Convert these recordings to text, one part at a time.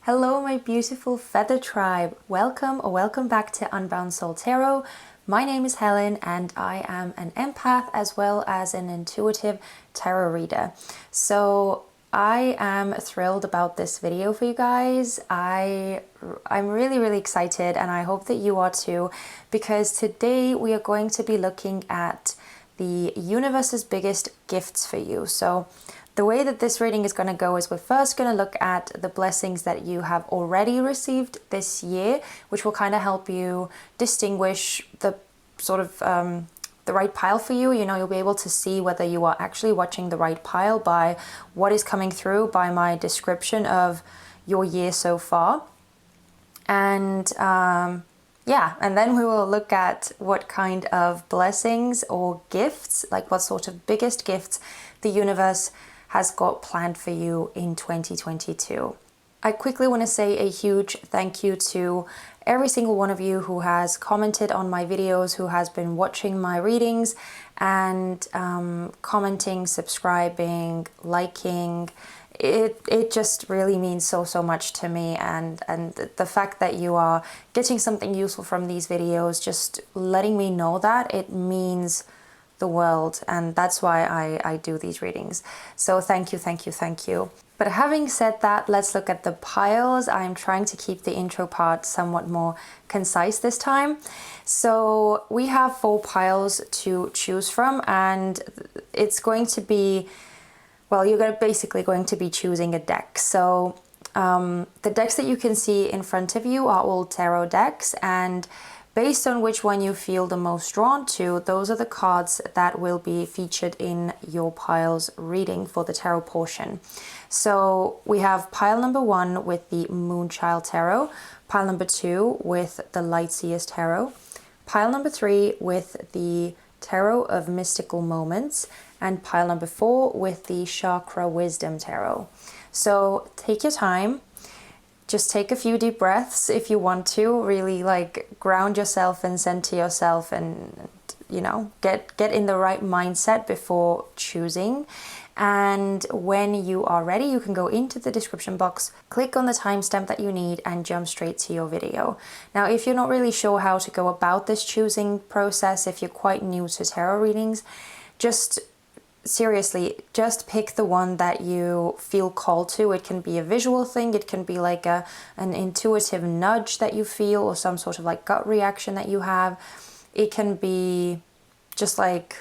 Hello, my beautiful feather tribe. Welcome or welcome back to Unbound Soul Tarot. My name is Helen and I am an empath as well as an intuitive tarot reader. So I am thrilled about this video for you guys. I'm really excited and I hope that you are too, because today we are going to be looking at the universe's biggest gifts for you. So the way that this reading is going to go is we're first going to look at the blessings that you have already received this year, which will kind of help you distinguish the sort of the right pile for you. You know, you'll be able to see whether you are actually watching the right pile by what is coming through by my description of your year so far. And yeah, and then we will look at what kind of blessings or gifts, like what sort of biggest gifts the universe has got planned for you in 2022. I quickly want to say a huge thank you to every single one of you who has commented on my videos, who has been watching my readings and commenting, subscribing, liking. It just really means so much to me, and the fact that you are getting something useful from these videos, just letting me know that, it means the world, and that's why I do these readings. So thank you. But having said that, let's look at the piles. I'm trying to keep the intro part somewhat more concise this time. So we have 4 piles to choose from, and it's going to be, well, you're basically going to be choosing a deck. So the decks that you can see in front of you are all tarot decks, and based on which one you feel the most drawn to, those are the cards that will be featured in your pile's reading for the tarot portion. So we have pile number 1 with the Moonchild Tarot, pile number 2 with the Light Seer's Tarot, pile number 3 with the Tarot of Mystical Moments, and pile number 4 with the Chakra Wisdom Tarot. So take your time. Just take a few deep breaths if you want to, really like ground yourself and center yourself, and you know, get in the right mindset before choosing. And when you are ready, you can go into the description box, click on the timestamp that you need and jump straight to your video. Now, if you're not really sure how to go about this choosing process, if you're quite new to tarot readings, seriously, just pick the one that you feel called to. It can be a visual thing, it can be like an intuitive nudge that you feel, or some sort of like gut reaction that you have. It can be just like,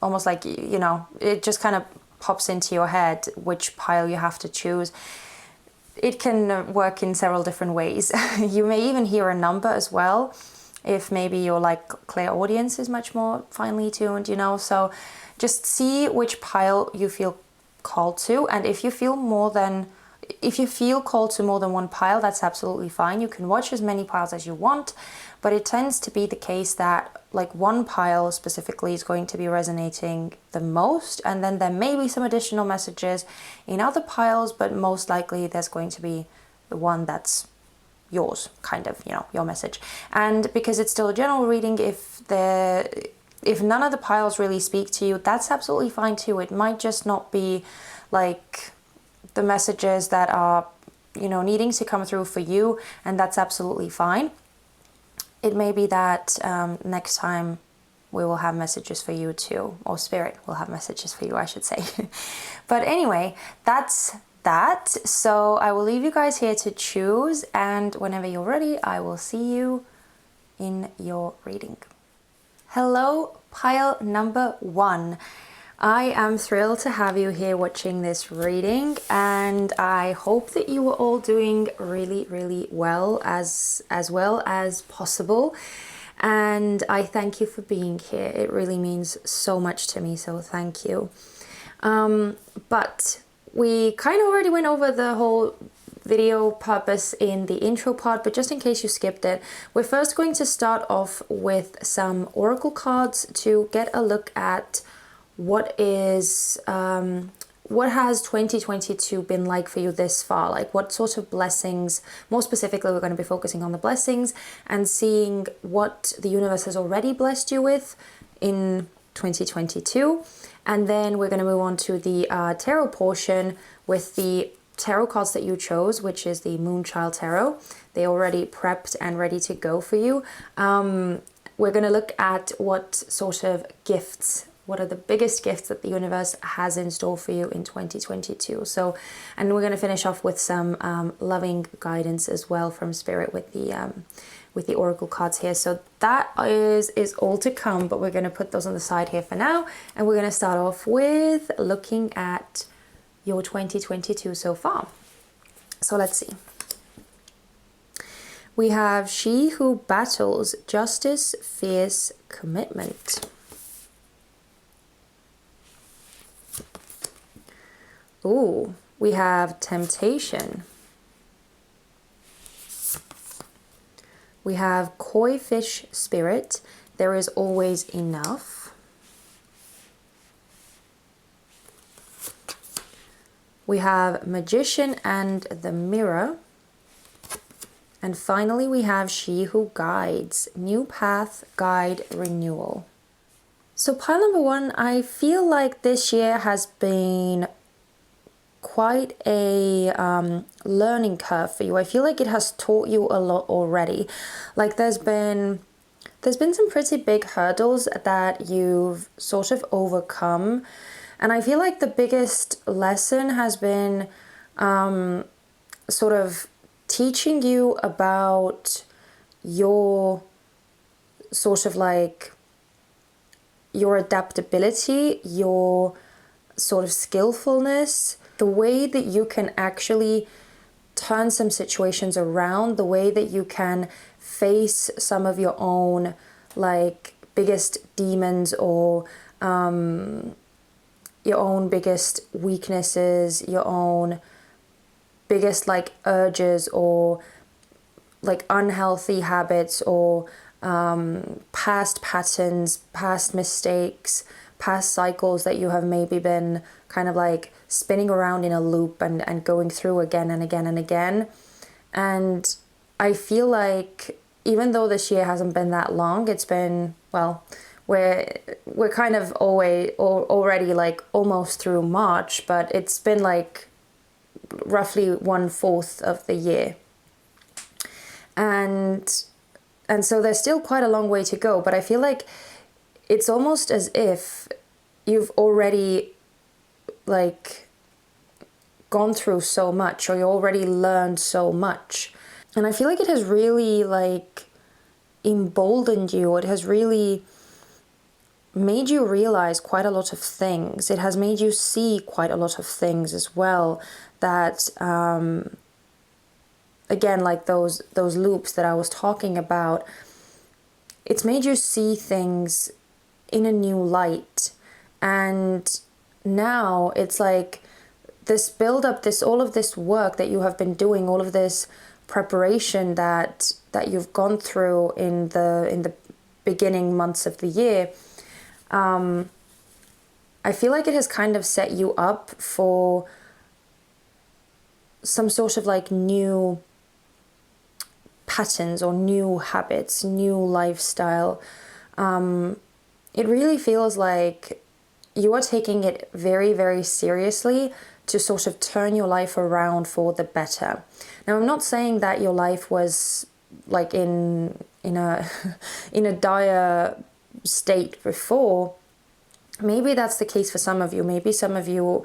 almost like, you know, it just kind of pops into your head which pile you have to choose. It can work in several different ways. You may even hear a number as well, if maybe your like clairaudience is much more finely tuned, you know. So just see which pile you feel called to, and if you feel called to more than one pile, that's absolutely fine. You can watch as many piles as you want, but it tends to be the case that like one pile specifically is going to be resonating the most, and then there may be some additional messages in other piles, but most likely there's going to be the one that's yours, kind of, you know, your message. And because it's still a general reading, if none of the piles really speak to you, that's absolutely fine too. It might just not be like the messages that are, you know, needing to come through for you, and that's absolutely fine. It may be that next time we will have messages for you too, or Spirit will have messages for you, I should say. But anyway, that's that. So I will leave you guys here to choose, and whenever you're ready, I will see you in your reading. Hello, pile number 1. I am thrilled to have you here watching this reading, and I hope that you are all doing really well as well as possible. And I thank you for being here. It really means so much to me, so thank you. But we kind of already went over the whole video purpose in the intro part, but just in case you skipped it, we're first going to start off with some oracle cards to get a look at what has 2022 been like for you this far, like what sort of blessings. More specifically, we're going to be focusing on the blessings and seeing what the universe has already blessed you with in 2022, and then we're going to move on to the tarot portion with the tarot cards that you chose, which is the Moonchild tarot. They already prepped and ready to go for you. We're going to look at what sort of gifts, what are the biggest gifts that the universe has in store for you in 2022. So, and we're going to finish off with some loving guidance as well from Spirit with the oracle cards here. So that is all to come, but we're going to put those on the side here for now, and we're going to start off with looking at your 2022 so far. So let's see. We have she who battles, justice, fierce commitment. Ooh, we have temptation. We have koi fish spirit, there is always enough. We have magician and the mirror. And finally, we have she who guides, new path, guide, renewal. So pile number one, I feel like this year has been quite a learning curve for you. I feel like it has taught you a lot already. Like there's been some pretty big hurdles that you've sort of overcome. And I feel like the biggest lesson has been sort of teaching you about your sort of like your adaptability, your sort of skillfulness, the way that you can actually turn some situations around, the way that you can face some of your own like biggest demons or your own biggest weaknesses, your own biggest like urges or like unhealthy habits or past patterns, past mistakes, past cycles that you have maybe been kind of like spinning around in a loop and going through again and again and again. And I feel like even though this year hasn't been that long, it's been, well, we're kind of already like almost through March, but it's been like roughly 1/4 of the year. And so there's still quite a long way to go, but I feel like it's almost as if you've already like gone through so much, or you already learned so much. And I feel like it has really like emboldened you. It has really made you realize quite a lot of things. It has made you see quite a lot of things as well that again, like those loops that I was talking about, it's made you see things in a new light. And now it's like this build up, all of this work that you have been doing, all of this preparation that you've gone through in the beginning months of the year, I feel like it has kind of set you up for some sort of like new patterns or new habits, new lifestyle. It really feels like you are taking it very, very seriously to sort of turn your life around for the better. Now, I'm not saying that your life was like in a in a dire state before. Maybe that's the case for some of you. Maybe some of you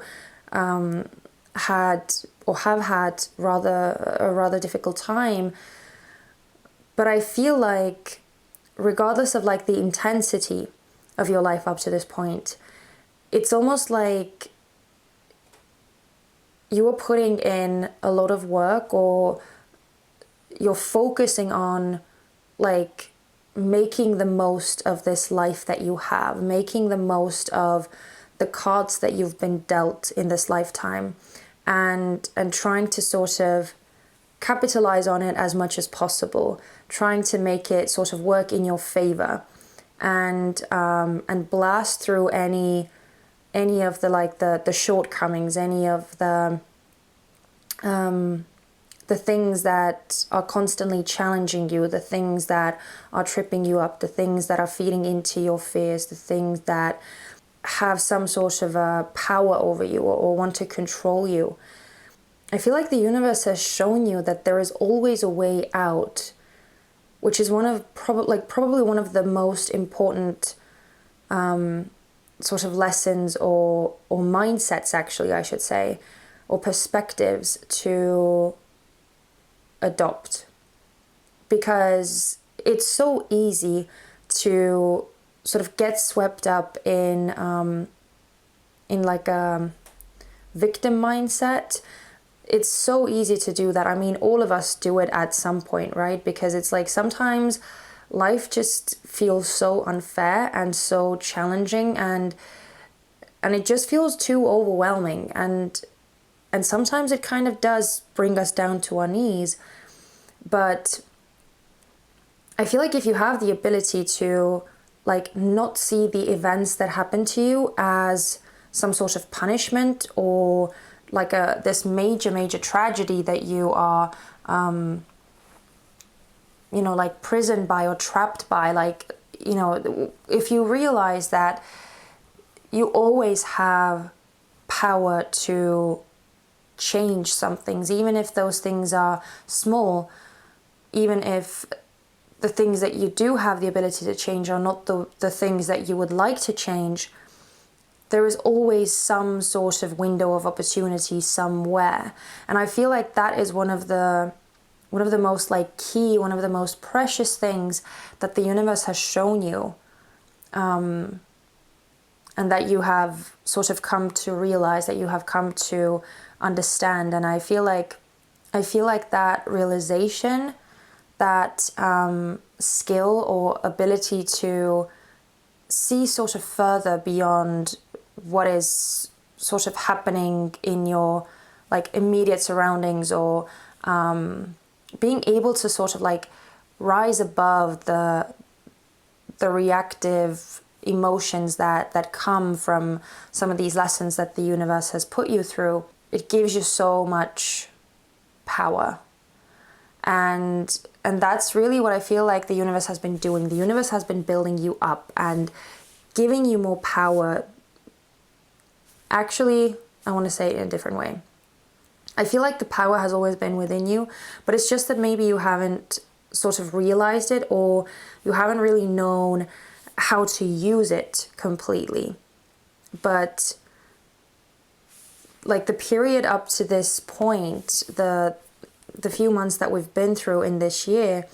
had or have had a rather difficult time. But I feel like regardless of like the intensity of your life up to this point, it's almost like you are putting in a lot of work, or you're focusing on like making the most of this life that you have, making the most of the cards that you've been dealt in this lifetime, and trying to sort of capitalize on it as much as possible, trying to make it sort of work in your favor, and blast through any of the like the shortcomings, any of the things that are constantly challenging you, the things that are tripping you up, the things that are feeding into your fears, the things that have some sort of a power over you, or want to control you. I feel like the universe has shown you that there is always a way out, which is probably one of the most important sort of lessons or mindsets, actually, I should say, or perspectives to adopt. Because it's so easy to sort of get swept up in like a victim mindset. It's so easy to do that. I mean, all of us do it at some point, right? Because it's like sometimes life just feels so unfair and so challenging, and it just feels too overwhelming, and sometimes it kind of does bring us down to our knees. But I feel like if you have the ability to like not see the events that happen to you as some sort of punishment or like this major tragedy that you are like prisoned by or trapped by, like, if you realize that you always have power to change some things, even if those things are small, even if the things that you do have the ability to change are not the things that you would like to change, there is always some sort of window of opportunity somewhere. And I feel like that is one of the most like key, one of the most precious things that the universe has shown you, and that you have sort of come to realize, that you have come to understand. And I feel like that realization, that skill or ability to see sort of further beyond what is sort of happening in your like immediate surroundings, or being able to sort of like rise above the reactive emotions that come from some of these lessons that the universe has put you through. It gives you so much power. And that's really what I feel like the universe has been doing. The universe has been building you up and giving you more power. Actually, I want to say it in a different way. I feel like the power has always been within you, but it's just that maybe you haven't sort of realized it, or you haven't really known how to use it completely. But like the period up to this point, the few months that we've been through in this year,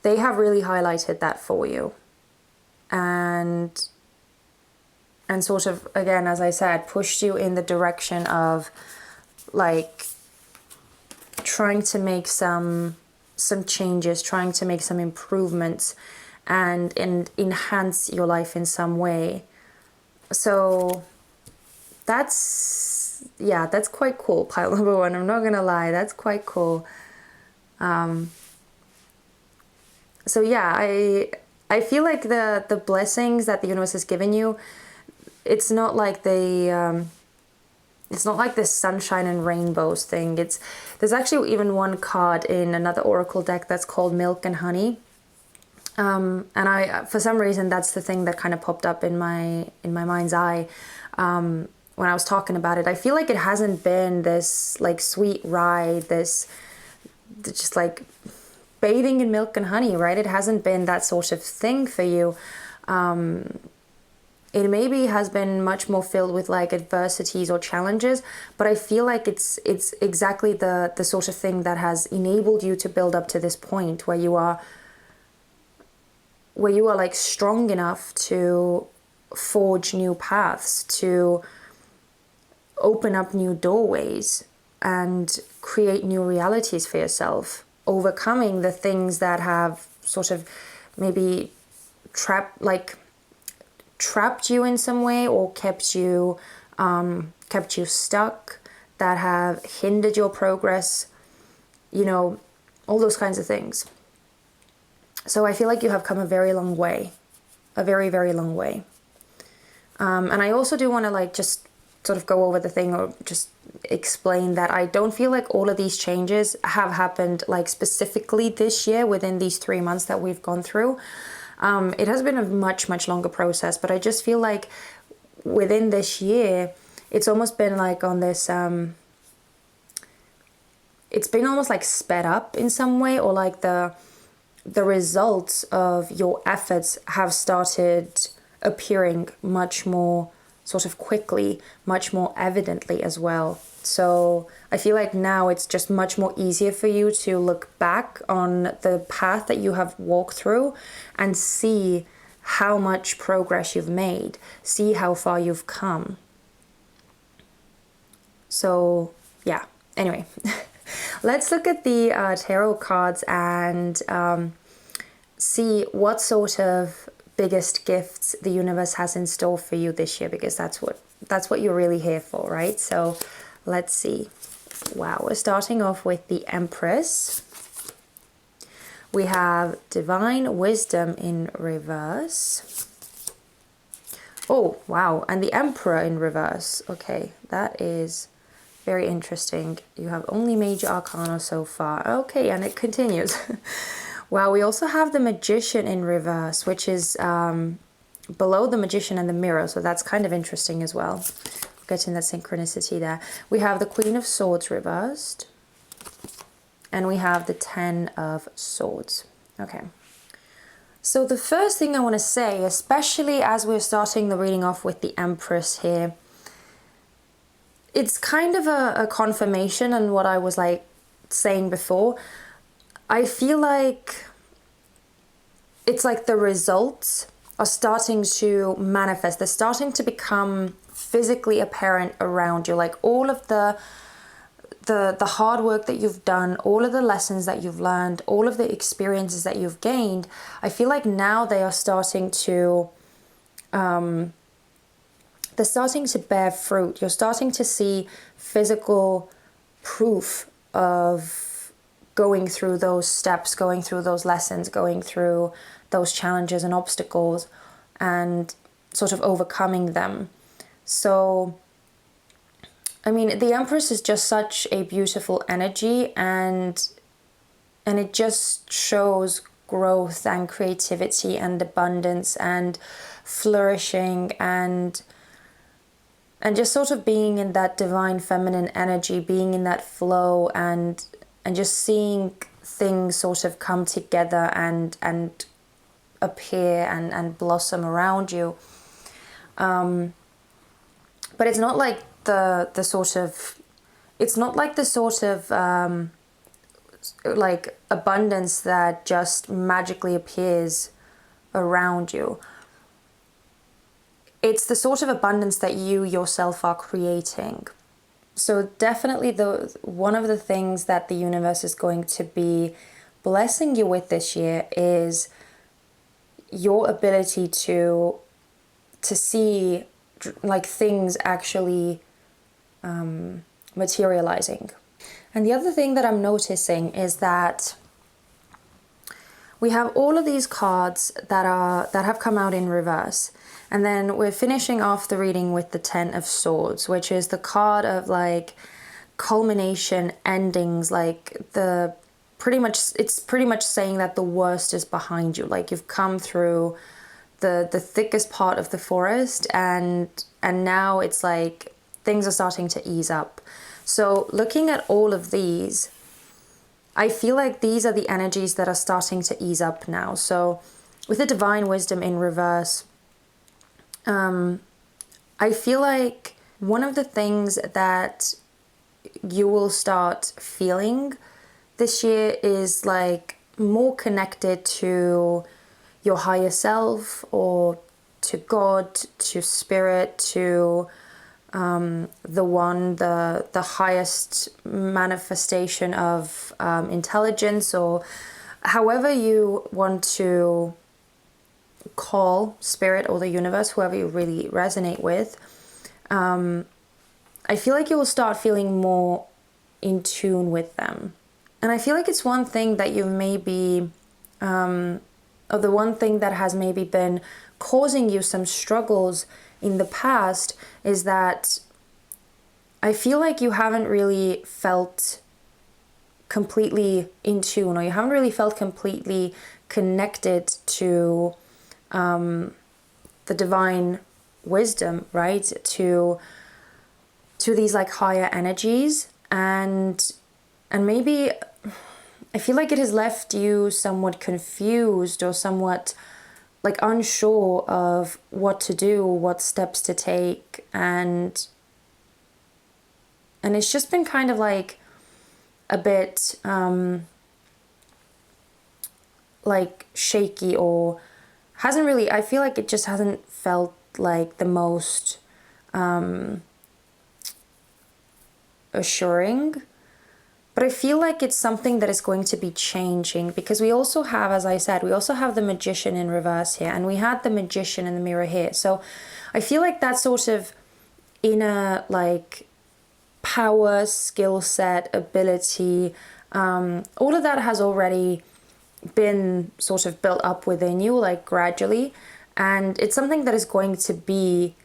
they have really highlighted that for you. And sort of, again, as I said, pushed you in the direction of like trying to make some changes, trying to make some improvements and enhance your life in some way. So that's quite cool, pile number one. I'm not gonna lie, that's quite cool. So yeah, I feel like the blessings that the universe has given you, it's not like this sunshine and rainbows thing. There's actually even one card in another oracle deck that's called Milk and Honey. And I, for some reason, that's the thing that kind of popped up in my mind's eye when I was talking about it. I feel like it hasn't been this like sweet ride, this just like bathing in milk and honey, right? It hasn't been that sort of thing for you. It maybe has been much more filled with like adversities or challenges, but I feel like it's exactly the sort of thing that has enabled you to build up to this point where you are like strong enough to forge new paths, to open up new doorways and create new realities for yourself, overcoming the things that have sort of maybe trapped you in some way, or kept you stuck, that have hindered your progress, all those kinds of things. So I feel like you have come a very long way, a very, very long way. And I also do want to like just sort of go over the thing, or just explain that I don't feel like all of these changes have happened like specifically this year within these 3 months that we've gone through. It has been a much, much longer process, but I just feel like within this year, it's almost been like on this it's been almost like sped up in some way, or like the results of your efforts have started appearing much more sort of quickly, much more evidently as well. So I feel like now it's just much more easier for you to look back on the path that you have walked through and see how much progress you've made, see how far you've come. So yeah, anyway, let's look at the tarot cards and see what sort of biggest gifts the universe has in store for you this year, because that's what you're really here for, right? So let's see. Wow, we're starting off with the Empress. We have Divine Wisdom in reverse. Oh, wow, and the Emperor in reverse. Okay, that is very interesting. You have only major arcana so far. Okay, and it continues. Wow, we also have the Magician in reverse, which is below the Magician and the Mirror, so that's kind of interesting as well. Getting that synchronicity there. We have the Queen of Swords reversed. And we have the Ten of Swords. Okay. So the first thing I want to say, especially as we're starting the reading off with the Empress here, it's kind of a confirmation on what I was like saying before. I feel like it's like the results are starting to manifest. They're starting to become physically apparent around you. Like all of the hard work that you've done, all of the lessons that you've learned, all of the experiences that you've gained, I feel like now they are starting to they're starting to bear fruit. You're starting to see physical proof of going through those steps, going through those lessons, going through those challenges and obstacles and sort of overcoming them. So I mean, the Empress is just such a beautiful energy, and it just shows growth and creativity and abundance and flourishing and just sort of being in that divine feminine energy, being in that flow and just seeing things sort of come together and appear and blossom around you. But it's not like the sort of, it's not like the sort of like abundance that just magically appears around you. It's the sort of abundance that you yourself are creating. So definitely one of the things that the universe is going to be blessing you with this year is your ability to see like things actually materializing. And the other thing that I'm noticing is that we have all of these cards that have come out in reverse, and then we're finishing off the reading with the Ten of Swords, which is the card of like culmination, endings, like it's pretty much saying that the worst is behind you, like you've come through the thickest part of the forest, and now it's like things are starting to ease up. So looking at all of these, I feel like these are the energies that are starting to ease up now. So with the Divine Wisdom in reverse, I feel like one of the things that you will start feeling this year is like more connected to your higher self, or to God, to spirit, to the highest manifestation of intelligence, or however you want to call spirit or the universe, whoever you really resonate with. I feel like you will start feeling more in tune with them. And I feel like it's one thing that you maybe, or the one thing that has maybe been causing you some struggles in the past, is that I feel like you haven't really felt completely in tune, or you haven't really felt completely connected to the divine wisdom, right? To these like higher energies. And And maybe I feel like it has left you somewhat confused or somewhat like unsure of what to do, what steps to take, and it's just been kind of like a bit like shaky, or hasn't really, I feel like it just hasn't felt like the most assuring. But I feel like it's something that is going to be changing, because we also have, as I said, we also have the Magician in reverse here, and we had the Magician in the mirror here. So I feel like that sort of inner like power, skill set, ability, all of that has already been sort of built up within you, like gradually. And it's something that is going to be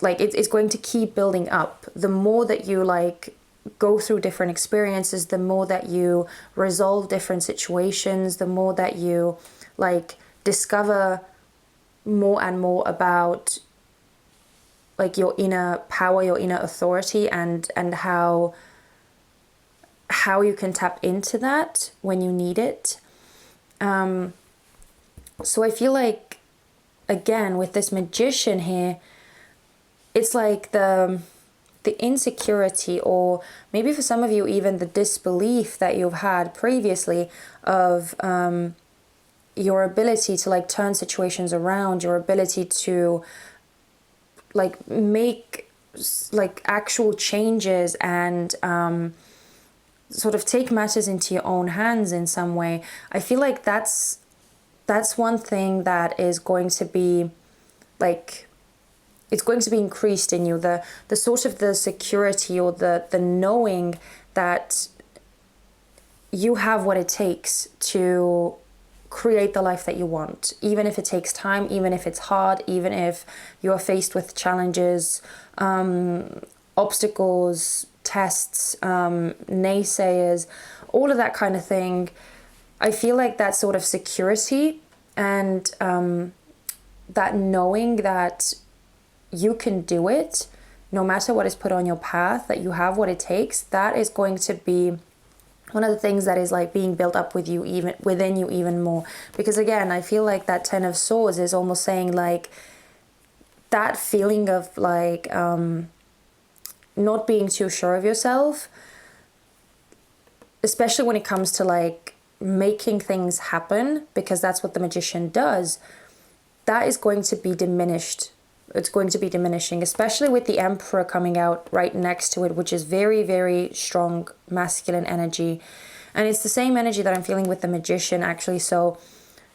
like, it's going to keep building up. The more that you like go through different experiences, the more that you resolve different situations, the more that you like discover more and more about like your inner power, your inner authority, and how you can tap into that when you need it. So I feel like, again, with this Magician here, it's like the insecurity, or maybe for some of you even the disbelief that you've had previously of your ability to like turn situations around, your ability to like make like actual changes and sort of take matters into your own hands in some way. I feel like that's one thing that is going to be like, it's going to be increased in you, the sort of the security, or the knowing that you have what it takes to create the life that you want, even if it takes time, even if it's hard, even if you are faced with challenges, obstacles, tests, naysayers, all of that kind of thing. I feel like that sort of security and that knowing that you can do it no matter what is put on your path, that you have what it takes, that is going to be one of the things that is like being built up with you, even within you even more. Because again, I feel like that Ten of Swords is almost saying like that feeling of like not being too sure of yourself, especially when it comes to like making things happen, because that's what the Magician does, that is going to be diminished. It's going to be diminishing, especially with the Emperor coming out right next to it, which is very, very strong masculine energy. And it's the same energy that I'm feeling with the Magician, actually. So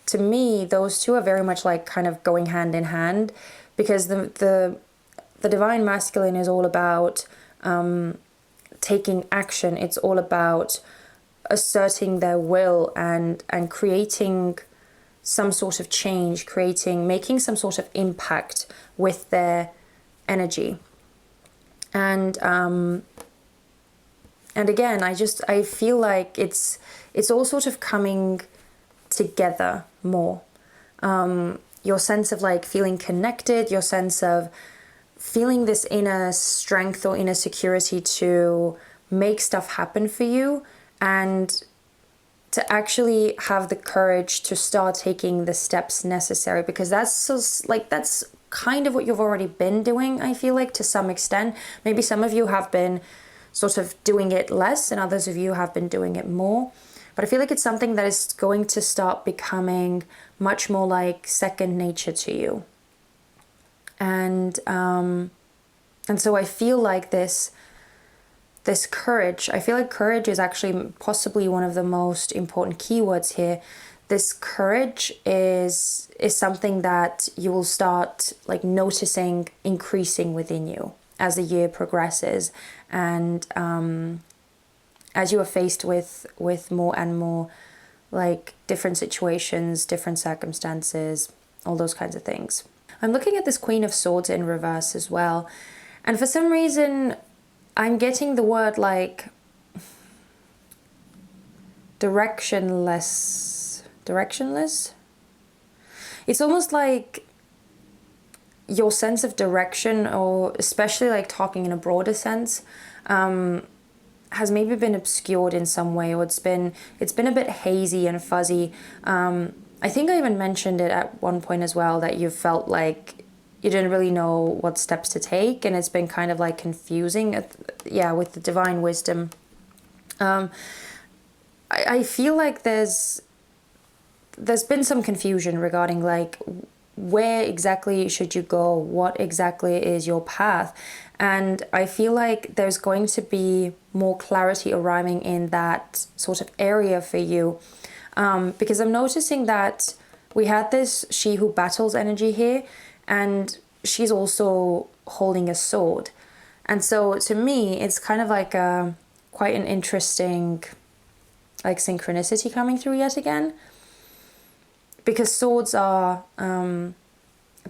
to me, those two are very much like kind of going hand in hand, because the Divine Masculine is all about taking action. It's all about asserting their will and creating some sort of change, making some sort of impact with their energy. And again, I feel like it's all sort of coming together more. Your sense of like feeling connected, your sense of feeling this inner strength or inner security to make stuff happen for you, and to actually have the courage to start taking the steps necessary, because that's kind of what you've already been doing, I feel like, to some extent. Maybe some of you have been sort of doing it less, and others of you have been doing it more. But I feel like it's something that is going to start becoming much more like second nature to you. And so I feel like this courage, I feel like courage is actually possibly one of the most important keywords here. This courage is something that you will start like noticing increasing within you as the year progresses, and as you are faced with more and more like different situations, different circumstances, all those kinds of things. I'm looking at this Queen of Swords in reverse as well, and for some reason I'm getting the word like directionless. It's almost like your sense of direction, or especially like talking in a broader sense, has maybe been obscured in some way, or it's been a bit hazy and fuzzy. I think I even mentioned it at one point as well, that you felt like you didn't really know what steps to take, and it's been kind of like confusing. With the divine wisdom. I feel like there's been some confusion regarding like where exactly should you go, what exactly is your path, and I feel like there's going to be more clarity arriving in that sort of area for you, because I'm noticing that we had this she who battles energy here, and she's also holding a sword, and so to me it's kind of like quite an interesting like synchronicity coming through yet again, because swords are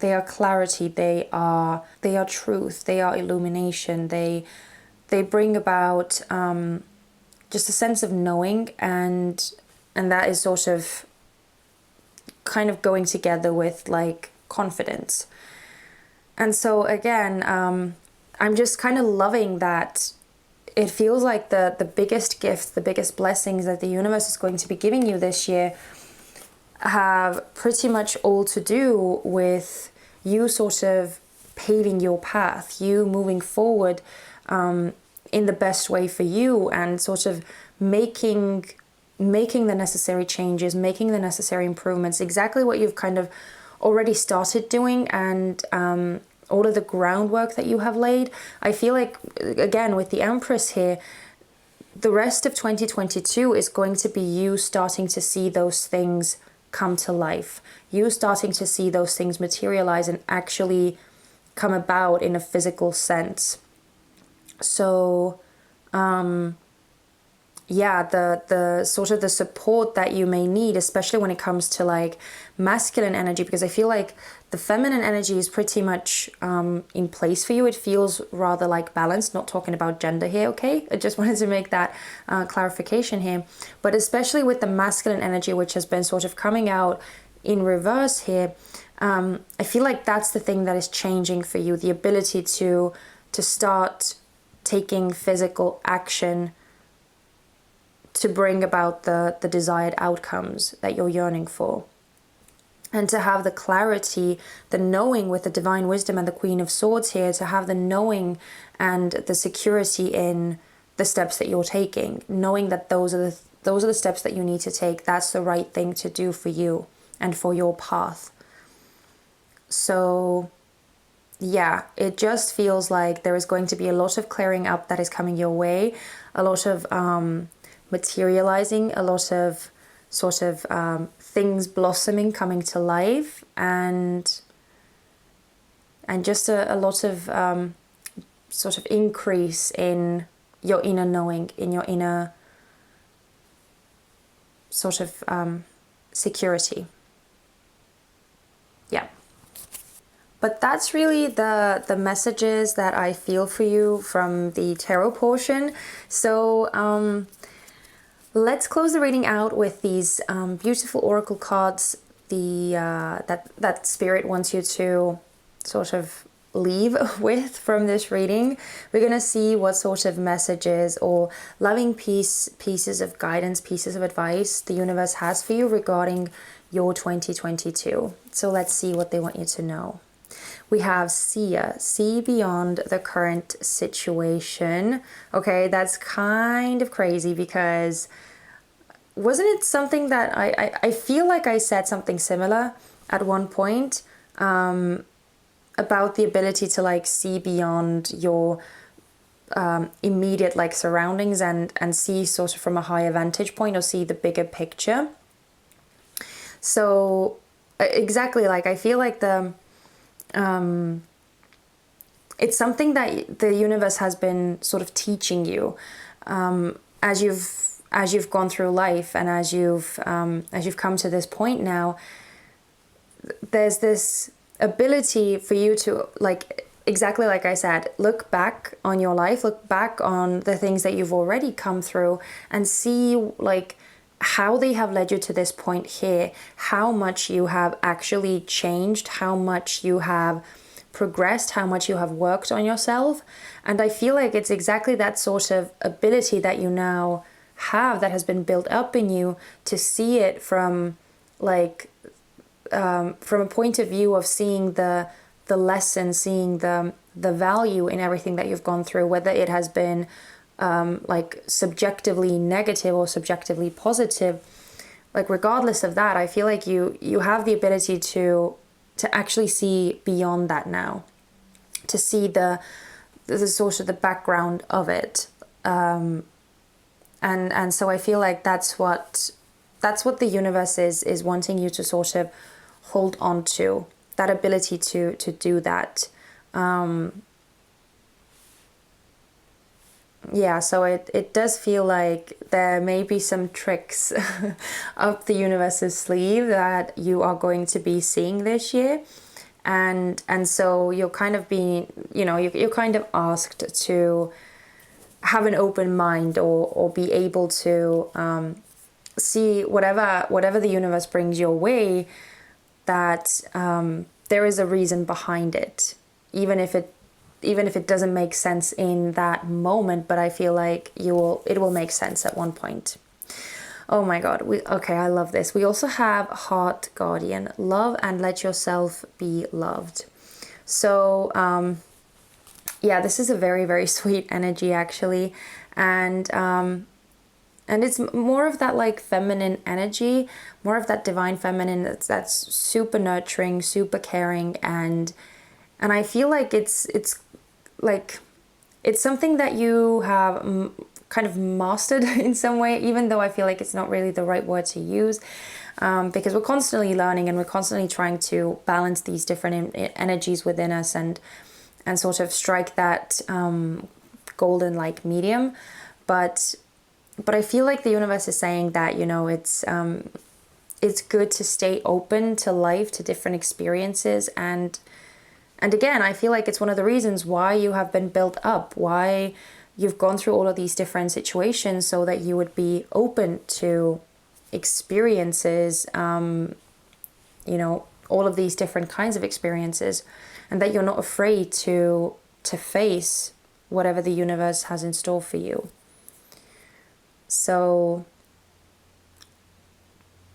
they are clarity, they are truth, they are illumination, they bring about just a sense of knowing, and that is sort of kind of going together with like confidence. And so again, I'm just kind of loving that. It feels like the biggest gifts, the biggest blessings that the universe is going to be giving you this year have pretty much all to do with you sort of paving your path, you moving forward in the best way for you, and sort of making the necessary changes, making the necessary improvements, exactly what you've kind of already started doing, and all of the groundwork that you have laid. I feel like, again, with the Empress here, the rest of 2022 is going to be you starting to see those things come to life. You starting to see those things materialize and actually come about in a physical sense. So, the sort of the support that you may need, especially when it comes to like masculine energy, because I feel like the feminine energy is pretty much in place for you. It feels rather like balanced, not talking about gender here, okay? I just wanted to make that clarification here. But especially with the masculine energy, which has been sort of coming out in reverse here, I feel like that's the thing that is changing for you, the ability to start taking physical action to bring about the desired outcomes that you're yearning for. And to have the clarity, the knowing with the divine wisdom and the Queen of Swords here, to have the knowing and the security in the steps that you're taking, knowing that those are the steps that you need to take. That's the right thing to do for you and for your path. So yeah, it just feels like there is going to be a lot of clearing up that is coming your way, a lot of materializing, a lot of sort of things blossoming, coming to life, and just a lot of sort of increase in your inner knowing, in your inner sort of security. Yeah. But that's really the messages that I feel for you from the tarot portion. So let's close the reading out with these beautiful oracle cards. That Spirit wants you to sort of leave with from this reading. We're going to see what sort of messages or loving pieces of guidance, pieces of advice the universe has for you regarding your 2022. So let's see what they want you to know. We have Seer, see beyond the current situation. Okay, that's kind of crazy, because wasn't it something that I feel like I said something similar at one point about the ability to like see beyond your immediate like surroundings and see sort of from a higher vantage point, or see the bigger picture. So exactly, like I feel like it's something that the universe has been sort of teaching you as you've gone through life, and as you've come to this point now. There's this ability for you to, like, exactly like I said, look back on your life, look back on the things that you've already come through, and see like how they have led you to this point here, how much you have actually changed, how much you have progressed, how much you have worked on yourself. And I feel like it's exactly that sort of ability that you now have, that has been built up in you, to see it from like from a point of view of seeing the lesson, seeing the value in everything that you've gone through, whether it has been like subjectively negative or subjectively positive. Like regardless of that, I feel like you have the ability to actually see beyond that now, to see the sort of the background of it, and so I feel like that's what the universe is wanting you to sort of hold on to, that ability to do that. Yeah, so it does feel like there may be some tricks up the universe's sleeve that you are going to be seeing this year. And so you're kind of being, you're kind of asked to have an open mind, or be able to see whatever the universe brings your way, that there is a reason behind it, even if it doesn't make sense in that moment, but I feel like it will make sense at one point. Oh my God. Okay, I love this. We also have Heart Guardian, love and let yourself be loved. So yeah, this is a very, very sweet energy actually. And it's more of that like feminine energy, more of that divine feminine that's super nurturing, super caring, and I feel like it's something that you have kind of mastered in some way, even though I feel like it's not really the right word to use, because we're constantly learning and we're constantly trying to balance these different energies within us and sort of strike that golden like medium. But I feel like the universe is saying that, it's good to stay open to life, to different experiences, and again, I feel like it's one of the reasons why you have been built up, why you've gone through all of these different situations, so that you would be open to experiences, all of these different kinds of experiences, and that you're not afraid to face whatever the universe has in store for you. So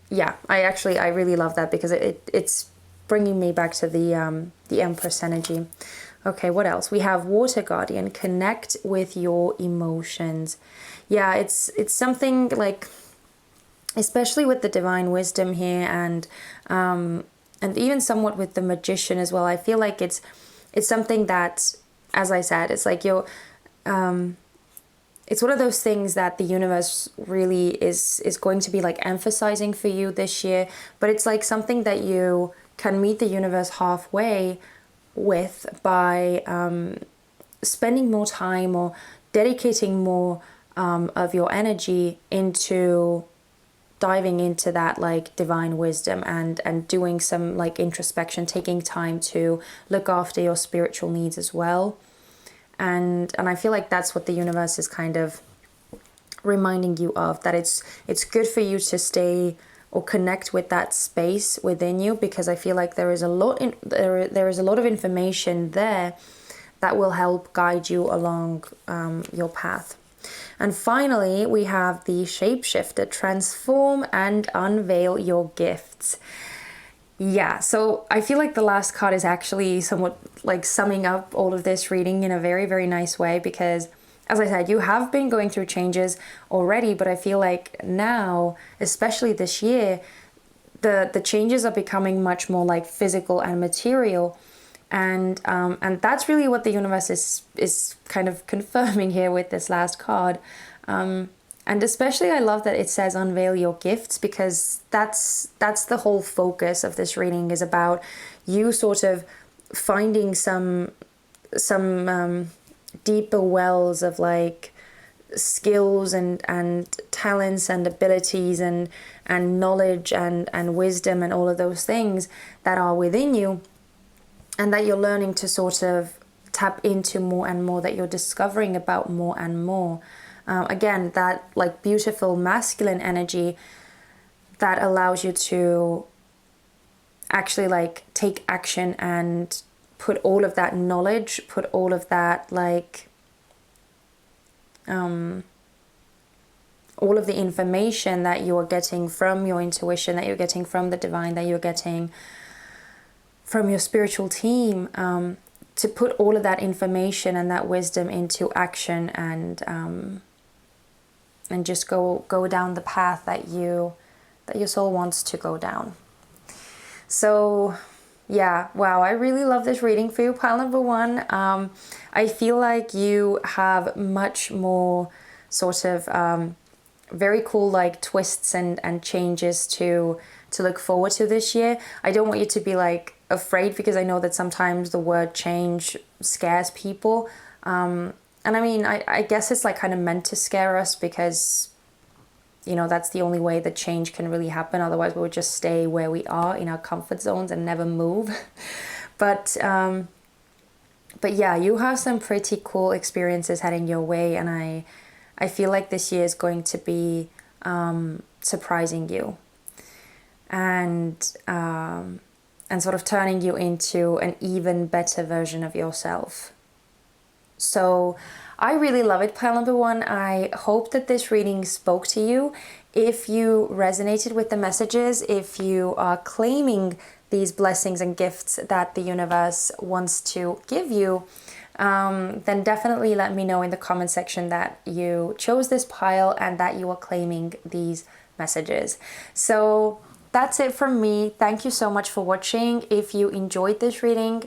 yeah, I really love that, because it's bringing me back to the Empress energy. Okay, what else? We have Water Guardian, connect with your emotions. Yeah, it's something like, especially with the divine wisdom here, and even somewhat with the Magician as well. I feel like it's something that, as I said, it's like it's one of those things that the universe really is going to be like emphasizing for you this year, but it's like something that you can meet the universe halfway with by spending more time or dedicating more of your energy into diving into that like divine wisdom and doing some like introspection, taking time to look after your spiritual needs as well. And I feel like that's what the universe is kind of reminding you of, that it's good for you to stay or connect with that space within you, because I feel like there is a lot of information there that will help guide you along your path. And finally, we have the Shapeshifter, transform and unveil your gifts. Yeah, so I feel like the last card is actually somewhat like summing up all of this reading in a very, very nice way, because as I said, you have been going through changes already, but I feel like now, especially this year, the changes are becoming much more like physical and material. And that's really what the universe is kind of confirming here with this last card. And especially I love that it says unveil your gifts, because that's the whole focus of this reading, is about you sort of finding some deeper wells of like skills and talents and abilities and knowledge and wisdom and all of those things that are within you, and that you're learning to sort of tap into more and more, that you're discovering about more and more. Again, that like beautiful masculine energy that allows you to actually like take action and put all of that knowledge, put all of that like all of the information that you are getting from your intuition, that you're getting from the divine, that you're getting from your spiritual team, to put all of that information and that wisdom into action, and just go down the path that your soul wants to go down. So yeah, wow, I really love this reading for you, pile number one. I feel like you have much more sort of very cool like twists and changes to look forward to this year. I don't want you to be like afraid, because I know that sometimes the word change scares people. And I mean, I guess it's like kind of meant to scare us, because you know, that's the only way that change can really happen. Otherwise we would just stay where we are in our comfort zones and never move. But yeah, you have some pretty cool experiences heading your way, and I feel like this year is going to be surprising you, and sort of turning you into an even better version of yourself. So I really love it, pile number one. I hope that this reading spoke to you. If you resonated with the messages, if you are claiming these blessings and gifts that the universe wants to give you, then definitely let me know in the comment section that you chose this pile and that you are claiming these messages. So that's it from me. Thank you so much for watching. If you enjoyed this reading,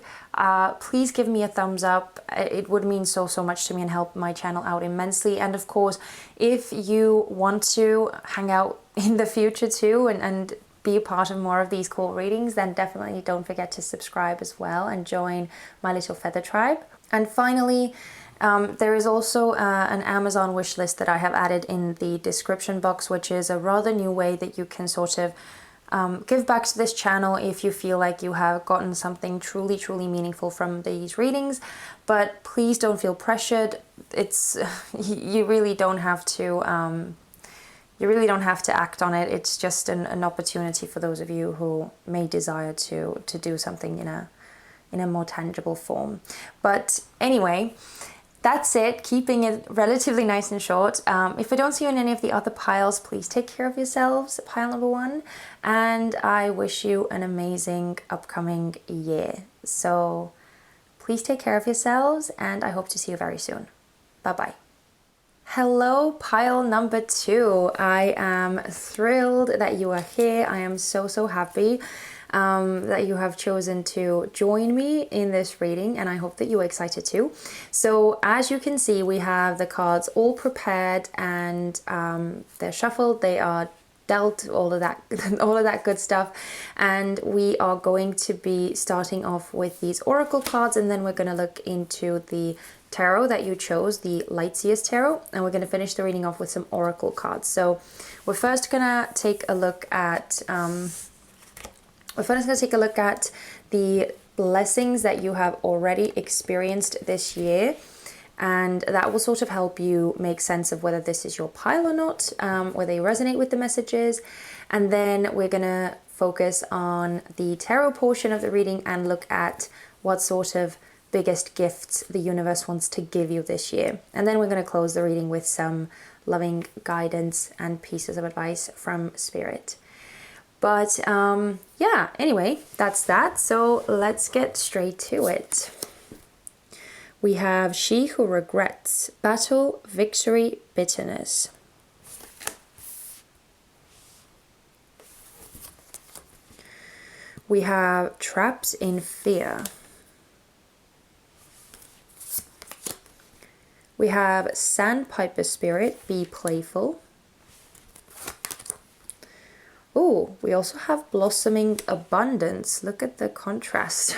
please give me a thumbs up. It would mean so much to me and help my channel out immensely. And of course, if you want to hang out in the future too and be a part of more of these cool readings, then definitely don't forget to subscribe as well and join my little feather tribe. And finally, there is also an Amazon wish list that I have added in the description box, which is a rather new way that you can sort of give back to this channel if you feel like you have gotten something truly meaningful from these readings. But please don't feel pressured. It's you really don't have to act on it. It's just an opportunity for those of you who may desire to do something in a more tangible form. But anyway, that's it, keeping it relatively nice and short. If I don't see you in any of the other piles, please take care of yourselves, pile number one, and I wish you an amazing upcoming year. So please take care of yourselves, and I hope to see you very soon. Bye-bye. Hello, pile number two. I am thrilled that you are here. I am so happy that you have chosen to join me in this reading, and I hope that you are excited too. So as you can see, we have the cards all prepared, and they're shuffled, they are dealt, all of that good stuff, and we are going to be starting off with these oracle cards, and then we're going to look into the tarot that you chose, the Lightseer's tarot, and we're going to finish the reading off with some oracle cards. So we're first going to take a look at the blessings that you have already experienced this year, and that will sort of help you make sense of whether this is your pile or not, whether you resonate with the messages. And then we're gonna focus on the tarot portion of the reading and look at what sort of biggest gifts the universe wants to give you this year. And then we're going to close the reading with some loving guidance and pieces of advice from Spirit. But yeah, anyway, that's that. So let's get straight to it. We have She Who Regrets, Battle, Victory, Bitterness. We have Traps in Fear. We have Sandpiper Spirit, Be Playful. Oh, we also have Blossoming Abundance. Look at the contrast.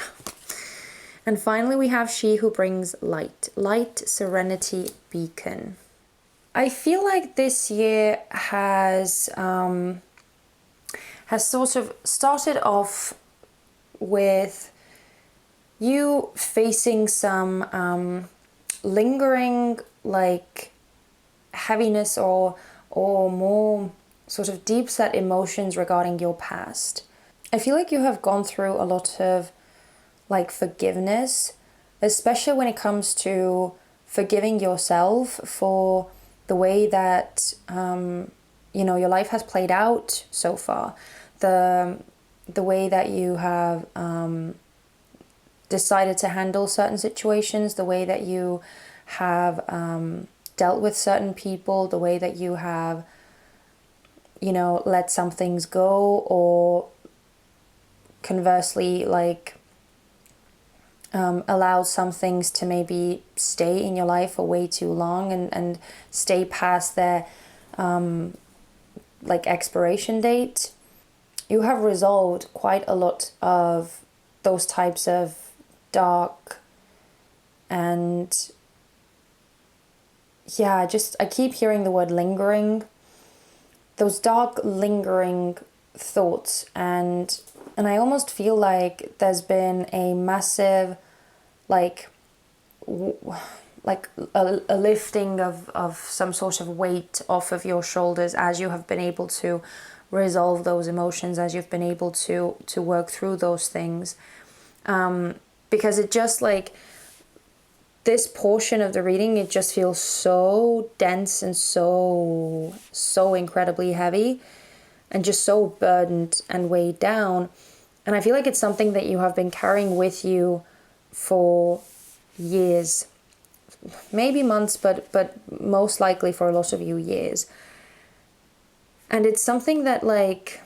And finally, we have She Who Brings Light. Light, Serenity, Beacon. I feel like this year has sort of started off with you facing some lingering like heaviness or more sort of deep set emotions regarding your past. I feel like you have gone through a lot of like forgiveness, especially when it comes to forgiving yourself for the way that your life has played out so far, the way that you have decided to handle certain situations, the way that you have dealt with certain people, the way that you have let some things go, or conversely, like allowed some things to maybe stay in your life for way too long and stay past their like expiration date. You have resolved quite a lot of those types of dark and I keep hearing the word lingering, those dark lingering thoughts, and I almost feel like there's been a massive like a lifting of some sort of weight off of your shoulders as you have been able to resolve those emotions, as you've been able to work through those things, because it just like this portion of the reading, it just feels so dense and so incredibly heavy and just so burdened and weighed down. And I feel like it's something that you have been carrying with you for years, maybe months, but most likely for a lot of you, years. And it's something that like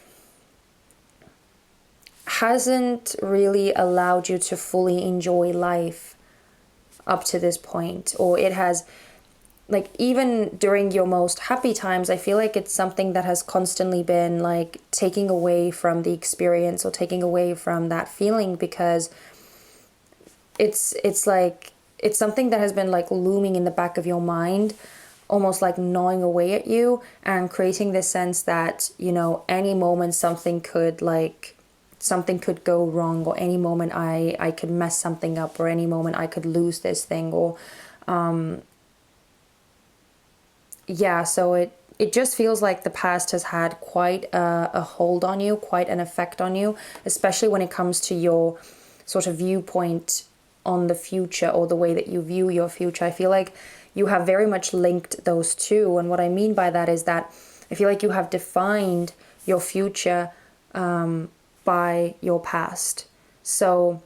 hasn't really allowed you to fully enjoy life up to this point, or it has, like, even during your most happy times, I feel like it's something that has constantly been like taking away from the experience or taking away from that feeling, because it's like it's something that has been like looming in the back of your mind, almost like gnawing away at you and creating this sense that any moment something could go wrong, or any moment I could mess something up, or any moment I could lose this thing, or so it just feels like the past has had quite a hold on you, quite an effect on you, especially when it comes to your sort of viewpoint on the future, or the way that you view your future. I feel like you have very much linked those two, and what I mean by that is that I feel like you have defined your future by your past. So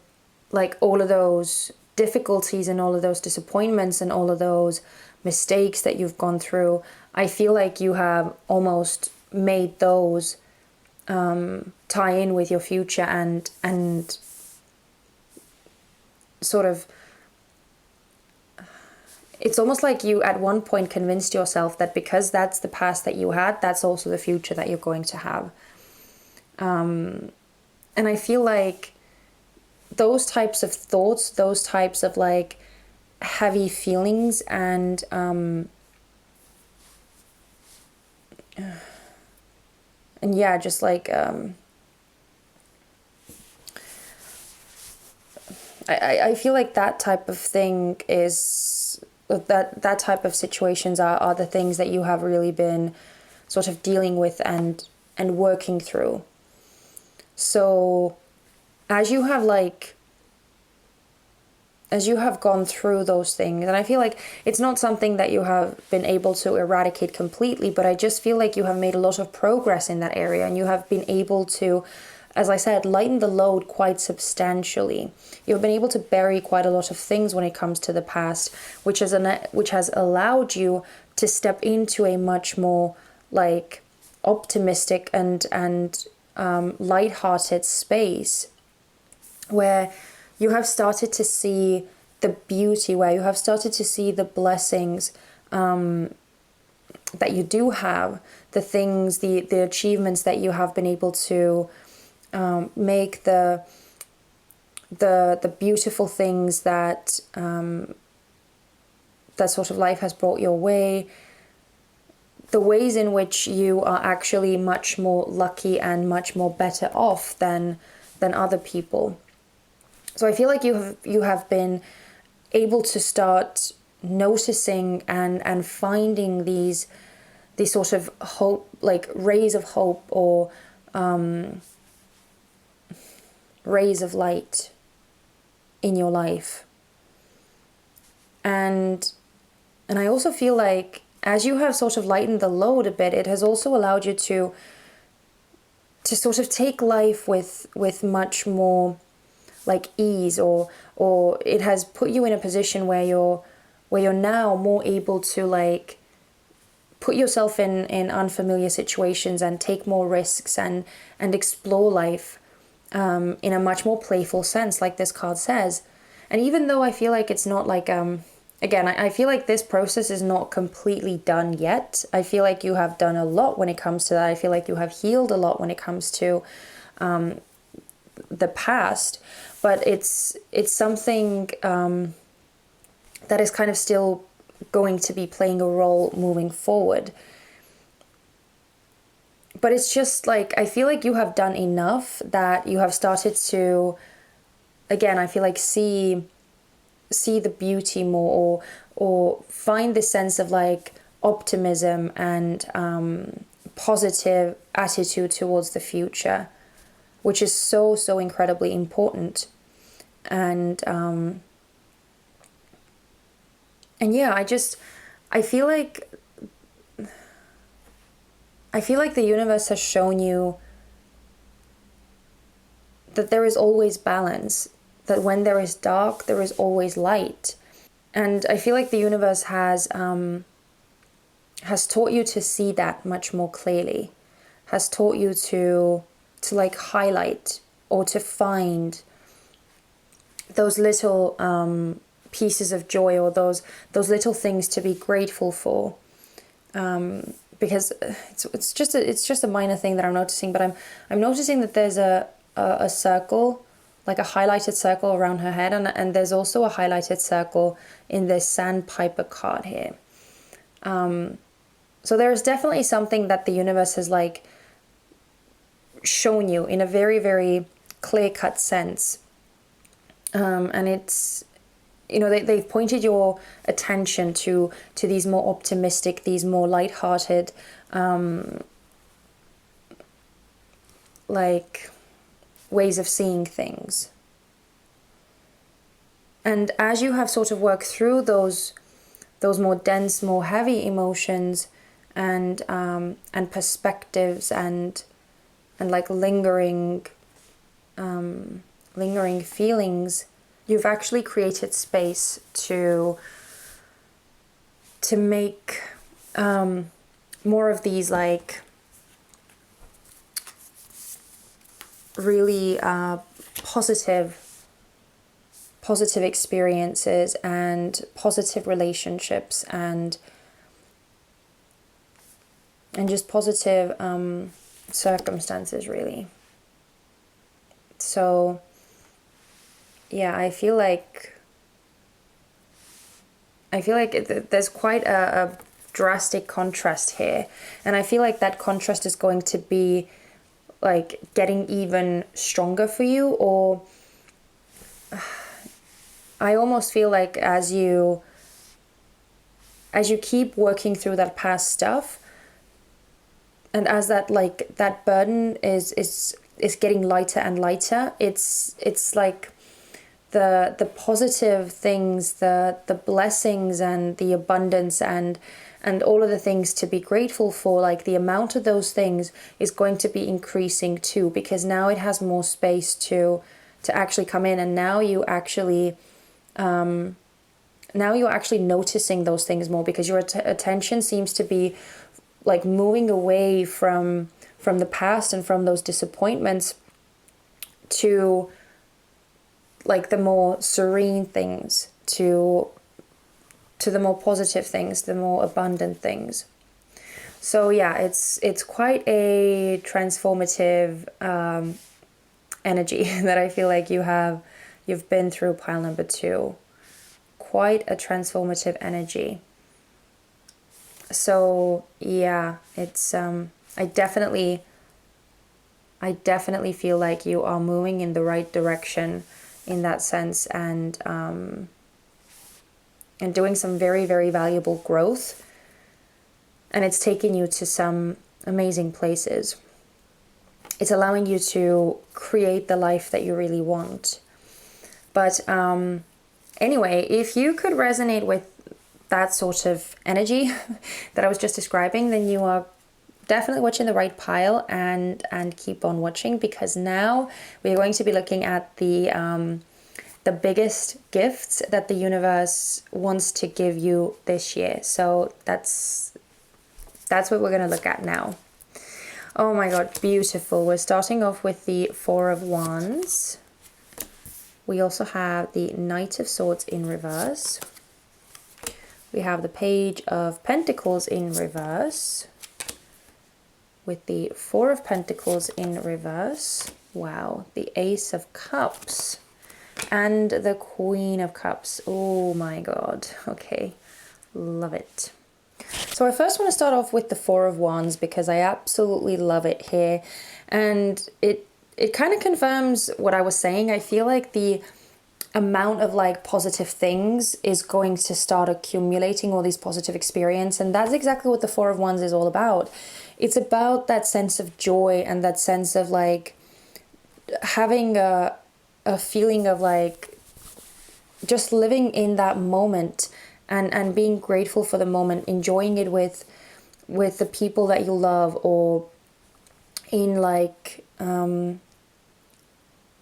like all of those difficulties and all of those disappointments and all of those mistakes that you've gone through, I feel like you have almost made those tie in with your future, and sort of, it's almost like you at one point convinced yourself that because that's the past that you had, that's also the future that you're going to have. And I feel like those types of thoughts, those types of like heavy feelings, and just like I feel like that type of thing is that type of situations are the things that you have really been sort of dealing with and working through. So as you have gone through those things, and I feel like it's not something that you have been able to eradicate completely, but I just feel like you have made a lot of progress in that area, and you have been able to, as I said, lighten the load quite substantially. You've been able to bury quite a lot of things when it comes to the past, which has allowed you to step into a much more like optimistic and lighthearted space, where you have started to see the beauty, where you have started to see the blessings that you do have, the things, the achievements that you have been able to make, the beautiful things that that sort of life has brought your way, the ways in which you are actually much more lucky and much more better off than other people. So I feel like you have been able to start noticing and finding these sort of hope, like rays of hope, or rays of light in your life. And I also feel like as you have sort of lightened the load a bit, it has also allowed you to sort of take life with much more like ease, or it has put you in a position where you're now more able to like put yourself in unfamiliar situations and take more risks and explore life in a much more playful sense, like this card says. And even though I feel like it's not like again, I feel like this process is not completely done yet. I feel like you have done a lot when it comes to that. I feel like you have healed a lot when it comes to the past, but it's something that is kind of still going to be playing a role moving forward. But it's just like, I feel like you have done enough that you have started to, again, I feel like see the beauty more, or find this sense of like optimism and positive attitude towards the future, which is so incredibly important. And yeah, I feel like the universe has shown you that there is always balance, that when there is dark, there is always light. And I feel like the universe has taught you to see that much more clearly, has taught you to like highlight or to find those little pieces of joy, or those little things to be grateful for. Because it's just a minor thing that I'm noticing, but I'm noticing that there's a circle, like a highlighted circle around her head, and there's also a highlighted circle in this sandpiper card here. So there is definitely something that the universe has like shown you in a very, very clear-cut sense. And it's, you know, they've pointed your attention to these more optimistic, these more lighthearted, like ways of seeing things. And as you have sort of worked through those more dense, more heavy emotions and perspectives and like lingering feelings, you've actually created space to make more of these like really positive experiences and positive relationships and just positive circumstances, really. So yeah, I feel like there's quite a drastic contrast here, and I feel like that contrast is going to be like getting even stronger for you, or I almost feel like as you keep working through that past stuff, and as that burden is getting lighter and lighter, it's like the positive things, the blessings and the abundance and all of the things to be grateful for, like the amount of those things is going to be increasing too, because now it has more space to actually come in, and now you're actually noticing those things more, because your attention seems to be like moving away from the past and from those disappointments to like the more serene things, to the more positive things, the more abundant things. So yeah, it's quite a transformative energy that I feel like you've been through, pile number 2. Quite a transformative energy. So yeah, it's I definitely feel like you are moving in the right direction in that sense, and doing some very, very valuable growth, and it's taking you to some amazing places. It's allowing you to create the life that you really want. But anyway, if you could resonate with that sort of energy that I was just describing, then you are definitely watching the right pile, and keep on watching, because now we're going to be looking at the biggest gifts that the universe wants to give you this year. So that's what we're going to look at now. Oh my god, beautiful. We're starting off with the Four of Wands. We also have the Knight of Swords in reverse. We have the Page of Pentacles in reverse, with the Four of Pentacles in reverse. Wow, the Ace of Cups and the Queen of Cups. Oh my god. Okay, love it. So I first want to start off with the Four of Wands, because I absolutely love it here, and it kind of confirms what I was saying. I feel like the amount of like positive things is going to start accumulating, all these positive experience, and that's exactly what the Four of Wands is all about. It's about that sense of joy and that sense of like having a feeling of like just living in that moment, and being grateful for the moment, enjoying it with the people that you love, or in like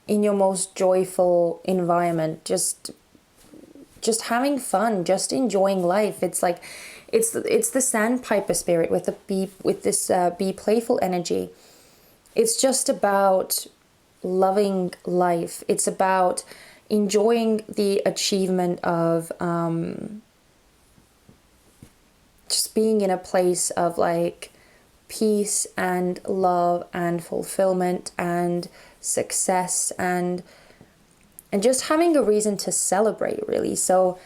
in your most joyful environment, just having fun, just enjoying life. It's like it's the sandpiper spirit with the bee, with this be playful energy. It's just about loving life. It's about enjoying the achievement of just being in a place of like peace and love and fulfillment and success, and just having a reason to celebrate, really. So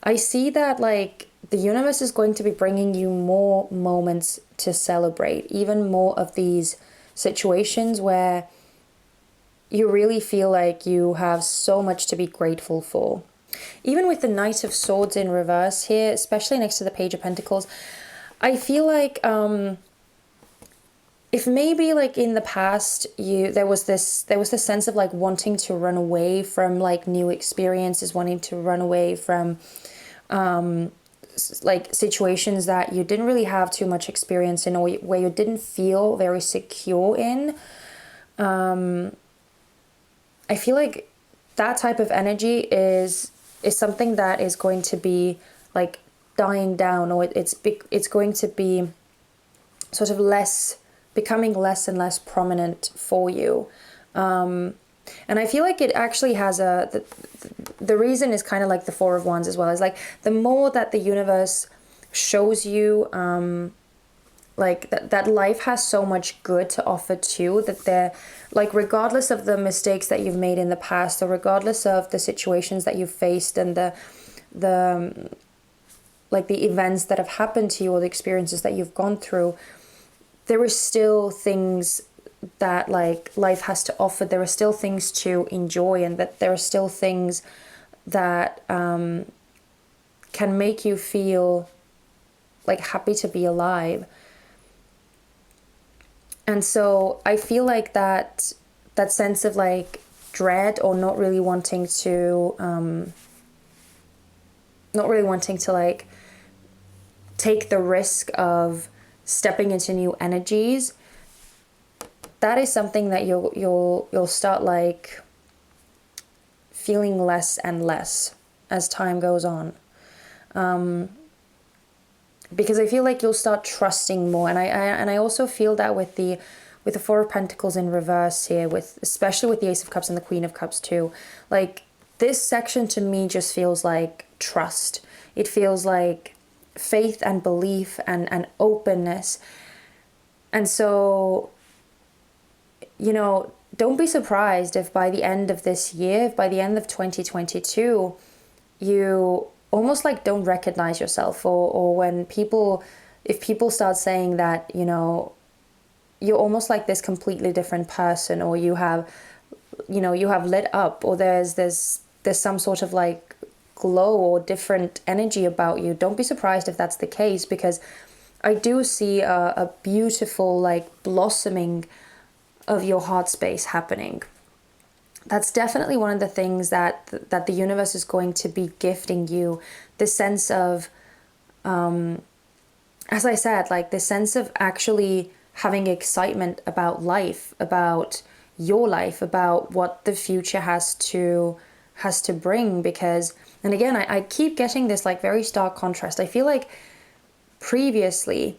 I see that like the universe is going to be bringing you more moments to celebrate, even more of these situations where you really feel like you have so much to be grateful for. Even with the Knight of Swords in reverse here, especially next to the Page of Pentacles, I feel like if maybe like in the past there was this sense of like wanting to run away from like new experiences, wanting to run away from like situations that you didn't really have too much experience in, or where you didn't feel very secure in. I feel like that type of energy is something that is going to be like dying down, or it's going to be sort of becoming less and less prominent for you. And I feel like it actually has the reason is kind of like the Four of Wands as well. Is like the more that the universe shows you like that life has so much good to offer too, that they're like, regardless of the mistakes that you've made in the past, or regardless of the situations that you've faced, and the like the events that have happened to you, or the experiences that you've gone through, there is still things that like life has to offer. There are still things to enjoy, and that there are still things that can make you feel like happy to be alive. And so I feel like that sense of like dread, or not really wanting to like take the risk of stepping into new energies, that is something that you'll start like feeling less and less as time goes on. Because I feel like you'll start trusting more, and I also feel that with the Four of Pentacles in reverse here, especially with the Ace of Cups and the Queen of Cups too. Like this section to me just feels like trust. It feels like faith and belief and openness. And so, you know, don't be surprised if by the end of this year, by the end of 2022, you almost like don't recognize yourself, or if people start saying that, you know, you're almost like this completely different person, or you have lit up, or there's some sort of like glow or different energy about you. Don't be surprised if that's the case, because I do see a beautiful like blossoming of your heart space happening. that's definitely one of the things that the universe is going to be gifting you, this sense of, as I said, like this sense of actually having excitement about life, about your life, about what the future has to bring. Because, and again, I keep getting this like very stark contrast. I feel like previously,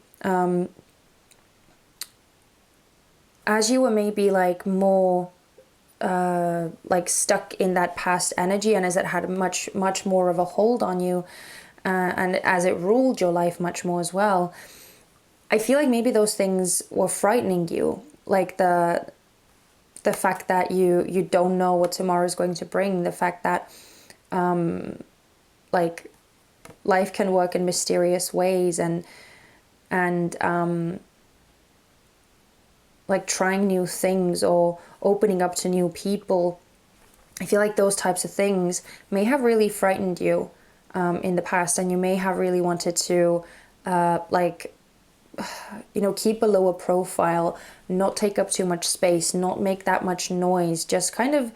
as you were maybe like more like stuck in that past energy, and as it had much more of a hold on you, and as it ruled your life much more as well, I feel like maybe those things were frightening you, like the fact that you don't know what tomorrow is going to bring, the fact that like life can work in mysterious ways, and like trying new things or opening up to new people. I feel like those types of things may have really frightened you in the past, and you may have really wanted to like, you know, keep a lower profile, not take up too much space, not make that much noise, just kind of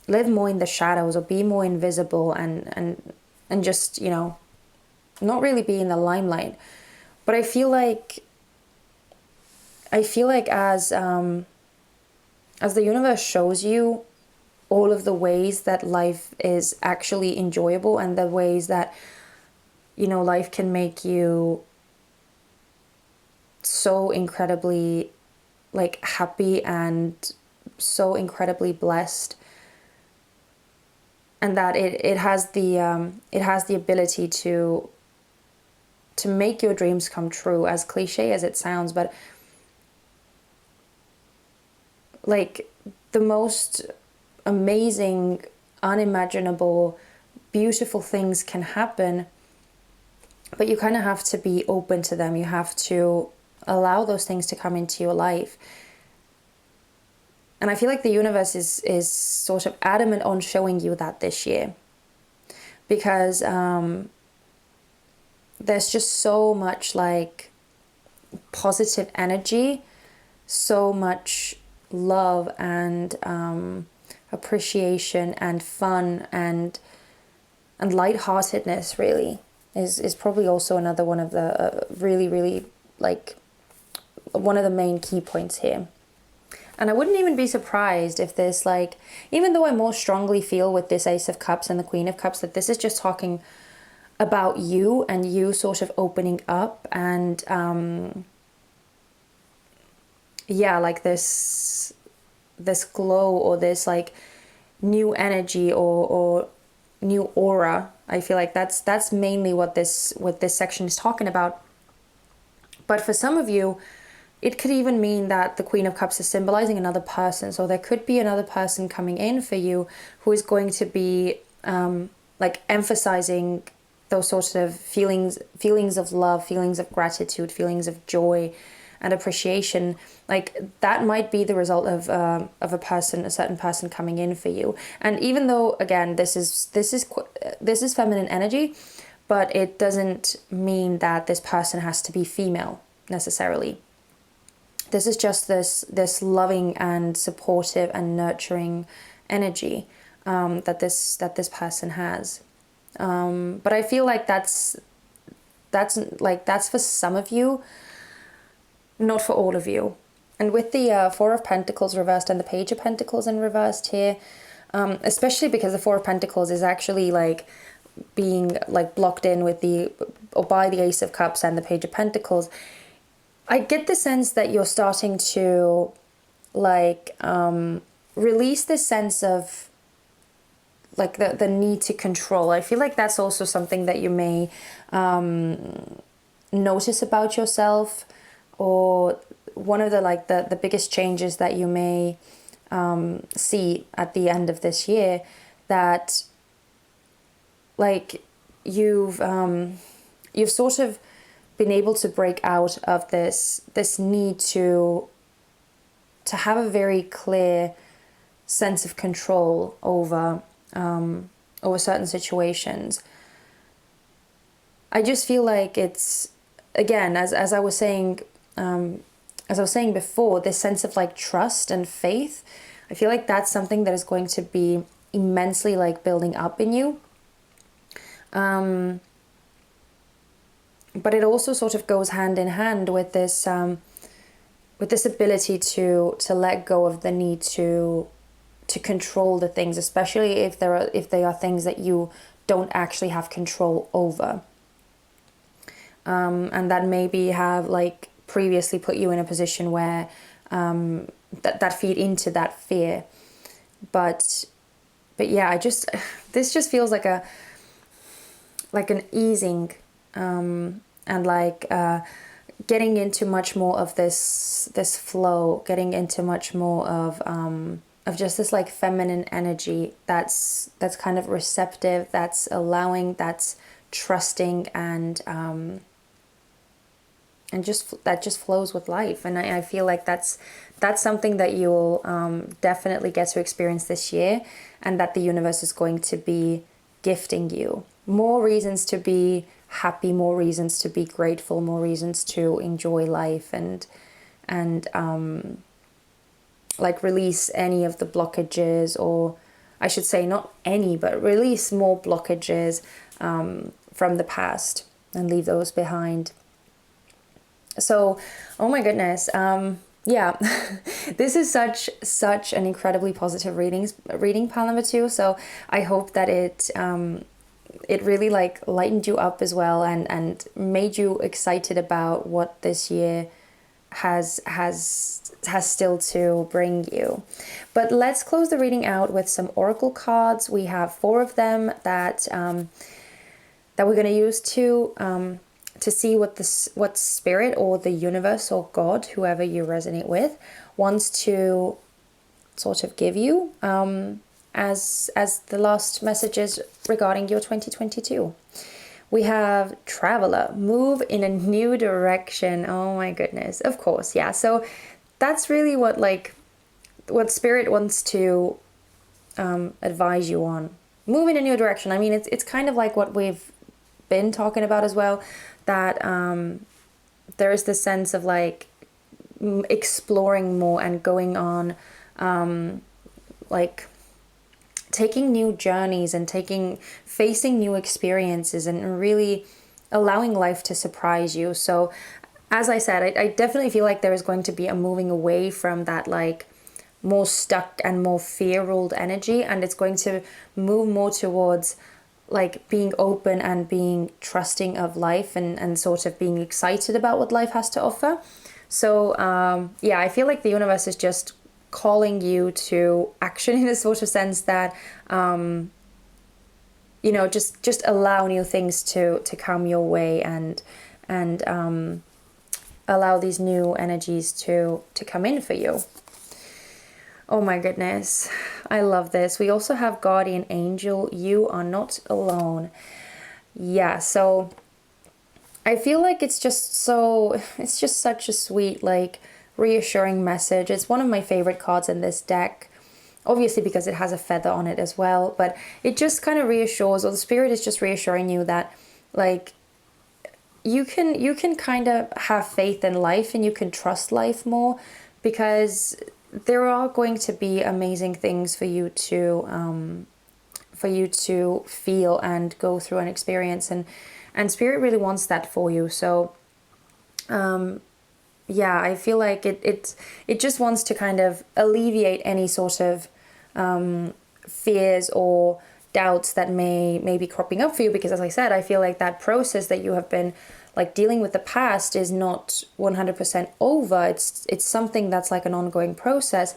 live more in the shadows or be more invisible, and just, you know, not really be in the limelight. But I feel like as the universe shows you all of the ways that life is actually enjoyable, and the ways that, you know, life can make you so incredibly like happy and so incredibly blessed, and that it has the ability to make your dreams come true, as cliche as it sounds. But like the most amazing, unimaginable, beautiful things can happen, but you kind of have to be open to them. You have to allow those things to come into your life. And I feel like the universe is sort of adamant on showing you that this year, because there's just so much like positive energy, so much love and appreciation and fun and lightheartedness. Really is probably also another one of the really like one of the main key points here. And I wouldn't even be surprised if this, like, even though I more strongly feel with this Ace of Cups and the Queen of Cups that this is just talking about you and you sort of opening up, and yeah, like this glow, or this like new energy, or new aura. I feel like that's mainly what this section is talking about. But for some of you, it could even mean that the Queen of Cups is symbolizing another person. So there could be another person coming in for you who is going to be like emphasizing those sorts of feelings of love, feelings of gratitude, feelings of joy and appreciation. Like that might be the result of a certain person coming in for you. And even though, again, this is feminine energy, but it doesn't mean that this person has to be female necessarily. This is just this loving and supportive and nurturing energy that this person has. But I feel like that's for some of you, not for all of you. And with the Four of Pentacles reversed and the Page of Pentacles in reversed here, especially because the Four of Pentacles is actually like being like blocked in with by the Ace of Cups and the Page of Pentacles, I get the sense that you're starting to like release this sense of like the need to control. I feel like that's also something that you may notice about yourself, or one of the biggest changes that you may see at the end of this year, that like you've sort of been able to break out of this need to have a very clear sense of control over certain situations. I just feel like it's, again, as I was saying before, this sense of like trust and faith. I feel like that's something that is going to be immensely like building up in you. But it also sort of goes hand in hand with this ability to let go of the need to control the things, especially if they are things that you don't actually have control over, and that maybe have like previously put you in a position where that feed into that fear. But yeah, this just feels like an easing, and like getting into much more of this flow, getting into much more of just this like feminine energy that's kind of receptive, that's allowing, that's trusting, and just flows with life. And I feel like that's something that you'll definitely get to experience this year, and that the universe is going to be gifting you more reasons to be happy, more reasons to be grateful, more reasons to enjoy life, and like release any of the blockages, or I should say not any, but release more blockages from the past and leave those behind. So, oh my goodness, yeah, this is such an incredibly positive reading, pile number 2. So I hope that it really like lightened you up as well, and made you excited about what this year has still to bring you. But let's close the reading out with some oracle cards. We have 4 of them that we're going to use to see what spirit or the universe or God, whoever you resonate with, wants to sort of give you as the last messages regarding your 2022. We have Traveler, move in a new direction. Oh my goodness, of course, yeah. So that's really what spirit wants to advise you on. Move in a new direction. I mean, it's kind of like what we've been talking about as well, that there is this sense of like exploring more and going on, like taking new journeys and facing new experiences, and really allowing life to surprise you. So as I said, I definitely feel like there is going to be a moving away from that like more stuck and more fear-ruled energy, and it's going to move more towards like being open and being trusting of life, and sort of being excited about what life has to offer. So yeah, I feel like the universe is just calling you to action in a sort of sense that just allow new things to come your way, and allow these new energies to come in for you. Oh my goodness, I love this. We also have Guardian Angel, you are not alone. Yeah, so I feel like it's just such a sweet, like, reassuring message. It's one of my favorite cards in this deck, obviously because it has a feather on it as well, but it just kind of reassures, or the spirit is just reassuring you that, like, you can kind of have faith in life, and you can trust life more, because there are going to be amazing things for you to feel and go through and experience, and spirit really wants that for you. So yeah, I feel like it just wants to kind of alleviate any sort of fears or doubts that may be cropping up for you, because as I said, I feel like that process that you have been like dealing with the past is not 100% over. It's something that's like an ongoing process,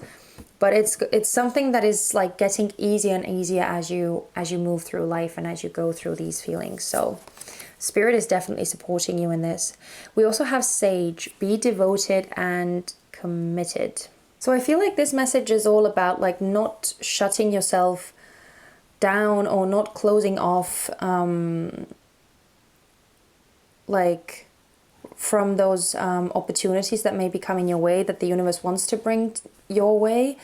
but it's something that is like getting easier and easier as you move through life and as you go through these feelings. So spirit is definitely supporting you in this. We also have Sage, be devoted and committed. So I feel like this message is all about like not shutting yourself down or not closing off like from those opportunities that may be coming your way, that the universe wants to bring your way,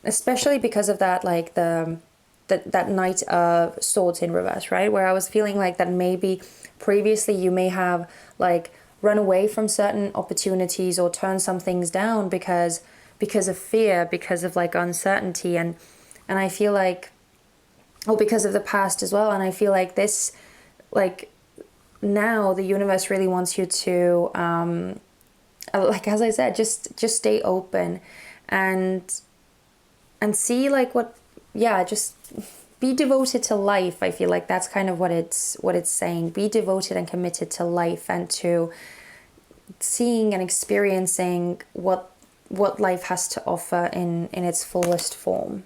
especially because of that, like that Knight of Swords in reverse, right? Where I was feeling like that maybe previously you may have like run away from certain opportunities or turned some things down because because of fear, because of like uncertainty, and I feel like, or because of the past as well. And I feel like this, like now the universe really wants you to, like as I said, just stay open and see like what, yeah, just be devoted to life. I feel like that's kind of what it's saying. Be devoted and committed to life, and to seeing and experiencing what life has to offer in its fullest form.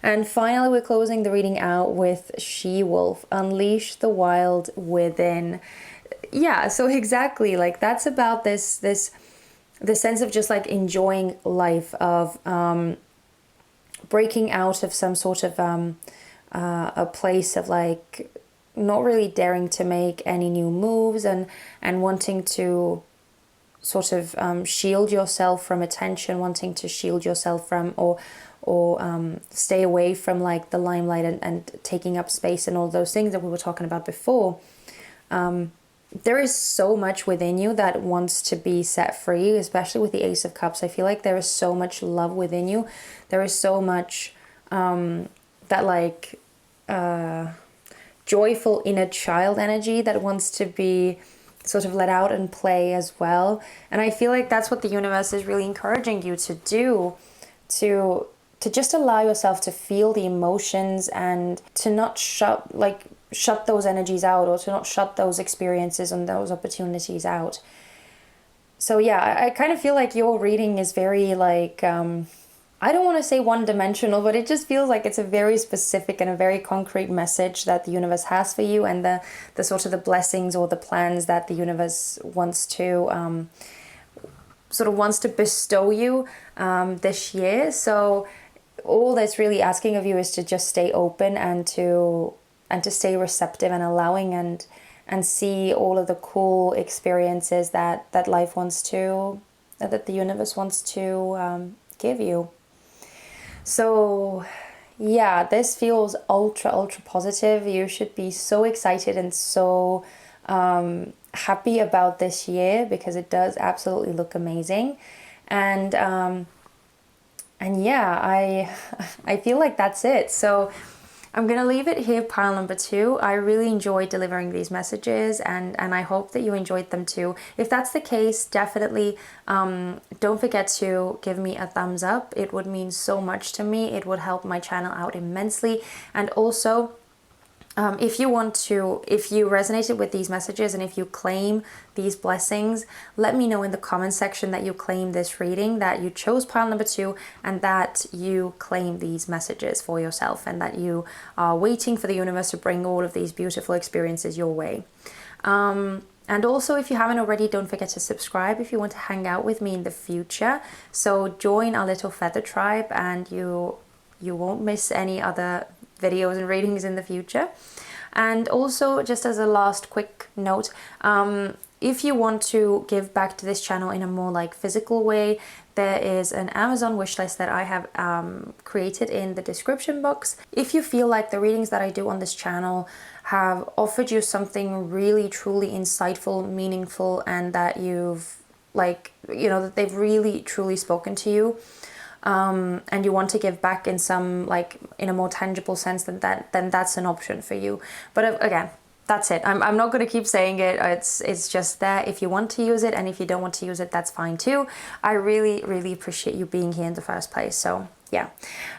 And finally, we're closing the reading out with She-Wolf, Unleash the Wild Within. Yeah, so exactly, like that's about this the sense of just like enjoying life, of breaking out of some sort of a place of like not really daring to make any new moves, and wanting to sort of shield yourself from attention, wanting to shield yourself from or stay away from like the limelight, and taking up space and all those things that we were talking about before. There is so much within you that wants to be set free, especially with the Ace of Cups. I feel like there is so much love within you. There is so much that like joyful inner child energy that wants to be sort of let out and play as well. And I feel like that's what the universe is really encouraging you to do, to just allow yourself to feel the emotions, and to not shut those energies out, or to not shut those experiences and those opportunities out. So yeah, I kind of feel like your reading is very like, I don't want to say one-dimensional, but it just feels like it's a very specific and a very concrete message that the universe has for you, and the sort of the blessings or the plans that the universe wants to bestow you this year. So all that's really asking of you is to just stay open, and to stay receptive and allowing, and see all of the cool experiences that life wants to, that the universe wants to give you. So yeah, this feels ultra positive. You should be so excited and so happy about this year, because it does absolutely look amazing. And yeah, I feel like that's it. So I'm going to leave it here, pile number 2. I really enjoyed delivering these messages, and I hope that you enjoyed them too. If that's the case, definitely don't forget to give me a thumbs up. It would mean so much to me. It would help my channel out immensely. And also, if you resonated with these messages, and if you claim these blessings, let me know in the comment section that you claim this reading, that you chose pile number 2, and that you claim these messages for yourself, and that you are waiting for the universe to bring all of these beautiful experiences your way. And also, if you haven't already, don't forget to subscribe if you want to hang out with me in the future. So join our little feather tribe, and you won't miss any other videos and readings in the future. And also, just as a last quick note, if you want to give back to this channel in a more like physical way, there is an Amazon wishlist that I have created in the description box. If you feel like the readings that I do on this channel have offered you something really truly insightful, meaningful, and that you've that they've really truly spoken to you, and you want to give back in some in a more tangible sense, then that's an option for you. But again, that's it. I'm not going to keep saying it. It's just there if you want to use it, and if you don't want to use it, that's fine too. I really appreciate you being here in the first place. So yeah.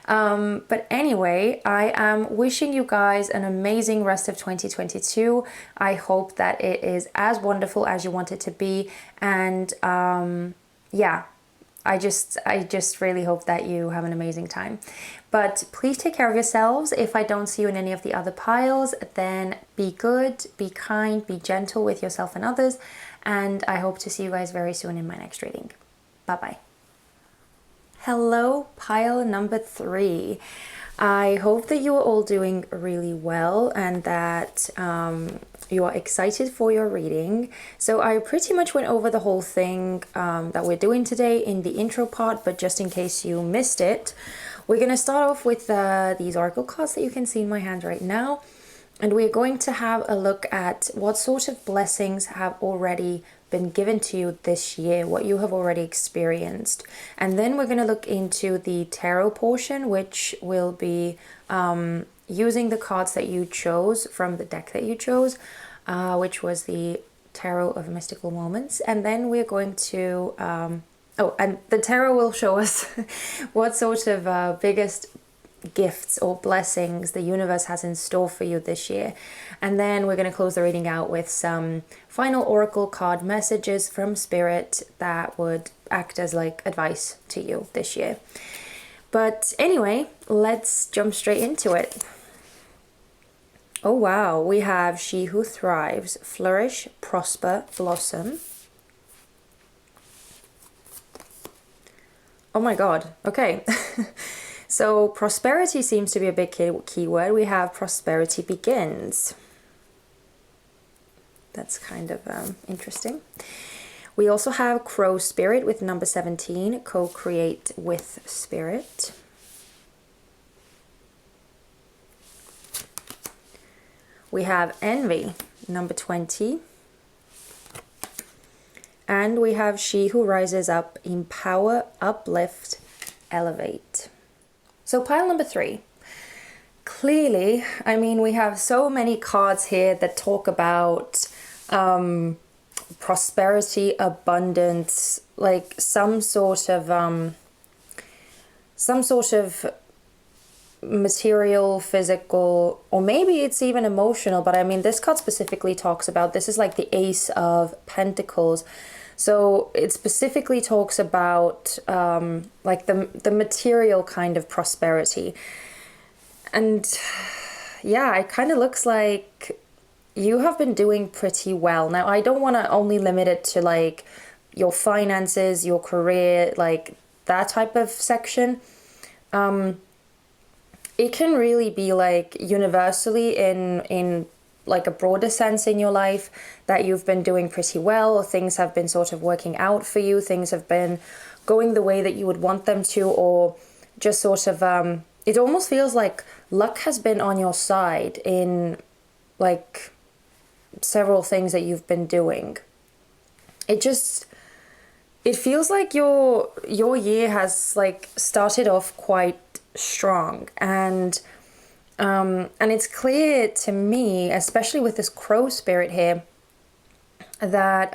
But anyway, I am wishing you guys an amazing rest of 2022. I hope that it is as wonderful as you want it to be, and yeah. I just really hope that you have an amazing time. But please take care of yourselves. If I don't see you in any of the other piles, then be good, be kind, be gentle with yourself and others. And I hope to see you guys very soon in my next reading. Bye-bye. Hello, pile number 3. I hope that you are all doing really well, and that you are excited for your reading. So I pretty much went over the whole thing that we're doing today in the intro part, but just in case you missed it, we're going to start off with these oracle cards that you can see in my hand right now. And we're going to have a look at what sort of blessings have already been given to you this year, what you have already experienced. And then we're going to look into the tarot portion, which will be using the cards that you chose from the deck that you chose, which was the Tarot of Mystical Moments. And then we're going to and the tarot will show us what sort of biggest gifts or blessings the universe has in store for you this year. And then we're going to close the reading out with some final oracle card messages from Spirit that would act as like advice to you this year. But anyway, let's jump straight into it. Oh wow, we have She Who Thrives, Flourish, Prosper, Blossom. Oh my god, okay. So prosperity seems to be a big keyword. We have prosperity begins. That's kind of interesting. We also have Crow Spirit with number 17, co-create with Spirit. We have Envy, number 20. And we have She Who Rises Up, empower, uplift, elevate. So pile number 3. Clearly, I mean, we have so many cards here that talk about prosperity, abundance, like some sort of material, physical, or maybe it's even emotional. But I mean, this card specifically talks about, this is like the Ace of Pentacles. So it specifically talks about like the material kind of prosperity. And yeah, it kind of looks like you have been doing pretty well. Now, I don't want to only limit it to like your finances, your career, like that type of section. It can really be like universally in like a broader sense in your life that you've been doing pretty well, or things have been sort of working out for you, things have been going the way that you would want them to, or just sort of it almost feels like luck has been on your side in like several things that you've been doing. It feels like your year has like started off quite strong, and it's clear to me, especially with this Crow Spirit here, that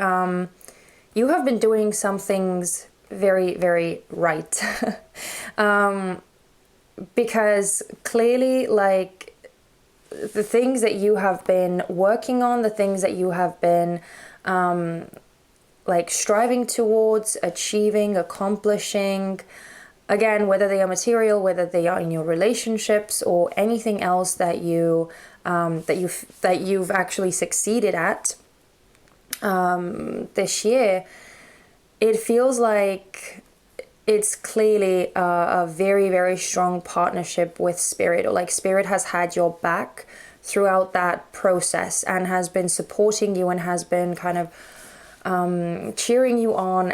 you have been doing some things very, very right. Because clearly, like, the things that you have been working on, the things that you have been like striving towards, achieving, accomplishing, again, whether they are material, whether they are in your relationships, or anything else that you've actually succeeded at this year, it feels like it's clearly a very, very strong partnership with Spirit, or like Spirit has had your back throughout that process and has been supporting you and has been kind of cheering you on,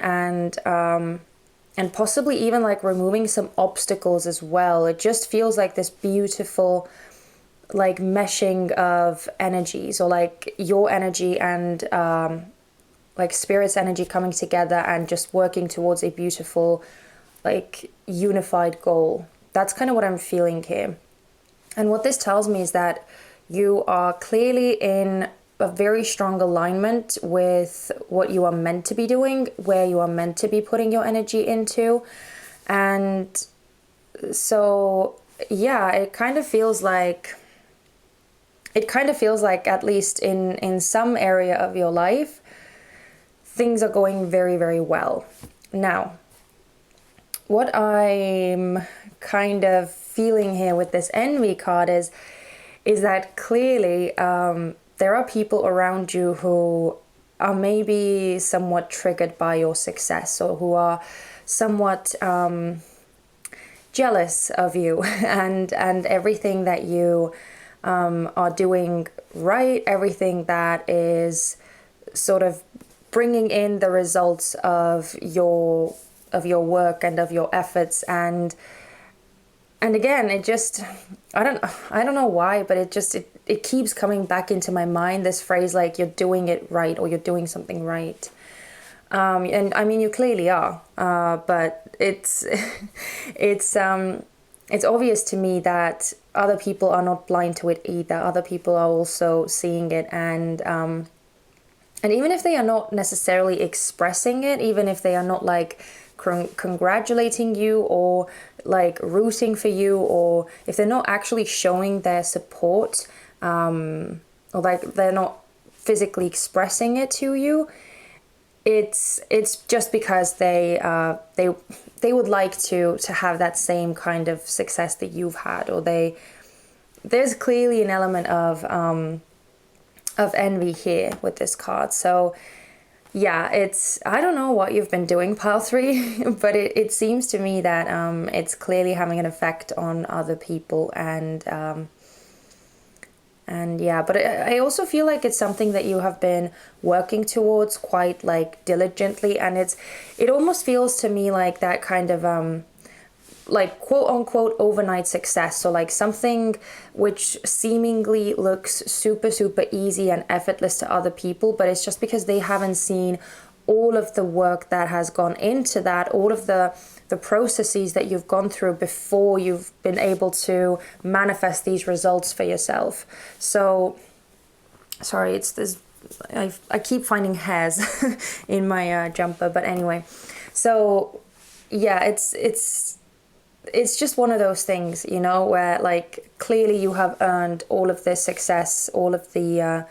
and possibly even like removing some obstacles as well. It just feels like this beautiful like meshing of energies, or like your energy and like Spirit's energy coming together and just working towards a beautiful like unified goal. That's kind of what I'm feeling here. And what this tells me is that you are clearly in a very strong alignment with what you are meant to be doing, where you are meant to be putting your energy into. And so, yeah, it kind of feels like, at least in some area of your life, things are going very, very well. Now, what I'm kind of feeling here with this Envy card is that clearly there are people around you who are maybe somewhat triggered by your success, or who are somewhat jealous of you and everything that you are doing right, everything that is sort of bringing in the results of your work and of your efforts. And again, it just, I don't know why, but it keeps coming back into my mind, this phrase like, you're doing it right, or you're doing something right. And I mean, you clearly are, but it's obvious to me that other people are not blind to it either. Other people are also seeing it, and even if they are not necessarily expressing it, even if they are not like congratulating you or like rooting for you, or if they're not actually showing their support, or like they're not physically expressing it to you, it's just because they would like to have that same kind of success that you've had, or there's clearly an element of envy here with this card. So yeah, I don't know what you've been doing, pile 3, but it seems to me that it's clearly having an effect on other people, and yeah, but I also feel like it's something that you have been working towards quite like diligently, and it almost feels to me like that kind of like quote unquote overnight success. So like something which seemingly looks super easy and effortless to other people, but it's just because they haven't seen all of the work that has gone into that, all of the processes that you've gone through before you've been able to manifest these results for yourself. So sorry, it's this, I keep finding hairs in my jumper, but anyway, so yeah, it's just one of those things, you know, where like clearly you have earned all of this success, all of the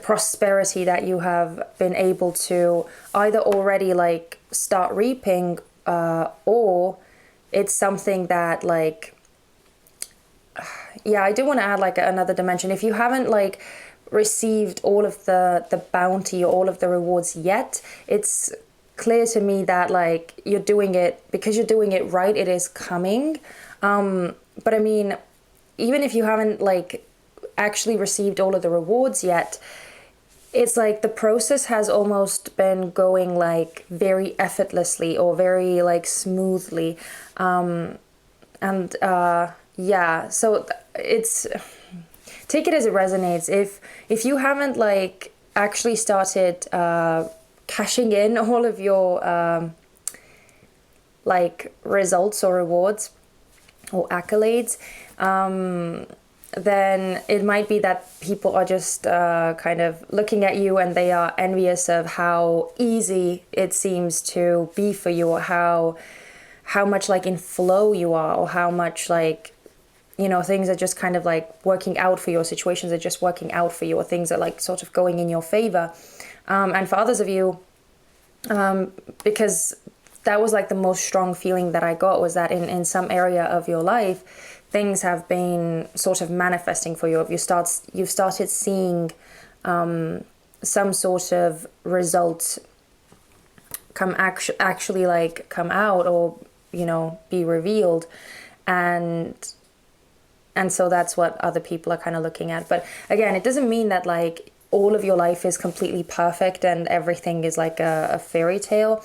prosperity that you have been able to either already like start reaping, or it's something that like, yeah, I do want to add like another dimension. If you haven't like received all of the bounty or all of the rewards yet, it's clear to me that like you're doing it because you're doing it right. It is coming, but I mean, even if you haven't like actually received all of the rewards yet, it's like the process has almost been going like very effortlessly or very like smoothly, and yeah, so it's, take it as it resonates. If you haven't like actually started cashing in all of your like results or rewards or accolades, then it might be that people are just kind of looking at you and they are envious of how easy it seems to be for you, or how much like in flow you are, or how much like, you know, things are just kind of like working out for you, or situations are just working out for you, or things are like sort of going in your favor. And for others of you, because that was like the most strong feeling that I got, was that in some area of your life, things have been sort of manifesting for you. You've started seeing some sort of result actually like come out, or, you know, be revealed, and so that's what other people are kind of looking at. But again, it doesn't mean that like all of your life is completely perfect and everything is like a fairy tale.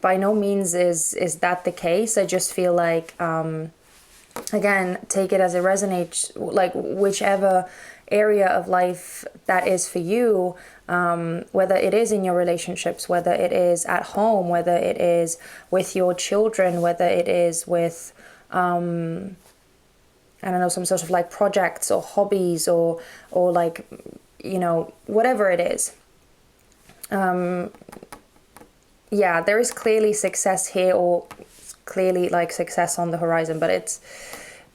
By no means is that the case. I just feel like, again, take it as it resonates, like whichever area of life that is for you, whether it is in your relationships, whether it is at home, whether it is with your children, whether it is with, I don't know, some sort of like projects or hobbies, or like, you know, whatever it is. Yeah, there is clearly success here, or clearly like success on the horizon, but it's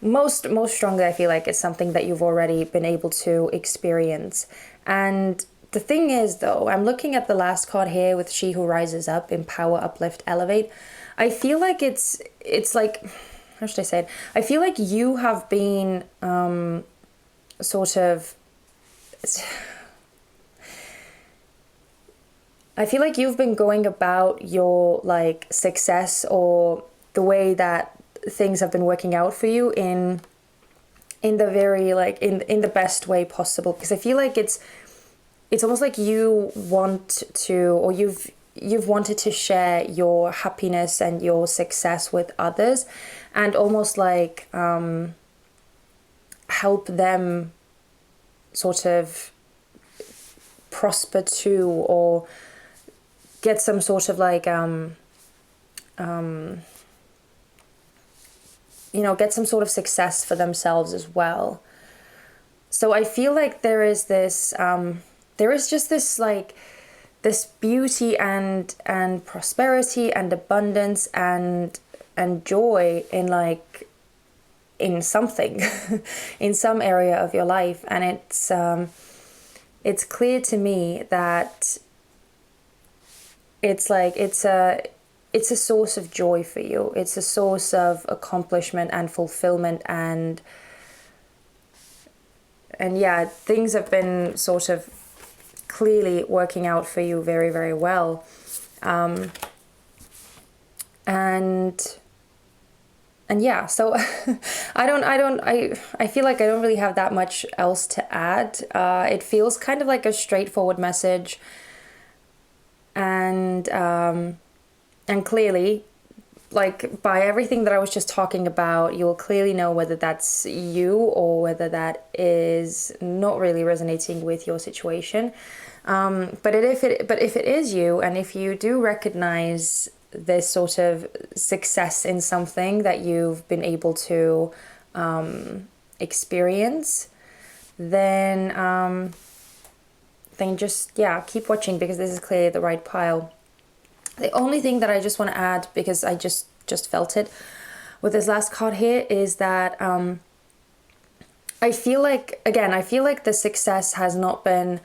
most strongly, I feel like it's something that you've already been able to experience. And the thing is, though, I'm looking at the last card here with She Who Rises Up, Empower, Uplift, Elevate. I feel like it's like, how should I say it? I feel like you have been sort of, I feel like you've been going about your like success, or the way that things have been working out for you in the very like in the best way possible, because I feel like it's almost like you want to, or you've wanted to share your happiness and your success with others, and almost like help them sort of prosper too, or get some sort of like get some sort of success for themselves as well. So I feel like there is just this like this beauty and prosperity and abundance and joy in like in something in some area of your life, and it's clear to me that it's a source of joy for you. It's a source of accomplishment and fulfillment, and yeah, things have been sort of clearly working out for you very, very well. And yeah, so I feel like I don't really have that much else to add. It feels kind of like a straightforward message, and clearly, like by everything that I was just talking about, you will clearly know whether that's you or whether that is not really resonating with your situation. But if it is you, and if you do recognize this sort of success in something that you've been able to experience, then just keep watching, because this is clearly the right pile. The only thing that I just want to add, because I just felt it with this last card here, is that I feel like the success has not been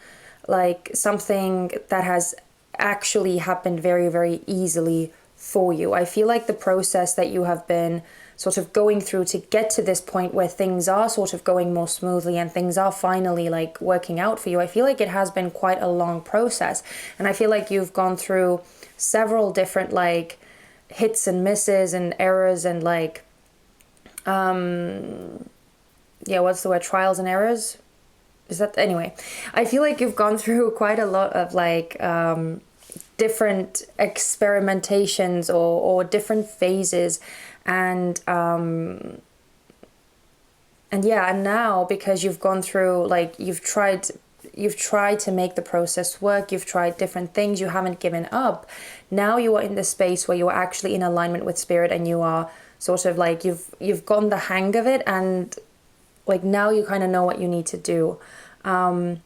like something that has actually happened very, very easily for you. I feel like the process that you have been sort of going through to get to this point where things are sort of going more smoothly and things are finally like working out for you, I feel like it has been quite a long process. And I feel like you've gone through several different like hits and misses and errors and like what's the word, trials and errors, is that, anyway, I feel like you've gone through quite a lot of like different experimentations or different phases, and now, because you've gone through, like, you've tried to make the process work, you've tried different things, you haven't given up. Now you are in the space where you are actually in alignment with spirit, and you are sort of like, you've gotten the hang of it, and like now you kind of know what you need to do. And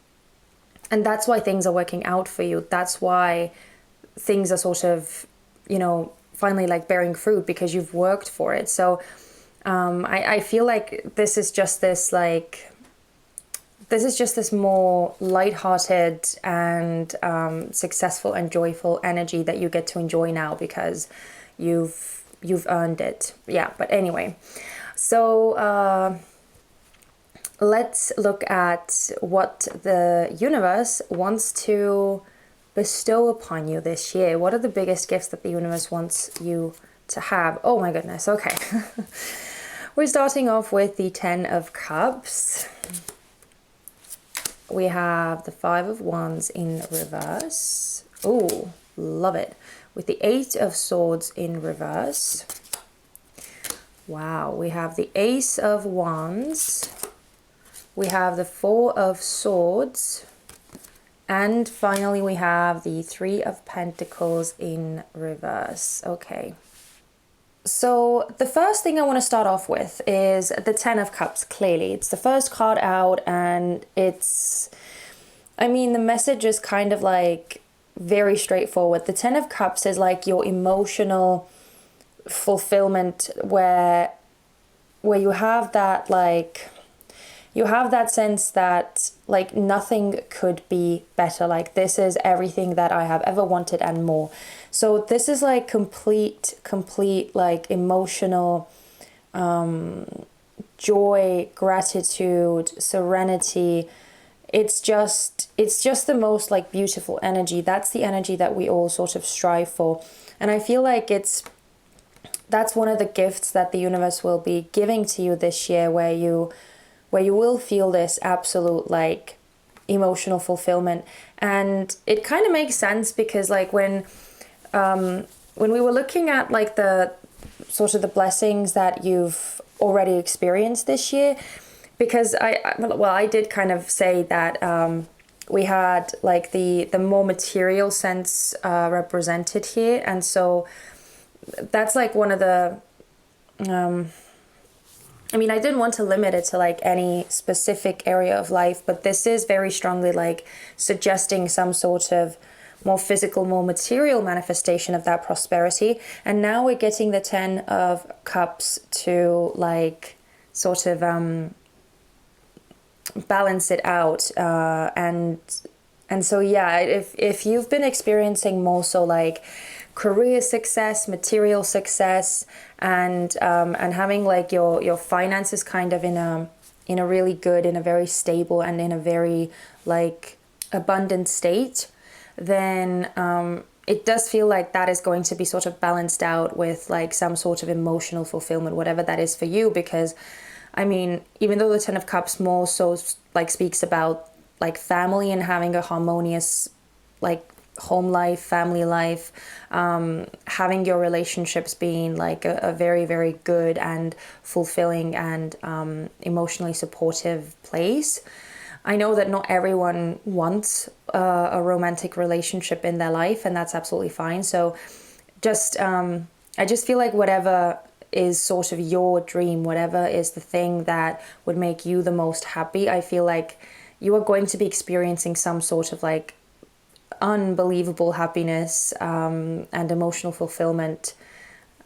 that's why things are working out for you. That's why things are sort of, finally like bearing fruit, because you've worked for it. So I feel like this is just this more lighthearted and successful and joyful energy that you get to enjoy now, because you've earned it. Yeah, but anyway, so let's look at what the universe wants to bestow upon you this year. What are the biggest gifts that the universe wants you to have? Oh my goodness, okay. We're starting off with the 10 of Cups. We have the 5 of Wands in reverse. Oh, love it. With the 8 of Swords in reverse. Wow, we have the Ace of Wands. We have the 4 of Swords. And finally, we have the 3 of Pentacles in reverse. Okay. So the first thing I want to start off with is the 10 of Cups. Clearly, it's the first card out, and the message is kind of like very straightforward. The 10 of Cups is like your emotional fulfillment, where you have that sense that like nothing could be better. Like, this is everything that I have ever wanted and more. So this is like complete like emotional joy, gratitude, serenity. It's just the most like beautiful energy. That's the energy that we all sort of strive for. And I feel like that's one of the gifts that the universe will be giving to you this year, where you will feel this absolute like emotional fulfillment. And it kind of makes sense, because like when we were looking at like the sort of the blessings that you've already experienced this year, because I did kind of say that we had like the more material sense represented here. And so that's like one of the I mean, I didn't want to limit it to like any specific area of life, but this is very strongly like suggesting some sort of more physical, more material manifestation of that prosperity. And now we're getting the 10 of Cups to like sort of balance it out. And so, yeah, if you've been experiencing more so like career success, material success, and having like your finances kind of in a really good, in a very stable, and in a very like abundant state, then it does feel like that is going to be sort of balanced out with like some sort of emotional fulfillment, whatever that is for you. Because I mean, even though the 10 of Cups more so like speaks about like family and having a harmonious like home life, family life, having your relationships being like a very, very good and fulfilling and emotionally supportive place. I know that not everyone wants a romantic relationship in their life, and that's absolutely fine. So just I just feel like whatever is sort of your dream, whatever is the thing that would make you the most happy, I feel like you are going to be experiencing some sort of like unbelievable happiness and emotional fulfillment.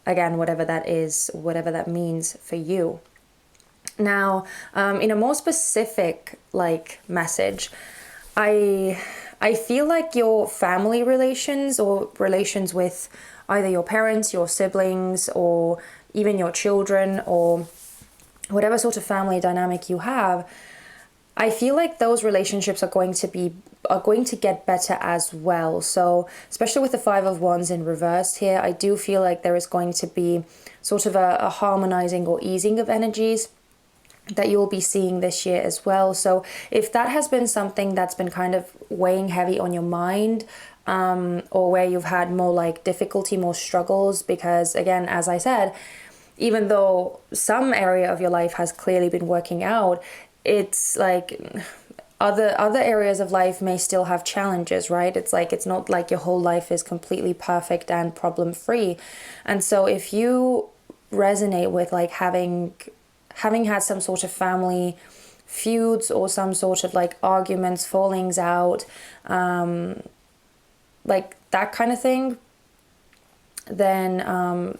Again, whatever that is, whatever that means for you. Now, in a more specific like message, I feel like your family relations or relations with either your parents, your siblings, or even your children, or whatever sort of family dynamic you have, I feel like those relationships are going to get better as well. So especially with the 5 of Wands in reverse here, I do feel like there is going to be sort of a harmonizing or easing of energies that you'll be seeing this year as well. So if that has been something that's been kind of weighing heavy on your mind, or where you've had more like difficulty, more struggles, because again, as I said, even though some area of your life has clearly been working out, it's like other areas of life may still have challenges, right? It's like, it's not like your whole life is completely perfect and problem free. And so if you resonate with like having had some sort of family feuds or some sort of like arguments, fallings out, like that kind of thing, then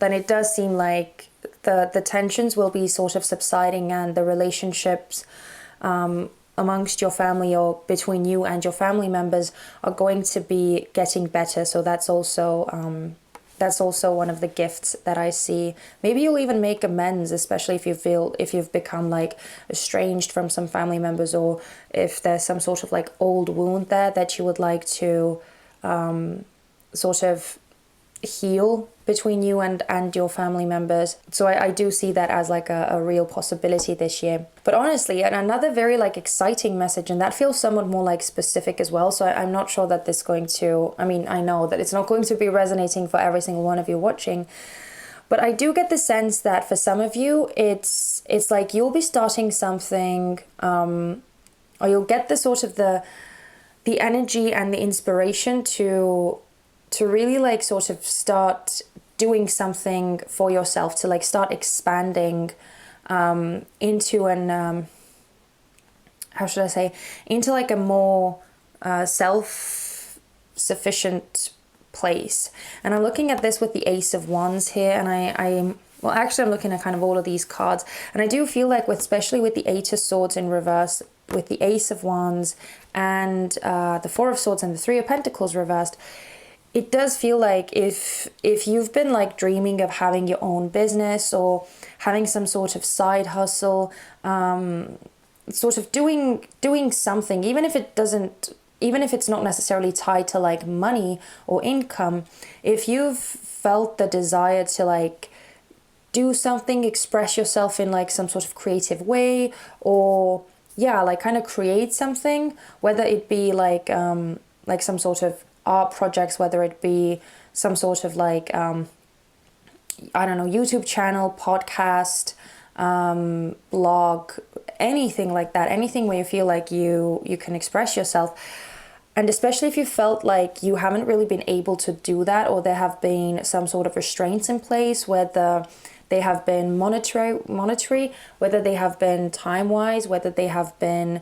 it does seem like the tensions will be sort of subsiding, and the relationships amongst your family or between you and your family members are going to be getting better. So that's also one of the gifts that I see. Maybe you'll even make amends, especially if you've become like estranged from some family members, or if there's some sort of like old wound there that you would like to sort of heal between you and your family members. So I do see that as like a real possibility this year. But honestly, and another very like exciting message, and that feels somewhat more like specific as well. So I'm not sure that this is going to, I mean, I know that it's not going to be resonating for every single one of you watching, but I do get the sense that for some of you, it's like you'll be starting something, or you'll get the sort of the energy and the inspiration to really like sort of start doing something for yourself, to like start expanding into an how should I say, into like a more self-sufficient place. And I'm looking at this with the Ace of Wands here, and I'm looking at kind of all of these cards, and I do feel like especially with the 8 of Swords in reverse, with the Ace of Wands and the 4 of Swords and the 3 of Pentacles reversed, it does feel like if you've been like dreaming of having your own business or having some sort of side hustle, sort of doing something, even if it's not necessarily tied to like money or income, if you've felt the desire to like do something, express yourself in like some sort of creative way, or yeah, like kind of create something, whether it be like some sort of art projects, whether it be some sort of like I don't know, YouTube channel, podcast, blog, anything like that, anything where you feel like you can express yourself. And especially if you felt like you haven't really been able to do that, or there have been some sort of restraints in place, whether they have been monetary, whether they have been time-wise, whether they have been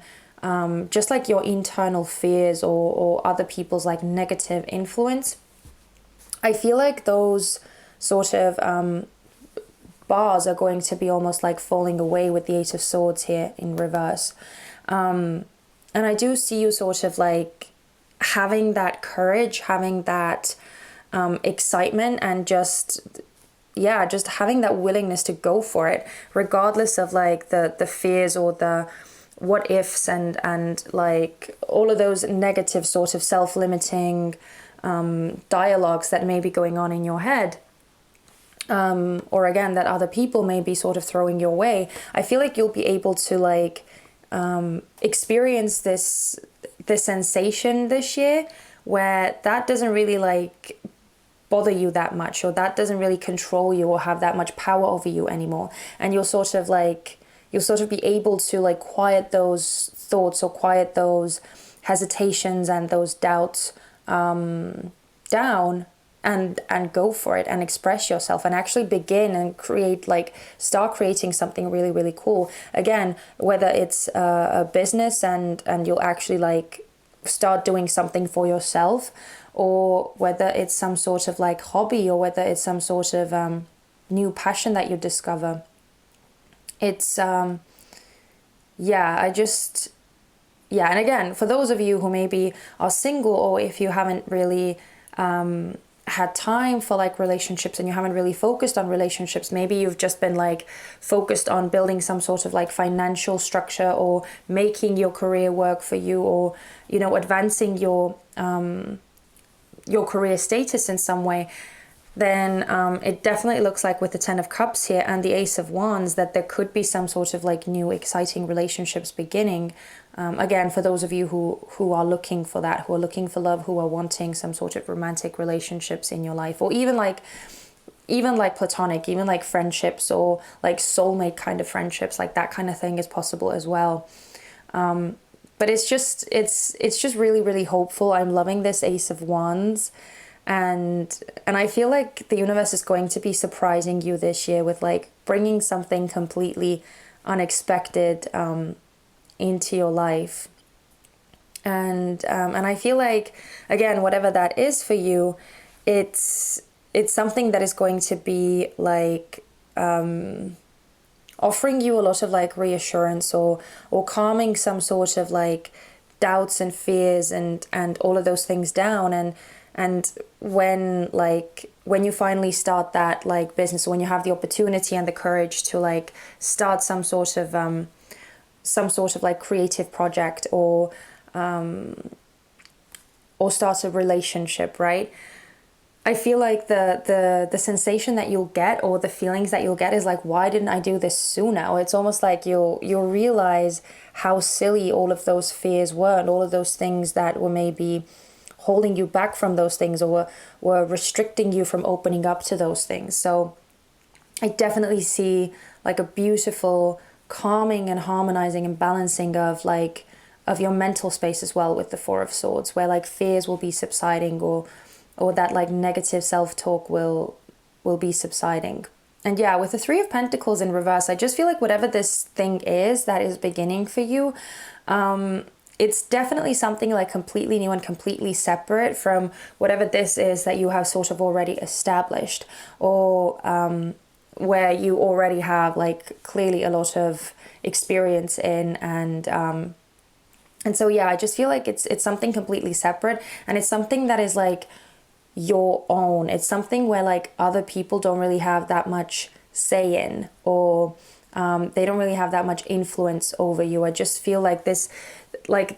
just like your internal fears, or other people's like negative influence. I feel like those sort of bars are going to be almost like falling away with the Eight of Swords here in reverse. And I do see you sort of like having that courage, having that excitement, and just having that willingness to go for it, regardless of like the fears or the what ifs and like all of those negative sort of self-limiting dialogues that may be going on in your head. Or again, that other people may be sort of throwing your way. I feel like you'll be able to like experience this sensation this year where that doesn't really like bother you that much, or that doesn't really control you or have that much power over you anymore. And you'll sort of be able to like quiet those thoughts, or quiet those hesitations and those doubts down, and go for it and express yourself and actually begin and start creating something really, really cool. Again, whether it's a business and you'll actually like start doing something for yourself, or whether it's some sort of like hobby, or whether it's some sort of new passion that you discover. It's and again, for those of you who maybe are single, or if you haven't really had time for like relationships, and you haven't really focused on relationships, maybe you've just been like focused on building some sort of like financial structure, or making your career work for you, or advancing your career status in some way, then it definitely looks like with the Ten of Cups here and the Ace of Wands that there could be some sort of like new exciting relationships beginning. Again, for those of you who are looking for that, who are looking for love, who are wanting some sort of romantic relationships in your life, or even like platonic, even like friendships, or like soulmate kind of friendships, like that kind of thing is possible as well. But it's just really, really hopeful. I'm loving this Ace of Wands. And I feel like the universe is going to be surprising you this year with like bringing something completely unexpected into your life. And I feel like, again, whatever that is for you, it's something that is going to be like offering you a lot of like reassurance, or calming some sort of like doubts and fears and all of those things down. And when you finally start that like business, or when you have the opportunity and the courage to like start some sort of like creative project, or start a relationship, right? I feel like the sensation that you'll get, or the feelings that you'll get, is like, why didn't I do this sooner? It's almost like you'll realize how silly all of those fears were, and all of those things that were maybe holding you back from those things, or were restricting you from opening up to those things. So I definitely see like a beautiful calming and harmonizing and balancing of your mental space as well, with the Four of Swords, where like fears will be subsiding, or that like negative self-talk will be subsiding. And yeah, with the Three of Pentacles in reverse, I just feel like whatever this thing is that is beginning for you, it's definitely something like completely new and completely separate from whatever this is that you have sort of already established, or where you already have like clearly a lot of experience in. And so yeah, I just feel like it's something completely separate, and it's something that is like your own. It's something where like other people don't really have that much say in, or they don't really have that much influence over you. I just feel like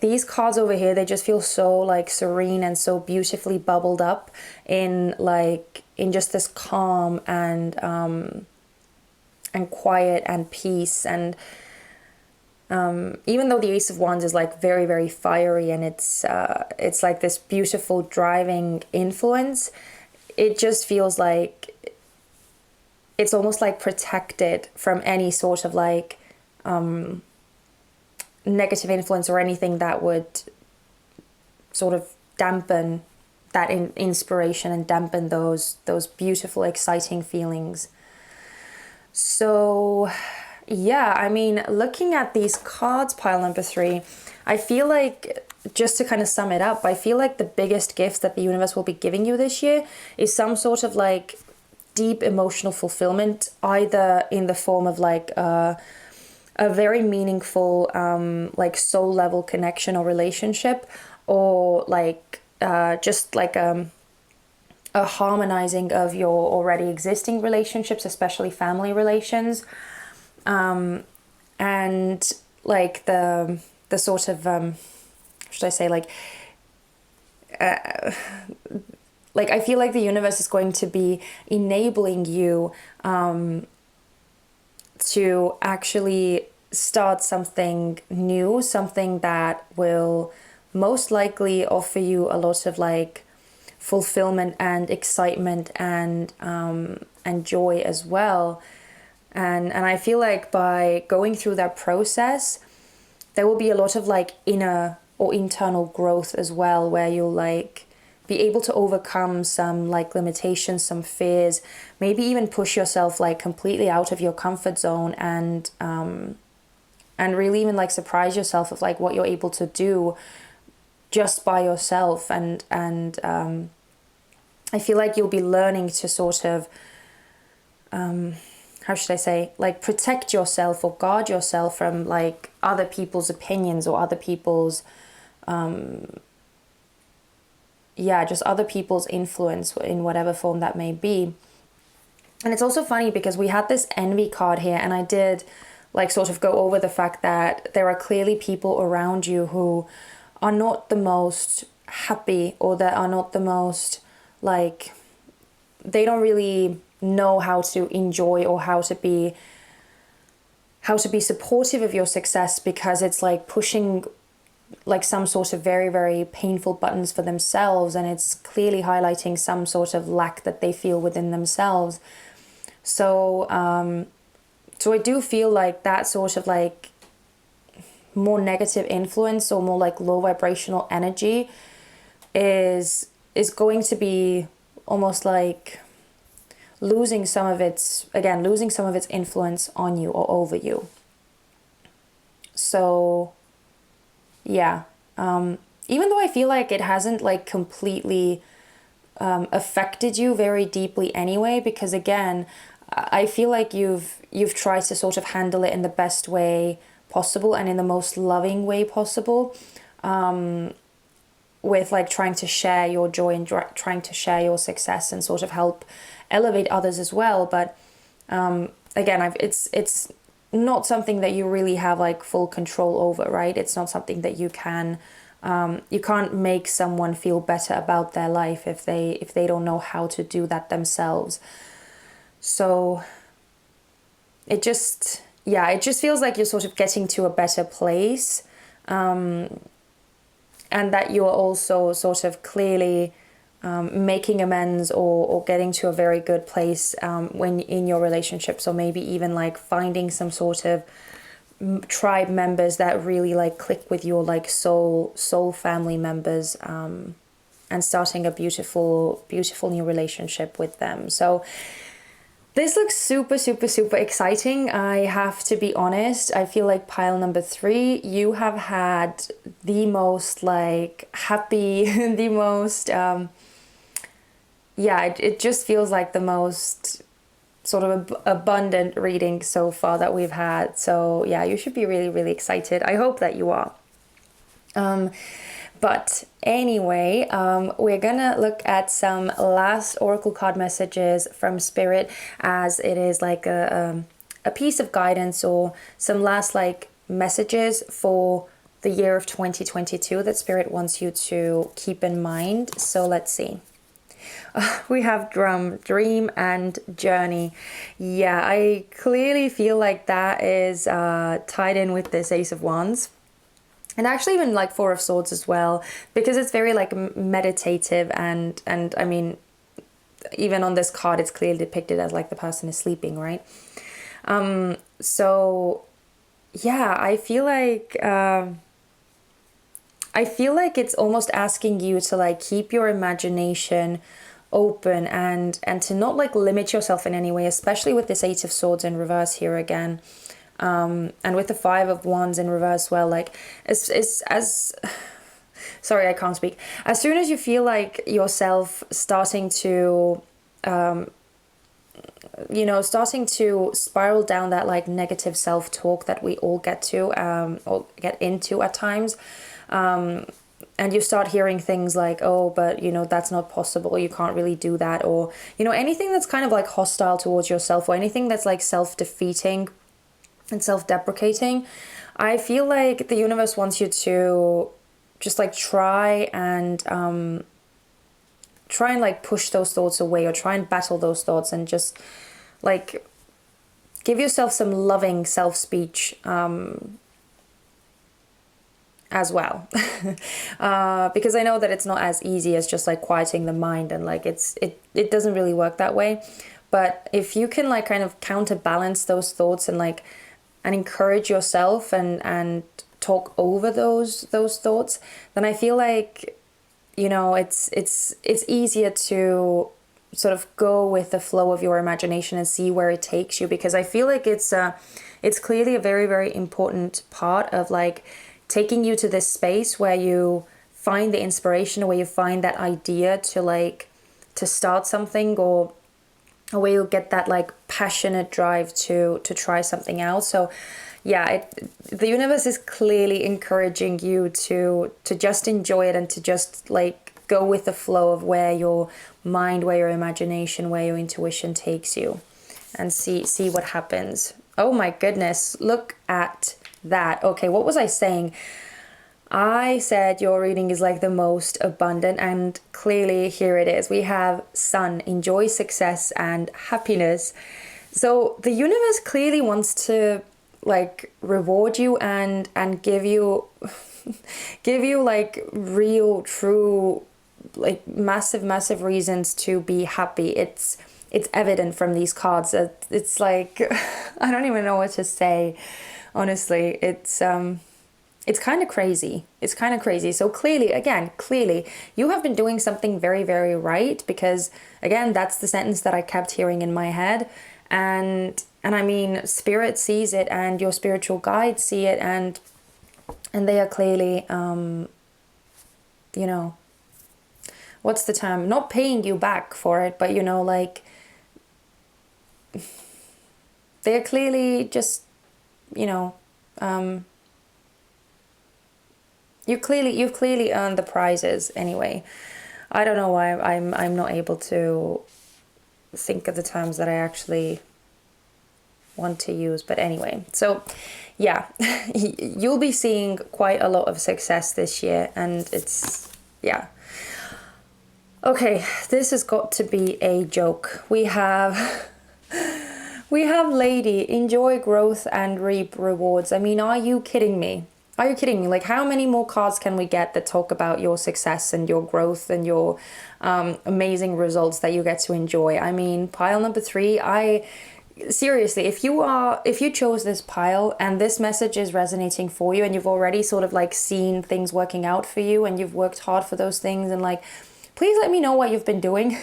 these cards over here, they just feel so like serene and so beautifully bubbled up in just this calm and quiet and peace. And even though the Ace of Wands is like very, very fiery, and it's like this beautiful driving influence, it just feels like it's almost like protected from any sort of like negative influence, or anything that would sort of dampen that inspiration and dampen those beautiful, exciting feelings. So yeah, I mean, looking at these cards, pile number 3, I feel like, just to kind of sum it up, I feel like the biggest gift that the universe will be giving you this year is some sort of like deep emotional fulfillment, either in the form of like a very meaningful like soul level connection or relationship, or like just like a harmonizing of your already existing relationships, especially family relations, and like the sort of should I say, like I feel like the universe is going to be enabling you to actually start something new, something that will most likely offer you a lot of like fulfillment and excitement and joy as well. And I feel like by going through that process, there will be a lot of like inner or internal growth as well, where you'll like be able to overcome some like limitations, some fears, maybe even push yourself like completely out of your comfort zone, and really even like surprise yourself of like what you're able to do just by yourself. And I feel like you'll be learning to sort of how should I say, like protect yourself or guard yourself from like other people's opinions or other people's just other people's influence in whatever form that may be. And it's also funny because we had this envy card here, and I did like sort of go over the fact that there are clearly people around you who are not the most happy, or that are not the most like, they don't really know how to enjoy or how to be supportive of your success, because it's like pushing like some sort of very, very painful buttons for themselves, and it's clearly highlighting some sort of lack that they feel within themselves. So so I do feel like that sort of like more negative influence, or more like low vibrational energy is going to be almost like losing some of its influence on you or over you. So yeah, even though I feel like it hasn't like completely affected you very deeply anyway, because again, I feel like you've tried to sort of handle it in the best way possible and in the most loving way possible, with like trying to share your joy and trying to share your success and sort of help elevate others as well. But again, it's not something that you really have like full control over, right? It's not something that you can't make someone feel better about their life if they don't know how to do that themselves. So it just feels like you're sort of getting to a better place, and that you're also sort of clearly making amends or getting to a very good place when in your relationships, or maybe even like finding some sort of tribe members that really like click with your like soul family members, and starting a beautiful new relationship with them. So this looks super, super, super exciting. I have to be honest. I feel like pile number 3, you have had the most like happy, the most, it just feels like the most sort of abundant reading so far that we've had. So yeah, you should be really, really excited. I hope that you are. But anyway, we're gonna look at some last oracle card messages from Spirit, as it is like a piece of guidance, or some last like messages for the year of 2022 that Spirit wants you to keep in mind. So let's see. We have dream and journey. Yeah, I clearly feel like that is tied in with this Ace of Wands. And actually even like 4 of Swords as well, because it's very like meditative, and I mean, even on this card, it's clearly depicted as like the person is sleeping, right? So yeah, I feel like I feel like it's almost asking you to like keep your imagination open and to not like limit yourself in any way, especially with this Eight of Swords in reverse here again. And with the Five of Wands in reverse, well, like as sorry, I can't speak. As soon as you feel like yourself starting to starting to spiral down that like negative self-talk that we all get to or get into at times, and you start hearing things like, oh, but that's not possible, you can't really do that, or anything that's kind of like hostile towards yourself, or anything that's like self-defeating and self-deprecating, I feel like the universe wants you to just like try and like push those thoughts away, or try and battle those thoughts, and just like give yourself some loving self-speech as well. Because I know that it's not as easy as just like quieting the mind, and like it doesn't really work that way. But if you can like kind of counterbalance those thoughts and encourage yourself and talk over those thoughts, then I feel like it's easier to sort of go with the flow of your imagination and see where it takes you, because I feel like it's clearly a very, very important part of like taking you to this space where you find the inspiration, or where you find that idea to start something, or where you'll get that like passionate drive to try something out. So yeah, the universe is clearly encouraging you to just enjoy it, and to just like go with the flow of where your mind, where your imagination, where your intuition takes you, and see what happens. Oh my goodness, look at that. Okay, what was I saying? I said your reading is like the most abundant, and clearly here it is. We have Sun, enjoy success and happiness. So the universe clearly wants to like reward you and give you like real, true, like massive reasons to be happy. It's evident from these cards. It's like I don't even know what to say, honestly. It's kind of crazy. It's kind of crazy. So clearly you have been doing something very, very right, because again, that's the sentence that I kept hearing in my head. And I mean, spirit sees it, and your spiritual guides see it, and they are clearly, what's the term? Not paying you back for it, but like they're clearly just, you've clearly earned the prizes anyway. I don't know why I'm not able to think of the terms that I actually want to use, but anyway. So yeah, you'll be seeing quite a lot of success this year, and yeah. Okay, this has got to be a joke. We have Lady, enjoy growth and reap rewards. I mean, are you kidding me? Are you kidding me? Like, how many more cards can we get that talk about your success and your growth and your amazing results that you get to enjoy? I mean, pile number 3, seriously, if you chose this pile and this message is resonating for you, and you've already sort of like seen things working out for you, and you've worked hard for those things, and like, please let me know what you've been doing.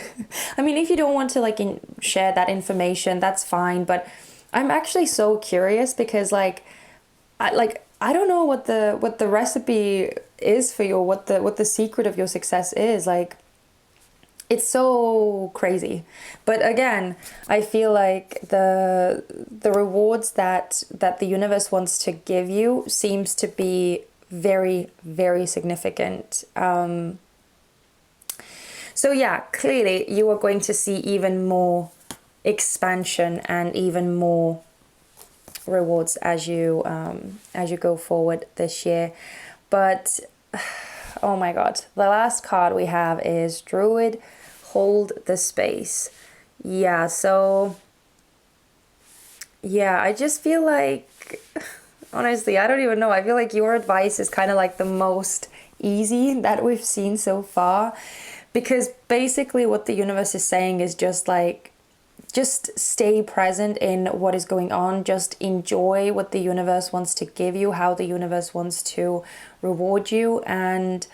I mean, if you don't want to like share that information, that's fine, but I'm actually so curious, because I don't know what the recipe is for you, what the secret of your success is. Like, it's so crazy. But again, I feel like the rewards that the universe wants to give you seems to be very, very significant. So yeah, clearly you are going to see even more expansion and even more rewards as you go forward this year. But oh my god, the last card we have is Druid, hold the space. Yeah, so yeah, I just feel like, honestly, I don't even know, I feel like your advice is kind of like the most easy that we've seen so far, because basically what the universe is saying is just like, just stay present in what is going on. Just enjoy what the universe wants to give you, how the universe wants to reward you, and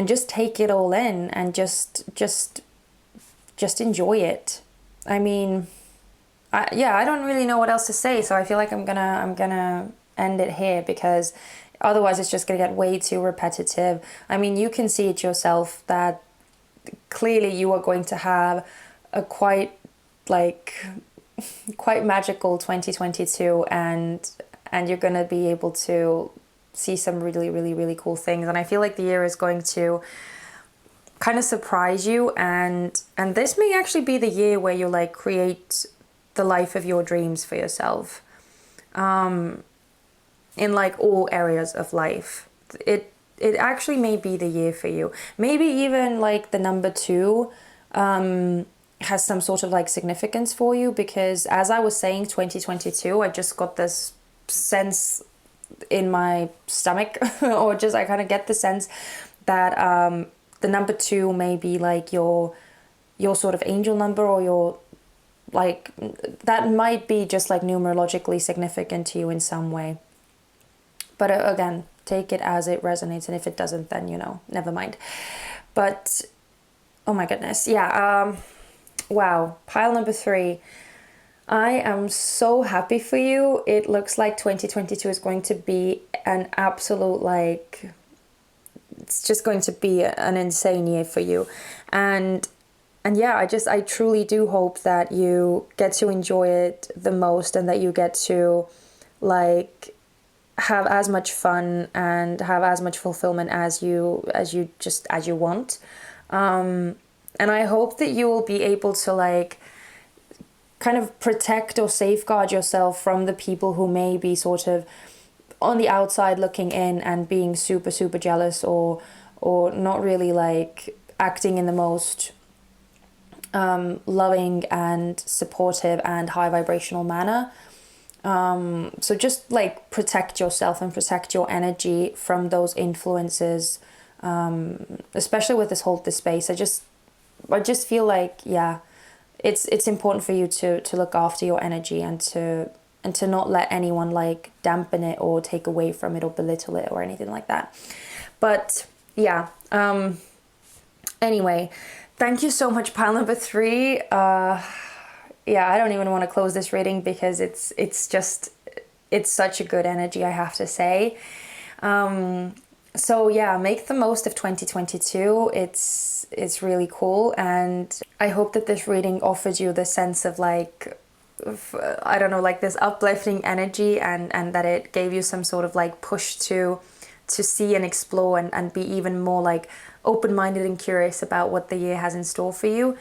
just take it all in, and just enjoy it. I mean, I don't really know what else to say, so I feel like I'm gonna end it here, because otherwise it's just gonna get way too repetitive. I mean, you can see it yourself that clearly you are going to have a quite magical 2022, and you're gonna be able to see some really cool things. And I feel like the year is going to kind of surprise you, and this may actually be the year where you like create the life of your dreams for yourself, in like all areas of life. It actually may be the year for you. Maybe even like the number 2 has some sort of like significance for you, because as I was saying, 2022, I just got this sense in my stomach or just I kind of get the sense that the number 2 may be like your sort of angel number, or your like, that might be just like numerologically significant to you in some way. But again, take it as it resonates, and if it doesn't, then, you know, never mind. But oh my goodness, yeah, wow, pile number 3. I am so happy for you. It looks like 2022 is going to be an absolute, like, it's just going to be an insane year for you. And yeah, I truly do hope that you get to enjoy it the most, and that you get to like have as much fun and have as much fulfillment as you want. And I hope that you will be able to like kind of protect or safeguard yourself from the people who may be sort of on the outside looking in and being super jealous, or not really like acting in the most loving and supportive and high vibrational manner. So just like protect yourself and protect your energy from those influences, especially with this space. I just feel like, yeah, it's important for you to look after your energy, and to not let anyone like dampen it or take away from it or belittle it or anything like that. But yeah, anyway, thank you so much, pile number 3. Yeah, I don't even want to close this reading, because it's such a good energy, I have to say. So yeah, make the most of 2022. It's really cool, and I hope that this reading offers you the sense of like, I don't know, like this uplifting energy, and that it gave you some sort of like push to see and explore, and be even more like open-minded and curious about what the year has in store for you.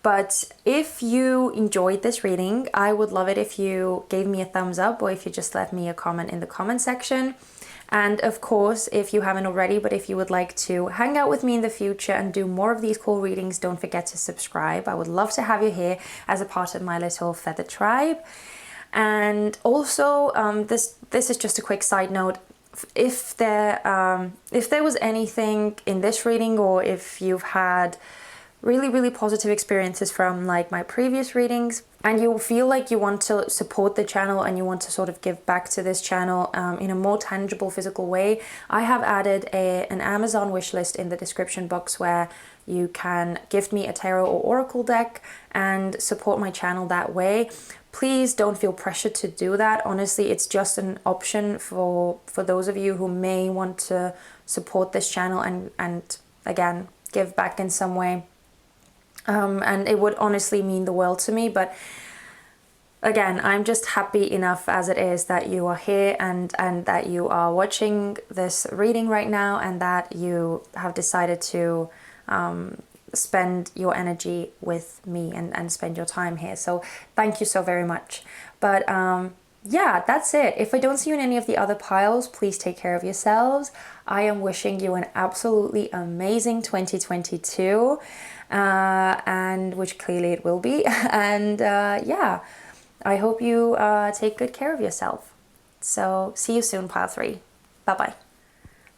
But if you enjoyed this reading, I would love it if you gave me a thumbs up, or if you just left me a comment in the comment section. And of course, if you haven't already, but if you would like to hang out with me in the future and do more of these cool readings, don't forget to subscribe. I would love to have you here as a part of my little feather tribe. And also, this is just a quick side note. If there was anything in this reading, or if you've had really positive experiences from like my previous readings, and you feel like you want to support the channel, and you want to sort of give back to this channel in a more tangible, physical way, I have added an Amazon wishlist in the description box, where you can gift me a tarot or oracle deck and support my channel that way. Please don't feel pressured to do that. Honestly, it's just an option for those of you who may want to support this channel and again, give back in some way. And it would honestly mean the world to me. But again, I'm just happy enough as it is that you are here, and that you are watching this reading right now, and that you have decided to spend your energy with me and spend your time here. So thank you so very much. But yeah, that's it. If I don't see you in any of the other piles, please take care of yourselves. I am wishing you an absolutely amazing 2022. And which clearly it will be. And yeah, I hope you take good care of yourself. So see you soon, pile 3. Bye bye.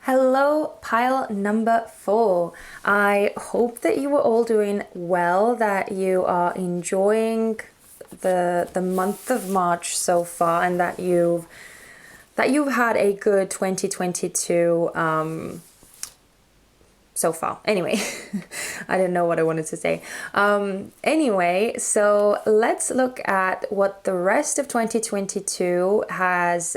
Hello, pile number 4. I hope that you are all doing well, that you are enjoying the month of March so far, and that you've had a good 2022 so far. Anyway, I didn't know what I wanted to say. Anyway, so let's look at what the rest of 2022 has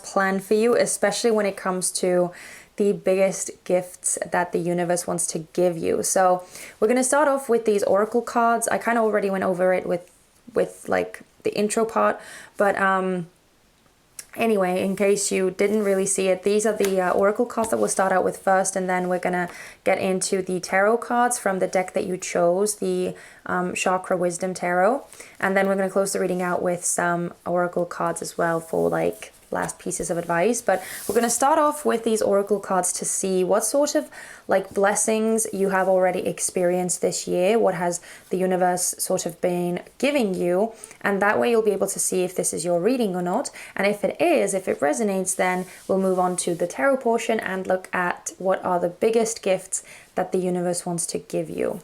planned for you, especially when it comes to the biggest gifts that the universe wants to give you. So we're going to start off with these oracle cards. I kind of already went over it with like the intro part, but anyway, in case you didn't really see it, these are the oracle cards that we'll start out with first, and then we're gonna get into the tarot cards from the deck that you chose, the Chakra Wisdom Tarot, and then we're gonna close the reading out with some oracle cards as well for like last pieces of advice. But we're going to start off with these oracle cards to see what sort of like blessings you have already experienced this year, what has the universe sort of been giving you, and that way you'll be able to see if this is your reading or not. And if it is, if it resonates, then we'll move on to the tarot portion and look at what are the biggest gifts that the universe wants to give you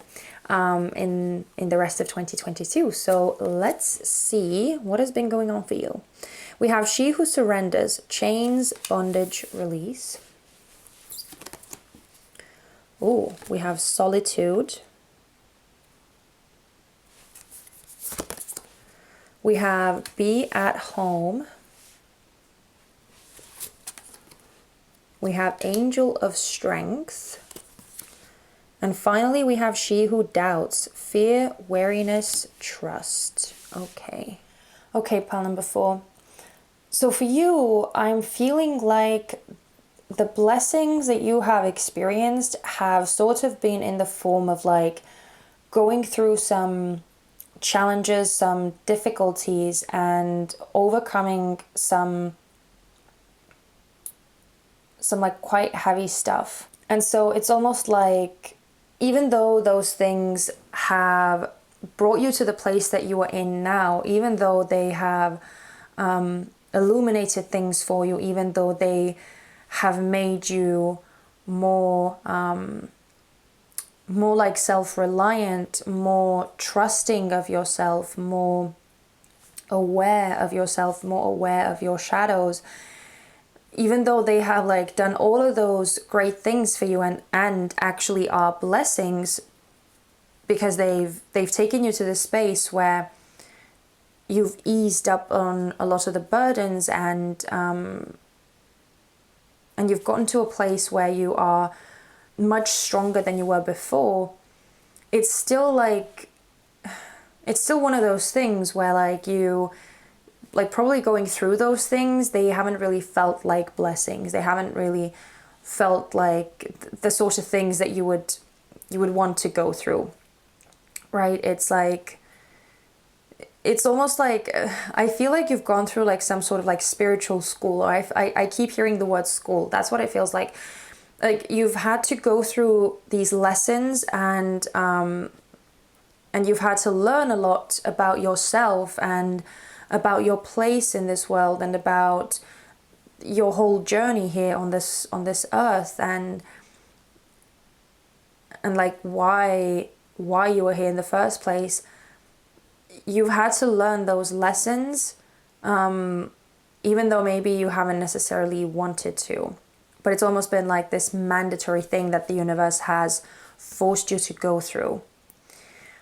in the rest of 2022. So let's see what has been going on for you. We have She Who Surrenders, Chains, Bondage, Release. Oh, we have Solitude. We have Be at Home. We have Angel of Strength. And finally, we have She Who Doubts, Fear, Wariness, Trust. Okay, pile number 4. So for you, I'm feeling like the blessings that you have experienced have sort of been in the form of like going through some challenges, some difficulties, and overcoming some like quite heavy stuff. And so it's almost like even though those things have brought you to the place that you are in now, even though they have illuminated things for you, even though they have made you more like self-reliant, more trusting of yourself, more aware of yourself, more aware of your shadows, even though they have like done all of those great things for you and actually are blessings, because they've taken you to this space where you've eased up on a lot of the burdens, and you've gotten to a place where you are much stronger than you were before. It's still one of those things where like you like probably going through those things, they haven't really felt like blessings. They haven't really felt like the sort of things that you would want to go through, right? It's almost like I feel like you've gone through like some sort of like spiritual school. Or I keep hearing the word school. That's what it feels like. Like you've had to go through these lessons, and you've had to learn a lot about yourself and about your place in this world and about your whole journey here on this earth, and like why you were here in the first place. You've had to learn those lessons, even though maybe you haven't necessarily wanted to. But it's almost been like this mandatory thing that the universe has forced you to go through.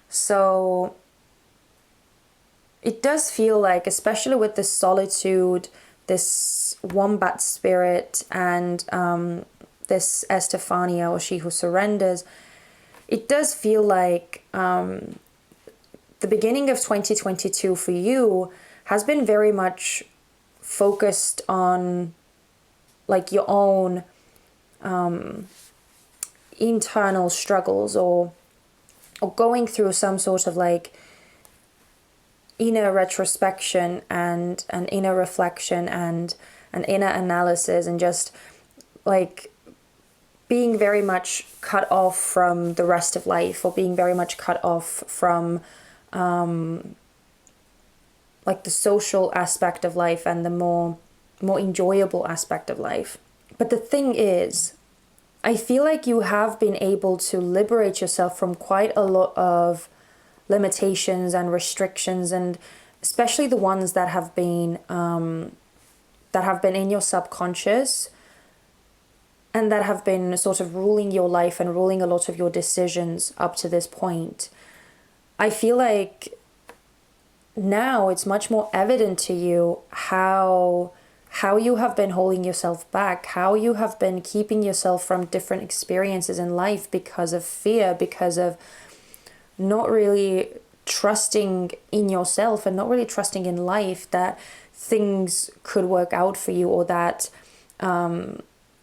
So it does feel like, especially with this solitude, this wombat spirit, and this Estefania, or She Who Surrenders, it does feel like the beginning of 2022 for you has been very much focused on like your own internal struggles, or going through some sort of like inner retrospection and an inner reflection and an inner analysis, and just like being very much cut off from the rest of life, or being very much cut off from like the social aspect of life and the more more enjoyable aspect of life. But the thing is, I feel like you have been able to liberate yourself from quite a lot of limitations and restrictions, and especially the ones that have been in your subconscious, and that have been sort of ruling your life and ruling a lot of your decisions up to this point. I feel like now it's much more evident to you how you have been holding yourself back, how you have been keeping yourself from different experiences in life because of fear, because of not really trusting in yourself and not really trusting in life that things could work out for you, or that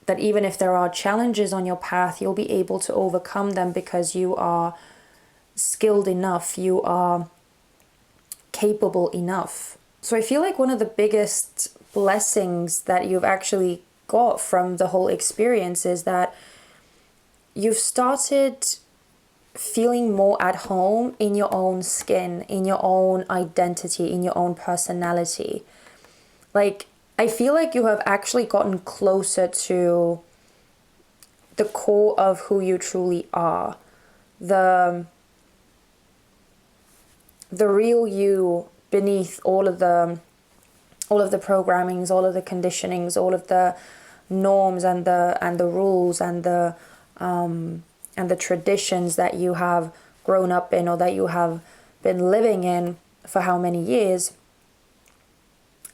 that even if there are challenges on your path, you'll be able to overcome them because you are skilled enough, you are capable enough. So I feel like one of the biggest blessings that you've actually got from the whole experience is that you've started feeling more at home in your own skin, in your own identity, in your own personality. Like, I feel like you have actually gotten closer to the core of who you truly are. The real you beneath all of the programmings, all of the conditionings, all of the norms and the rules and the traditions that you have grown up in, or that you have been living in for how many years,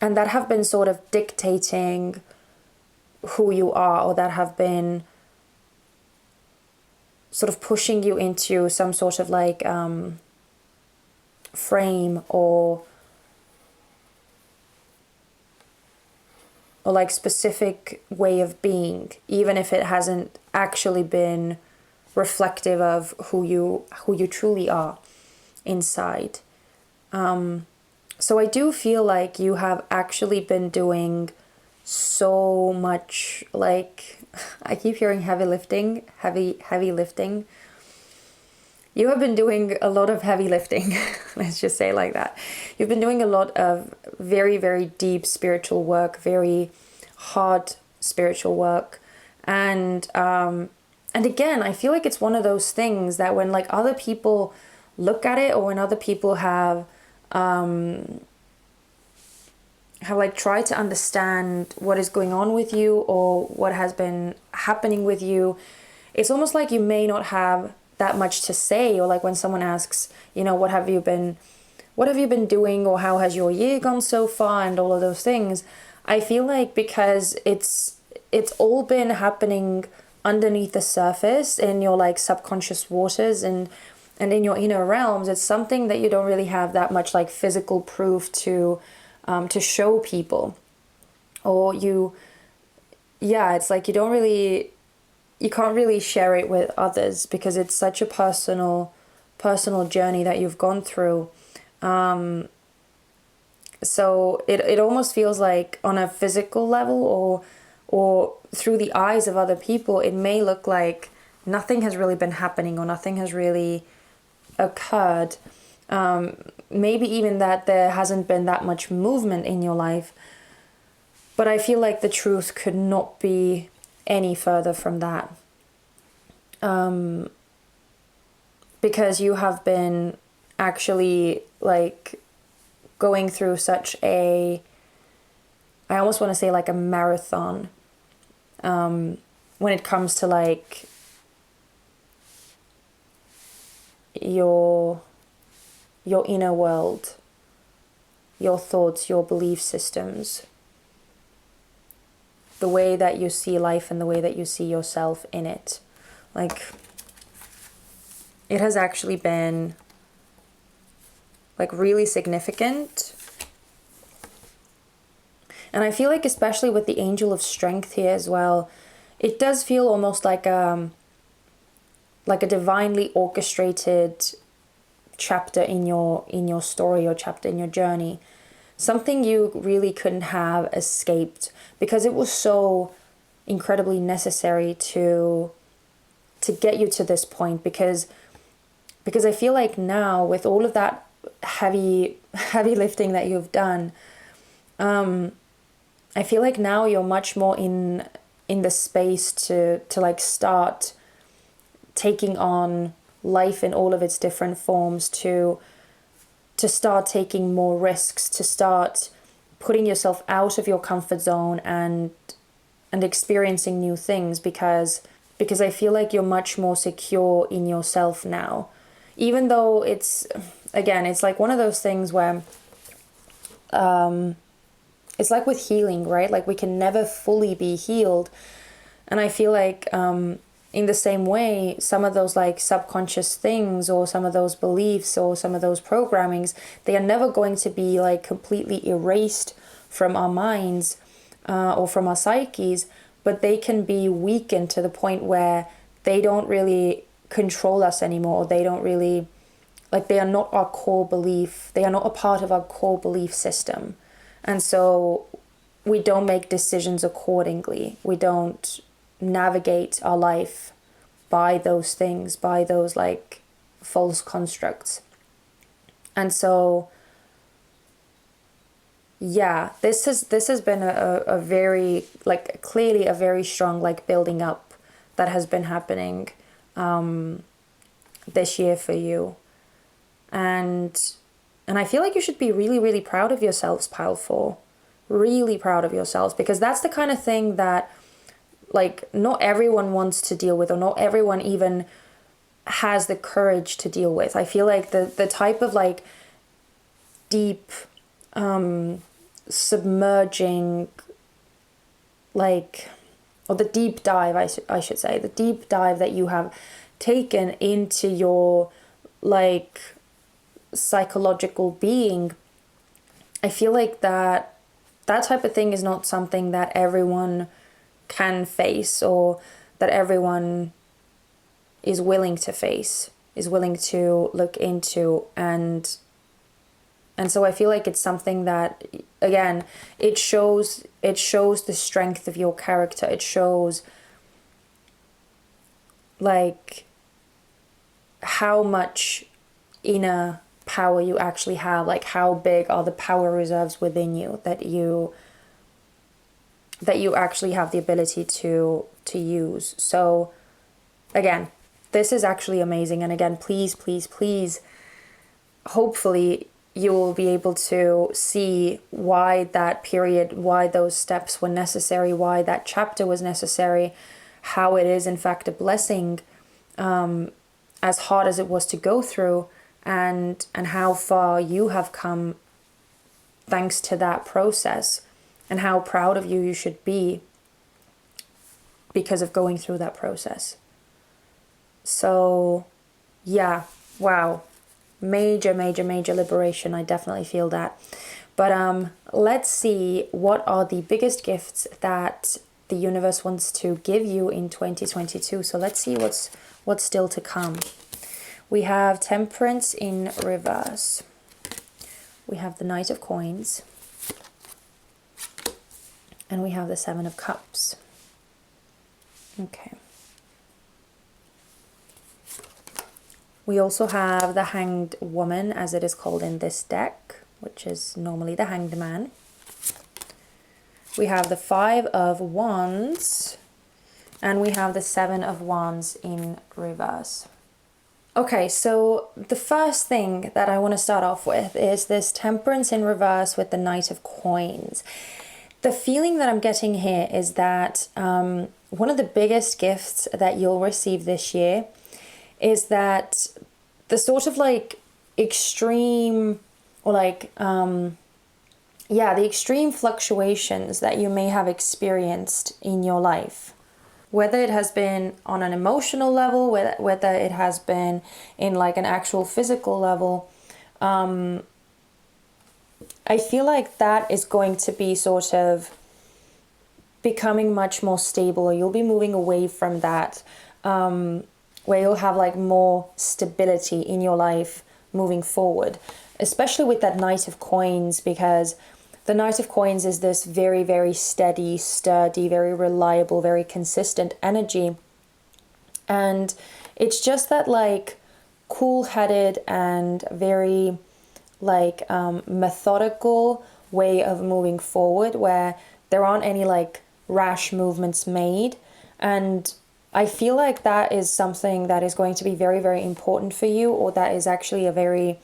and that have been sort of dictating who you are, or that have been sort of pushing you into some sort of like frame or like specific way of being, even if it hasn't actually been reflective of who you truly are inside. So I do feel like you have actually been doing so much, like, I keep hearing heavy lifting. You have been doing a lot of heavy lifting, let's just say it like that. You've been doing a lot of very, very deep spiritual work, very hard spiritual work. And again, I feel like it's one of those things that when like other people look at it, or when other people have like tried to understand what is going on with you, or what has been happening with you, it's almost like you may not have that much to say. Or like when someone asks, you know, what have you been doing, or how has your year gone so far, and all of those things, I feel like because it's all been happening underneath the surface in your like subconscious waters and in your inner realms, it's something that you don't really have that much like physical proof to show people. Or it's like you can't really share it with others because it's such a personal journey that you've gone through. So it almost feels like on a physical level, or through the eyes of other people, it may look like nothing has really been happening, or nothing has really occurred. Maybe even that there hasn't been that much movement in your life. But I feel like the truth could not be any further from that. Because you have been actually like going through such I almost want to say like a marathon, when it comes to like your inner world, your thoughts, your belief systems, the way that you see life and the way that you see yourself in it. Like, it has actually been like really significant. And I feel like, especially with the angel of strength here as well, it does feel almost like a divinely orchestrated chapter in your story, or chapter in your journey. Something you really couldn't have escaped, because it was so incredibly necessary to get you to this point. Because I feel like now, with all of that heavy lifting that you've done, I feel like now you're much more in the space to like start taking on life in all of its different forms, to start taking more risks, to start putting yourself out of your comfort zone and experiencing new things, because I feel like you're much more secure in yourself now. Even though it's like one of those things where it's like with healing, right? Like we can never fully be healed. And I feel like in the same way, some of those like subconscious things or some of those beliefs or some of those programmings, they are never going to be like completely erased from our minds or from our psyches, but they can be weakened to the point where they don't really control us anymore. They don't really, like, they are not our core belief. They are not a part of our core belief system. And so we don't make decisions accordingly. We don't navigate our life by those things, by those like false constructs. And so yeah, this has been a very, like, clearly a very strong like building up that has been happening this year for you. And I feel like you should be really, really proud of yourselves, Pile 4. Really proud of yourselves, because that's the kind of thing that like not everyone wants to deal with, or not everyone even has the courage to deal with. I feel like the type of like deep submerging, like, or the deep dive, I should say, the deep dive that you have taken into your like psychological being, I feel like that type of thing is not something that everyone can face, or that everyone is willing to face, is willing to look into. And so I feel like it's something that, again, it shows the strength of your character. It shows like how much inner power you actually have, like how big are the power reserves within you that you actually have the ability to use. So again, this is actually amazing. And again, please, please, please, hopefully you will be able to see why that period, why those steps were necessary, why that chapter was necessary, how it is in fact a blessing, as hard as it was to go through, and how far you have come thanks to that process, and how proud of you should be because of going through that process. So yeah, wow, major liberation. I definitely feel that. But let's see, what are the biggest gifts that the universe wants to give you in 2022. So let's see what's still to come. We have Temperance in reverse. We have the Knight of Coins. And we have the Seven of Cups. Okay. We also have the Hanged Woman, as it is called in this deck, which is normally the Hanged Man. We have the Five of Wands. And we have the Seven of Wands in reverse. Okay, so the first thing that I want to start off with is this Temperance in reverse with the Knight of Coins. The feeling that I'm getting here is that one of the biggest gifts that you'll receive this year is that the sort of like extreme, or like, the extreme fluctuations that you may have experienced in your life, whether it has been on an emotional level, whether it has been in like an actual physical level, I feel like that is going to be sort of becoming much more stable, or you'll be moving away from that, where you'll have like more stability in your life moving forward, especially with that Knight of Coins, because the Knight of Coins is this very, very steady, sturdy, very reliable, very consistent energy. And it's just that like cool-headed and very like methodical way of moving forward, where there aren't any like rash movements made. And I feel like that is something that is going to be very, very important for you, or that is actually a very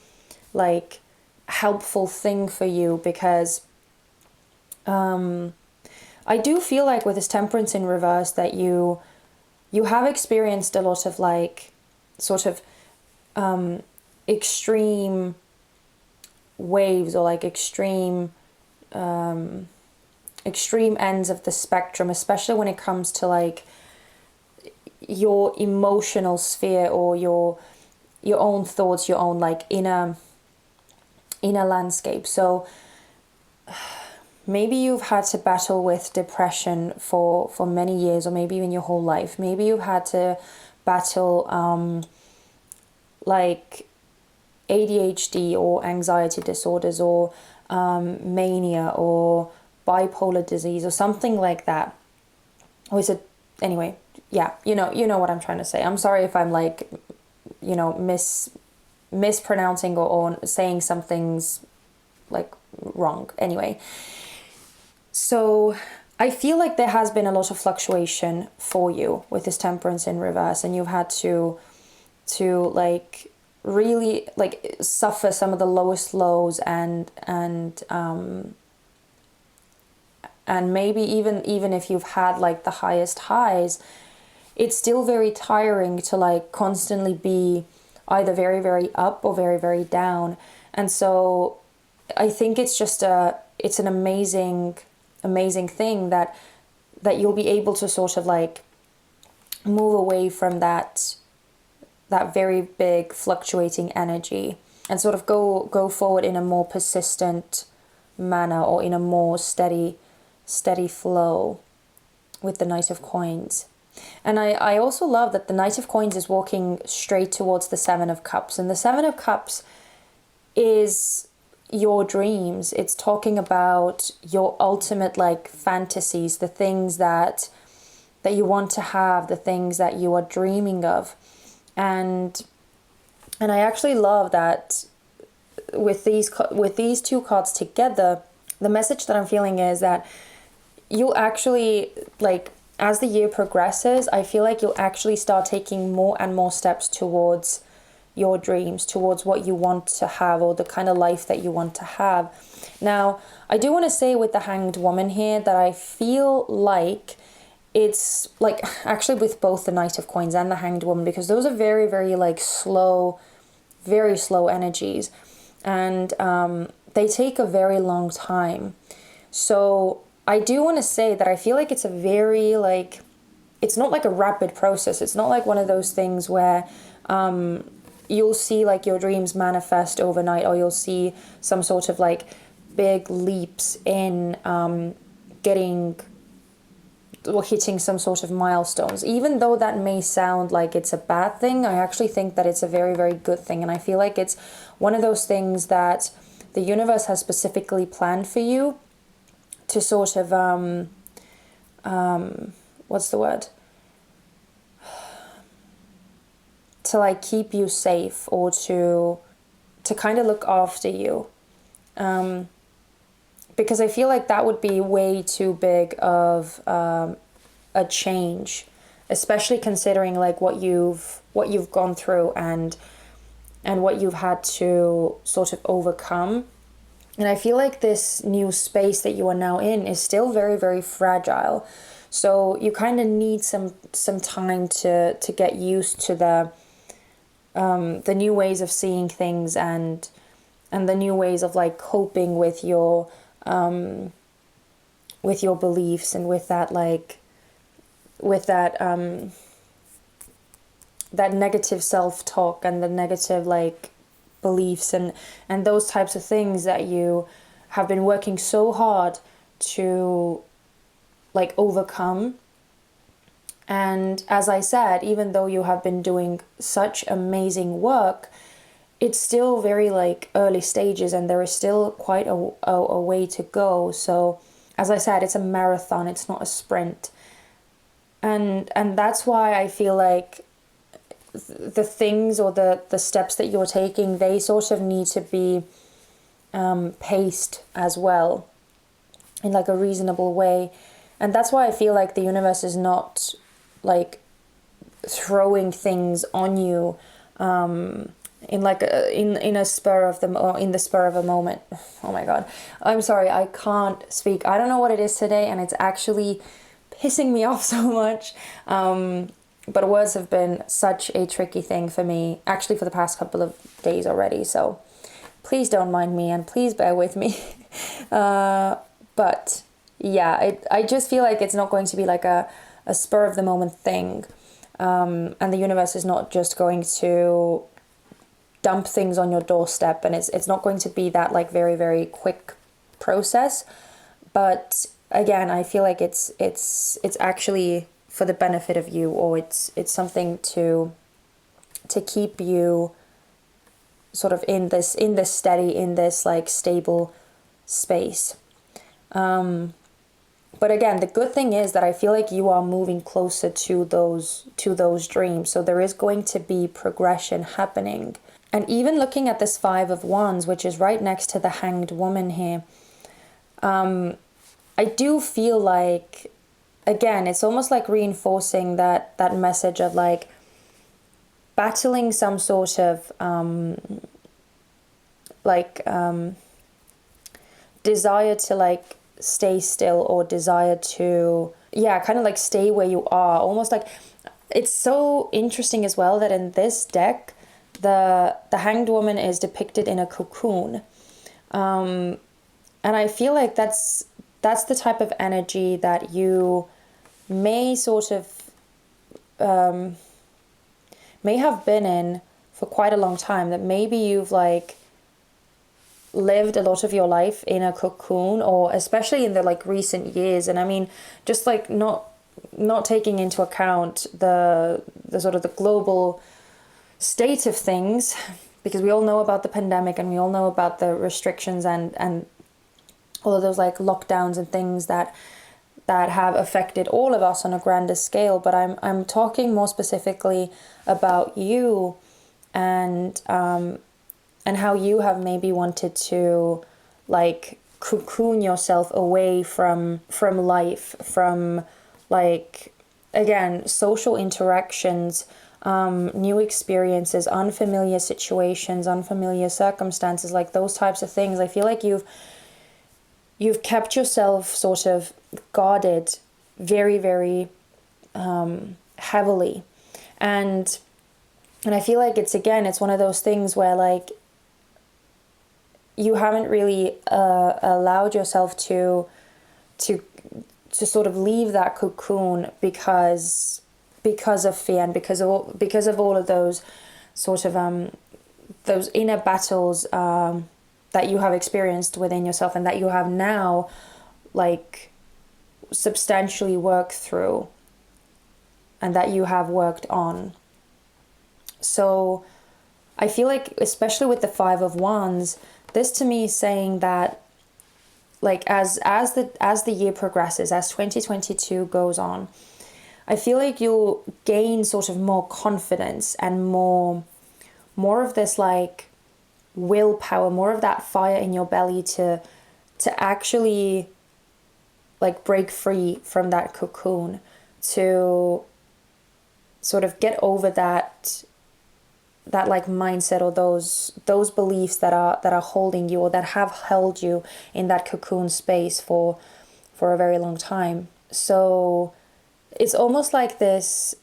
like helpful thing for you, because I do feel like with this Temperance in reverse that you have experienced a lot of like sort of extreme waves, or like extreme ends of the spectrum, especially when it comes to like your emotional sphere, or your own thoughts, your own like inner landscape. So maybe you've had to battle with depression for many years, or maybe even your whole life. Maybe you've had to battle like ADHD or anxiety disorders, or mania, or bipolar disease, or something like that. Or is it, anyway, yeah, you know what I'm trying to say. I'm sorry if I'm like, mispronouncing or saying some things like wrong. Anyway, so I feel like there has been a lot of fluctuation for you with this Temperance in reverse, and you've had to like really like suffer some of the lowest lows, and maybe even if you've had like the highest highs, it's still very tiring to like constantly be either very, very up or very, very down. And so I think it's just it's an amazing thing that you'll be able to sort of like move away from that very big fluctuating energy, and sort of go forward in a more persistent manner, or in a more steady flow with the Knight of Coins. And I also love that the Knight of Coins is walking straight towards the Seven of Cups. And the Seven of Cups is your dreams. It's talking about your ultimate like fantasies, the things that you want to have, the things that you are dreaming of. And I actually love that with these two cards together, the message that I'm feeling is that you'll actually, like, as the year progresses, I feel like you'll actually start taking more and more steps towards your dreams, towards what you want to have, or the kind of life that you want to have. Now, I do want to say with the Hanged Woman here that I feel like it's like actually with both the Knight of Coins and the Hanged Woman, because those are very, very like slow, very slow energies, and they take a very long time. So I do want to say that I feel like it's a very like, it's not like a rapid process. It's not like one of those things where you'll see like your dreams manifest overnight, or you'll see some sort of like big leaps in getting or hitting some sort of milestones. Even though that may sound like it's a bad thing, I actually think that it's a very, very good thing. And I feel like it's one of those things that the universe has specifically planned for you to sort of, what's the word? To like keep you safe, or to kind of look after you. Because I feel like that would be way too big of a change, especially considering like what you've gone through and what you've had to sort of overcome. And I feel like this new space that you are now in is still very, very fragile. So you kind of need some time to get used to the new ways of seeing things, and the new ways of like coping with your beliefs, and with that like that negative self-talk, and the negative like beliefs, and those types of things that you have been working so hard to like overcome. And as I said, even though you have been doing such amazing work, it's still very like early stages, and there is still quite a way to go. So as I said, it's a marathon, it's not a sprint. And that's why I feel like the things, or the steps that you're taking, they sort of need to be paced as well. in like a reasonable way. And that's why I feel like the universe is not like throwing things on you in like in a spur of the or in the spur of a moment. Oh my god, I'm sorry, I can't speak. I don't know what it is today, and it's actually pissing me off so much. But words have been such a tricky thing for me, actually, for the past couple of days already. So please don't mind me, and please bear with me. But yeah, I just feel like it's not going to be like a spur of the moment thing. And the universe is not just going to dump things on your doorstep, and it's not going to be that like very, very quick process. But again, I feel like it's actually for the benefit of you, or it's something to keep you sort of in this steady, in this like stable space. But again, the good thing is that I feel like you are moving closer to those dreams. So there is going to be progression happening. And even looking at this 5 of Wands, which is right next to the Hanged Woman here, I do feel like, again, it's almost like reinforcing that message of like battling some sort of desire to like stay still, or desire to kind of like stay where you are. Almost like, it's so interesting as well that in this deck the Hanged Woman is depicted in a cocoon, and I feel like that's the type of energy that you may sort of may have been in for quite a long time. That maybe you've like lived a lot of your life in a cocoon, or especially in the like recent years. And I mean, just like not taking into account the sort of the global state of things, because we all know about the pandemic, and we all know about the restrictions and all of those like lockdowns and things that have affected all of us on a grander scale. But I'm talking more specifically about you, and how you have maybe wanted to like cocoon yourself away from life, from like, again, social interactions, new experiences, unfamiliar situations, unfamiliar circumstances, like those types of things. I feel like you've kept yourself sort of guarded very, very heavily. And I feel like it's one of those things where like you haven't really allowed yourself to sort of leave that cocoon because of fear, and because of all of those sort of those inner battles that you have experienced within yourself, and that you have now like substantially worked through, and that you have worked on. So I feel like, especially with the 5 of Wands, this to me is saying that like as the year progresses, as 2022 goes on, I feel like you'll gain sort of more confidence and more of this like willpower, more of that fire in your belly to actually like break free from that cocoon, to sort of get over that like mindset, or those beliefs that are holding you, or that have held you in that cocoon space for a very long time. So it's almost like this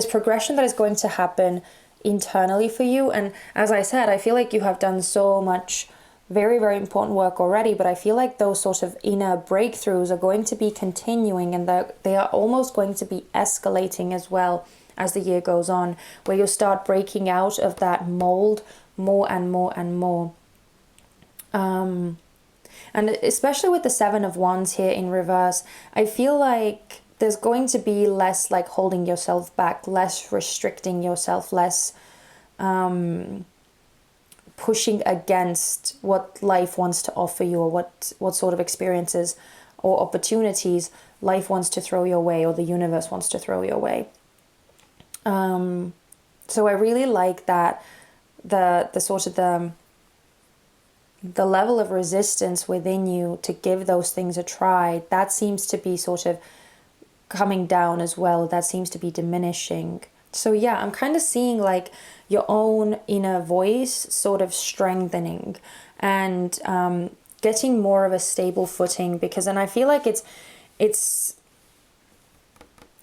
progression that is going to happen internally for you. And as I said, I feel like you have done so much very, very important work already, but I feel like those sort of inner breakthroughs are going to be continuing, and they are almost going to be escalating as well as the year goes on, where you'll start breaking out of that mold more and more and more. And especially with the 7 of Wands here in reverse, I feel like there's going to be less like holding yourself back, less restricting yourself, less pushing against what life wants to offer you, or what sort of experiences or opportunities life wants to throw your way, or the universe wants to throw your way. So I really like that the sort of the level of resistance within you to give those things a try, that seems to be sort of coming down as well. That seems to be diminishing. So yeah, I'm kind of seeing like your own inner voice sort of strengthening and getting more of a stable footing, because then I feel like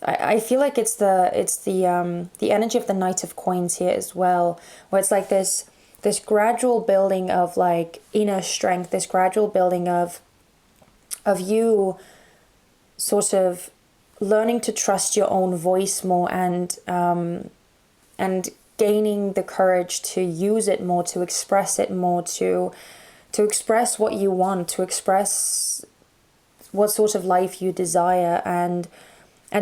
I feel like it's the energy of the Knight of Coins here as well, where it's like this gradual building of like inner strength, this gradual building of you sort of learning to trust your own voice more, and gaining the courage to use it more, to express it more, to express what you want, to express what sort of life you desire, and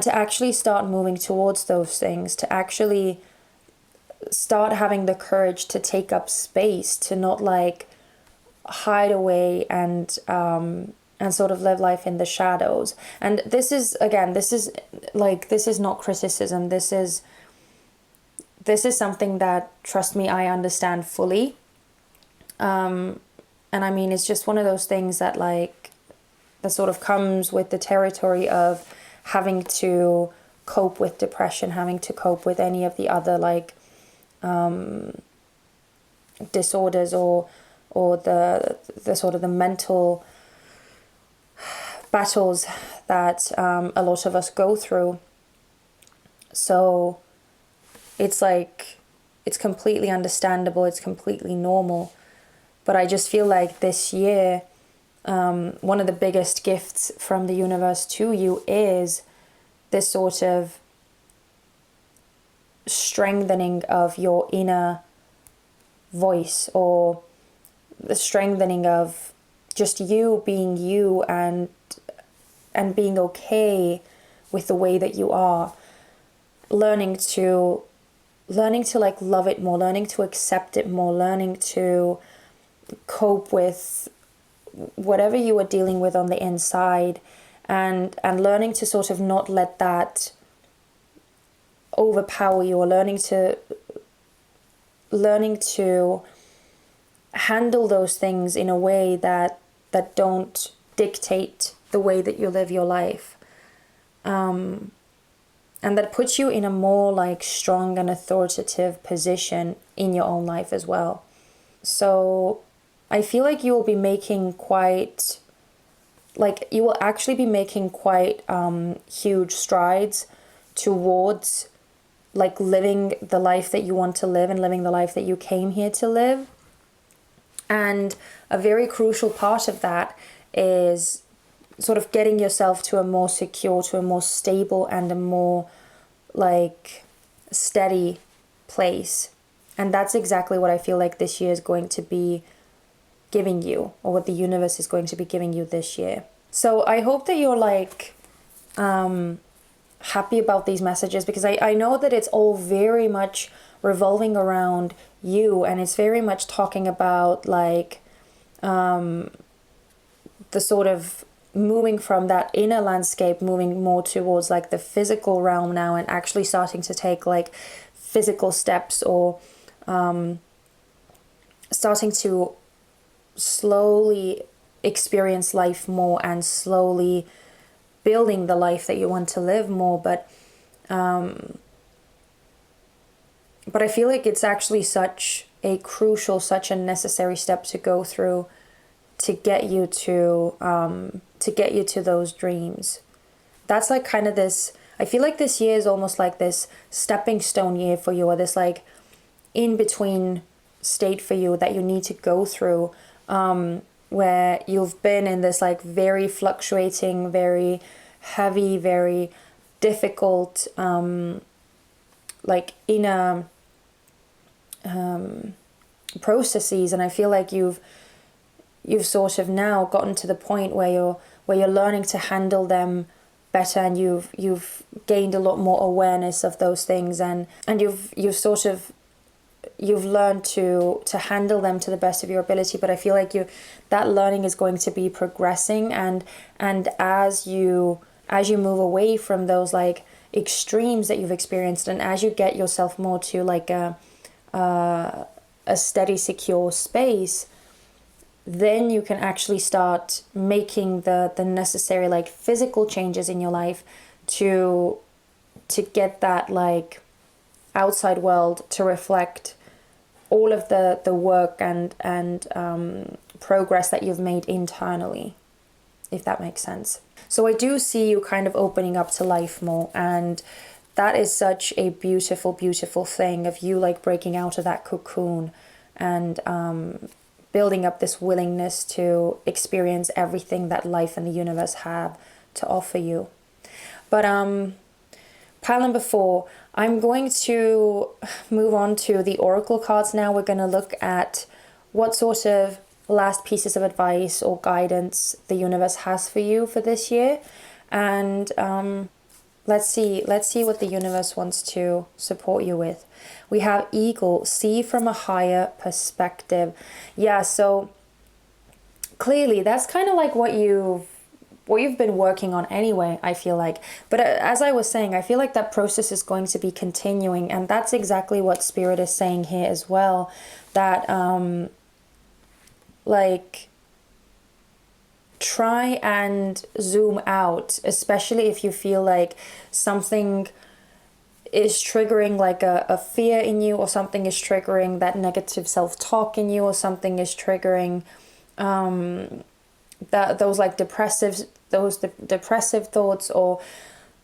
to actually start moving towards those things, to actually start having the courage to take up space, to not like hide away and sort of live life in the shadows. And this is not criticism. This is something that, trust me, I understand fully. And I mean, it's just one of those things that sort of comes with the territory of having to cope with depression, having to cope with any of the other disorders or the sort of the mental battles that a lot of us go through. So it's like, it's completely understandable, it's completely normal. But I just feel like this year, one of the biggest gifts from the universe to you is this sort of strengthening of your inner voice, or the strengthening of just you being you, and being okay with the way that you are, learning to like love it more, learning to accept it more, learning to cope with whatever you are dealing with on the inside, and learning to sort of not let that overpower you, or learning to handle those things in a way that don't dictate the way that you live your life, and that puts you in a more like strong and authoritative position in your own life as well. So I feel like you will be making quite huge strides towards like living the life that you want to live, and living the life that you came here to live. And a very crucial part of that is sort of getting yourself to a more secure, to a more stable, and a more like steady place. And that's exactly what I feel like this year is going to be giving you, or what the universe is going to be giving you this year. So I hope that you're like happy about these messages, because I know that it's all very much revolving around you, and it's very much talking about like the sort of moving from that inner landscape, moving more towards like the physical realm now, and actually starting to take like physical steps, or starting to slowly experience life more, and slowly building the life that you want to live more. But I feel like it's actually such a crucial, such a necessary step to go through to get you to those dreams. That's like kind of this, I feel like this year is almost like this stepping stone year for you, or this like in between state for you that you need to go through, where you've been in this like very fluctuating, very heavy, very difficult like inner processes. And I feel like you've sort of now gotten to the point where you're learning to handle them better, and you've gained a lot more awareness of those things, and you've learned to handle them to the best of your ability. But I feel like that learning is going to be progressing, and as you move away from those like extremes that you've experienced, and as you get yourself more to like a steady, secure space, then you can actually start making the necessary like physical changes in your life to get that like outside world to reflect all of the work and progress that you've made internally, if that makes sense. So I do see you kind of opening up to life more, and that is such a beautiful, beautiful thing of you like breaking out of that cocoon and building up this willingness to experience everything that life and the universe have to offer you. But pile number 4, I'm going to move on to the oracle cards now. We're going to look at what sort of last pieces of advice or guidance the universe has for you for this year. And let's see what the universe wants to support you with. We have Eagle, see from a higher perspective. Yeah, so clearly that's kind of like what you've been working on anyway, I feel like. But as I was saying, I feel like that process is going to be continuing, and that's exactly what Spirit is saying here as well, that like try and zoom out, especially if you feel like something is triggering like a fear in you, or something is triggering that negative self-talk in you, or something is triggering those depressive thoughts, or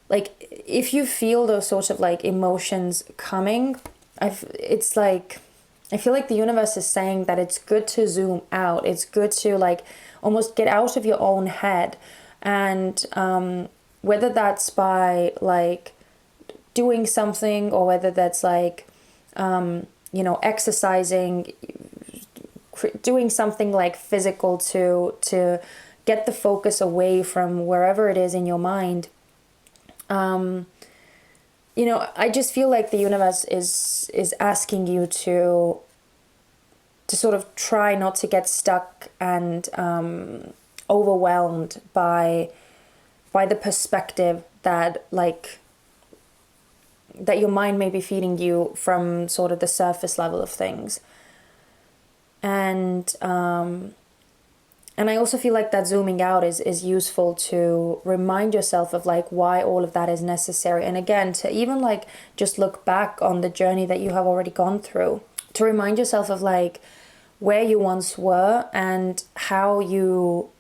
like if you feel those sort of like emotions coming, it's like I feel like the universe is saying that it's good to zoom out. It's good to like almost get out of your own head, and whether that's by like doing something, or whether that's like exercising, doing something like physical to get the focus away from wherever it is in your mind. I just feel like the universe is asking you to sort of try not to get stuck and overwhelmed by the perspective that your mind may be feeding you from sort of the surface level of things. And I also feel like that zooming out is useful to remind yourself of like why all of that is necessary. And again, to even like just look back on the journey that you have already gone through, to remind yourself of like where you once were and how you,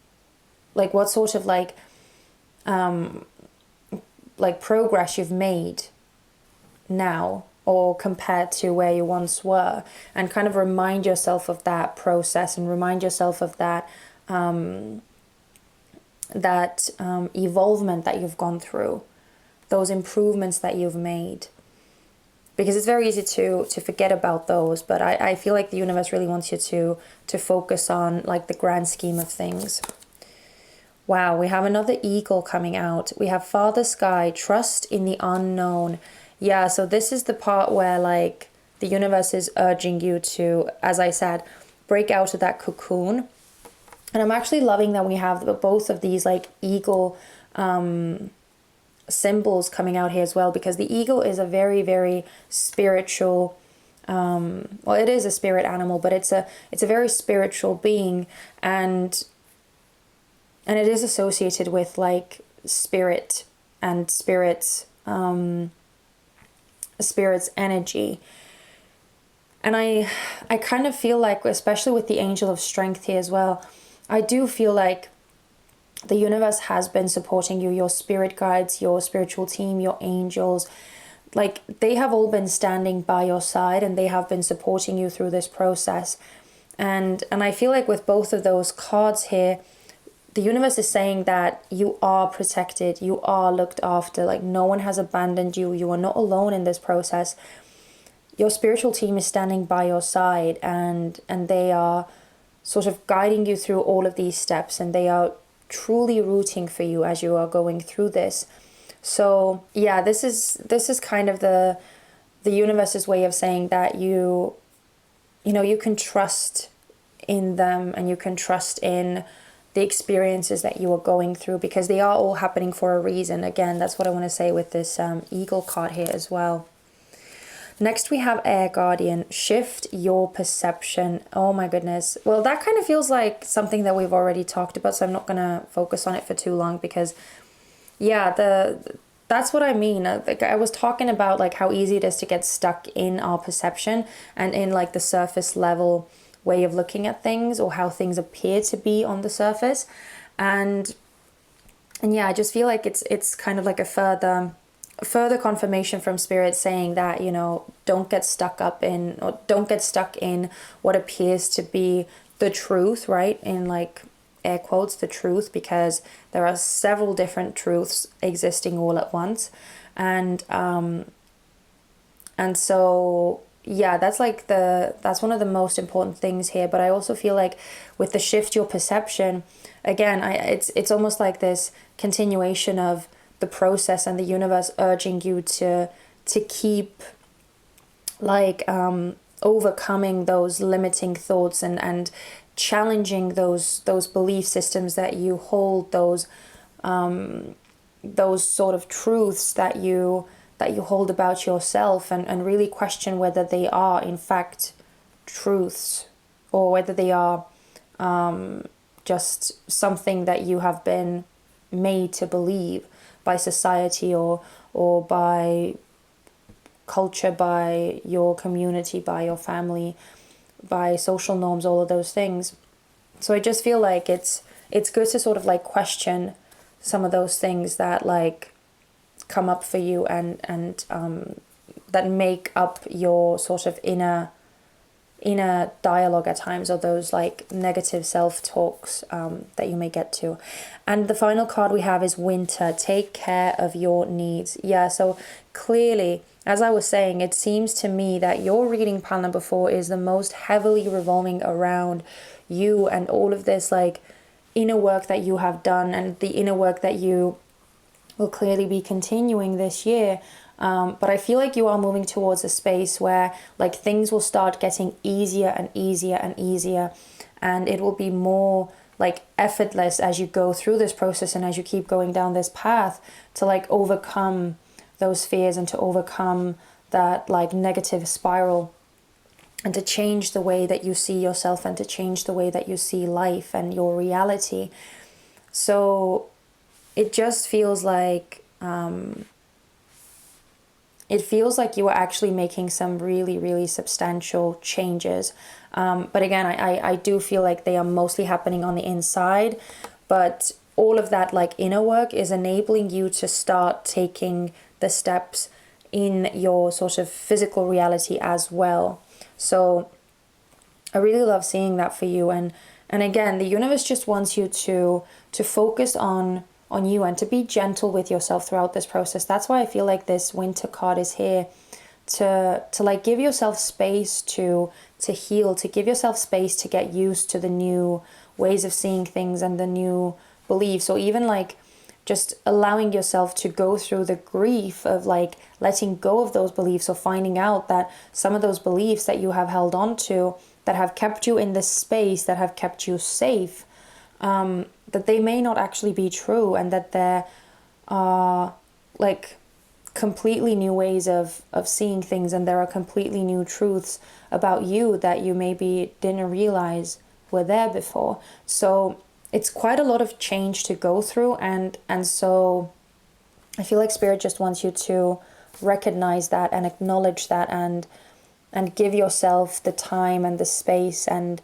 like what sort of like progress you've made now, or compared to where you once were, and kind of remind yourself of that process, and remind yourself of that evolvement that you've gone through, those improvements that you've made. Because it's very easy to forget about those, but I feel like the universe really wants you to focus on like the grand scheme of things. Wow, we have another eagle coming out. We have Father Sky, trust in the unknown. Yeah, so this is the part where like the universe is urging you to, as I said, break out of that cocoon. And I'm actually loving that we have both of these like eagle symbols coming out here as well, because the eagle is a very, very spiritual, well, it is a spirit animal, but it's a very spiritual being, and it is associated with like spirit and spirit's energy. And I kind of feel like, especially with the angel of strength here as well, I do feel like the universe has been supporting you, your spirit guides, your spiritual team, your angels. Like they have all been standing by your side, and they have been supporting you through this process. And I feel like with both of those cards here, the universe is saying that you are protected, you are looked after, like no one has abandoned you, you are not alone in this process. Your spiritual team is standing by your side, and they are sort of guiding you through all of these steps, and they are truly rooting for you as you are going through this. So yeah, this is kind of the universe's way of saying that you can trust in them, and you can trust in the experiences that you are going through, because they are all happening for a reason. Again, that's what I want to say with this eagle card here as well. Next we have Air Guardian, shift your perception. Oh my goodness. Well, that kind of feels like something that we've already talked about, so I'm not going to focus on it for too long because yeah, that's what I mean. Like I was talking about like how easy it is to get stuck in our perception and in like the surface level way of looking at things, or how things appear to be on the surface. And yeah, I just feel like it's kind of like a further confirmation from spirit saying that, you know, don't get stuck in what appears to be the truth, right? In like air quotes, the truth, because there are several different truths existing all at once. And so yeah, that's one of the most important things here. But I also feel like with the shift your perception, again, it's almost like this continuation of the process and the universe urging you to keep like overcoming those limiting thoughts and challenging those belief systems that you hold, those sort of truths that you hold about yourself, and really question whether they are in fact truths, or whether they are just something that you have been made to believe by society or by culture, by your community, by your family, by social norms, all of those things. So I just feel like it's good to sort of like question some of those things that like come up for you and that make up your sort of inner dialogue at times, or those like negative self-talks that you may get to. And the final card we have is Winter, take care of your needs. Yeah, so clearly, as I was saying, it seems to me that your reading pile number 4 is the most heavily revolving around you and all of this like inner work that you have done, and the inner work that you will clearly be continuing this year. But I feel like you are moving towards a space where like things will start getting easier and easier and easier, and it will be more like effortless as you go through this process and as you keep going down this path to like overcome those fears and to overcome that like negative spiral, and to change the way that you see yourself and to change the way that you see life and your reality. So it just feels like you are actually making some really, really substantial changes. But again, I do feel like they are mostly happening on the inside. But all of that like inner work is enabling you to start taking the steps in your sort of physical reality as well. So I really love seeing that for you. And again, the universe just wants you to focus on you and to be gentle with yourself throughout this process. That's why I feel like this Winter card is here to like give yourself space to heal, to give yourself space to get used to the new ways of seeing things and the new beliefs, or even like just allowing yourself to go through the grief of like letting go of those beliefs, or finding out that some of those beliefs that you have held on to, that have kept you in this space, that have kept you safe, that they may not actually be true, and that there are like completely new ways of seeing things, and there are completely new truths about you that you maybe didn't realize were there before. So it's quite a lot of change to go through, and so I feel like Spirit just wants you to recognize that and acknowledge that, and give yourself the time and the space and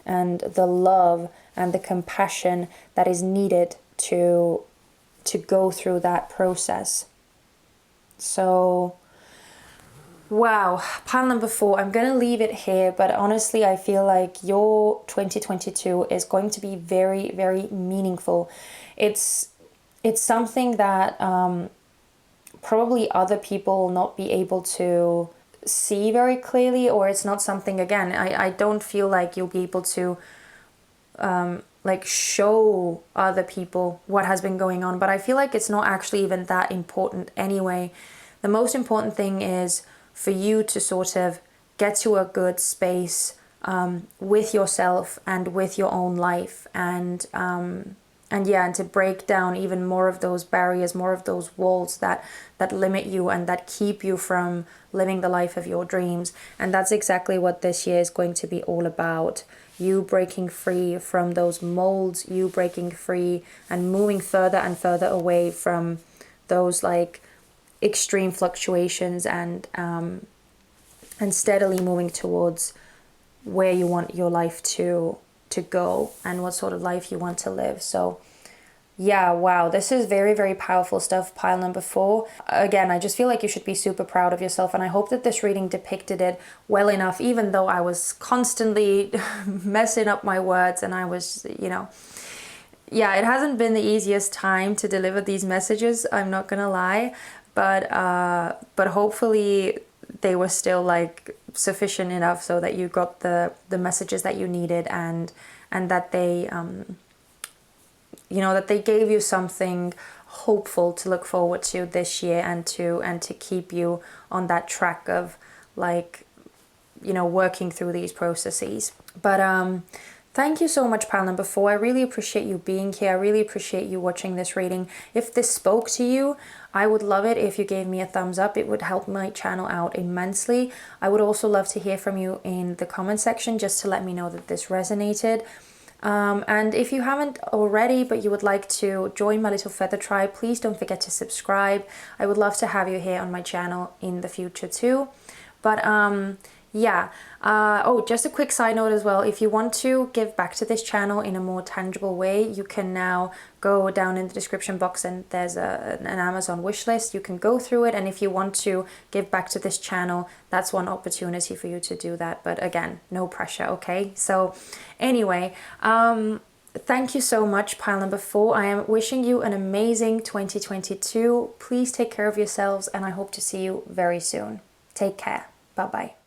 the love and the compassion that is needed to go through that process. So wow, pile number 4, I'm going to leave it here, but honestly I feel like your 2022 is going to be very, very meaningful. It's something that probably other people will not be able to see very clearly, or it's not something, again, I don't feel like you'll be able to like show other people what has been going on, but I feel like it's not actually even that important anyway. The most important thing is for you to sort of get to a good space with yourself and with your own life, and and to break down even more of those barriers, more of those walls that limit you and that keep you from living the life of your dreams. And that's exactly what this year is going to be all about. You breaking free from those molds, you breaking free and moving further and further away from those like extreme fluctuations, and steadily moving towards where you want your life to go and what sort of life you want to live. So yeah, wow, this is very, very powerful stuff, pile number 4. Again, I just feel like you should be super proud of yourself, and I hope that this reading depicted it well enough, even though I was constantly messing up my words, and I was, you know, yeah, it hasn't been the easiest time to deliver these messages, I'm not gonna lie, but hopefully they were still like sufficient enough so that you got the messages that you needed, and that they you know, that they gave you something hopeful to look forward to this year, and to keep you on that track of like, you know, working through these processes. But thank you so much, pile number 4. I really appreciate you being here. I really appreciate you watching this reading. If this spoke to you, I would love it if you gave me a thumbs up. It would help my channel out immensely. I would also love to hear from you in the comment section, just to let me know that this resonated. And if you haven't already, but you would like to join my little feather tribe, please don't forget to subscribe. I would love to have you here on my channel in the future too. But yeah, oh, just a quick side note as well. If you want to give back to this channel in a more tangible way, you can now go down in the description box, and there's an Amazon wish list. You can go through it, and if you want to give back to this channel, that's one opportunity for you to do that. But again, no pressure, okay? So anyway, thank you so much, pile number 4. I am wishing you an amazing 2022. Please take care of yourselves, and I hope to see you very soon. Take care. Bye-bye.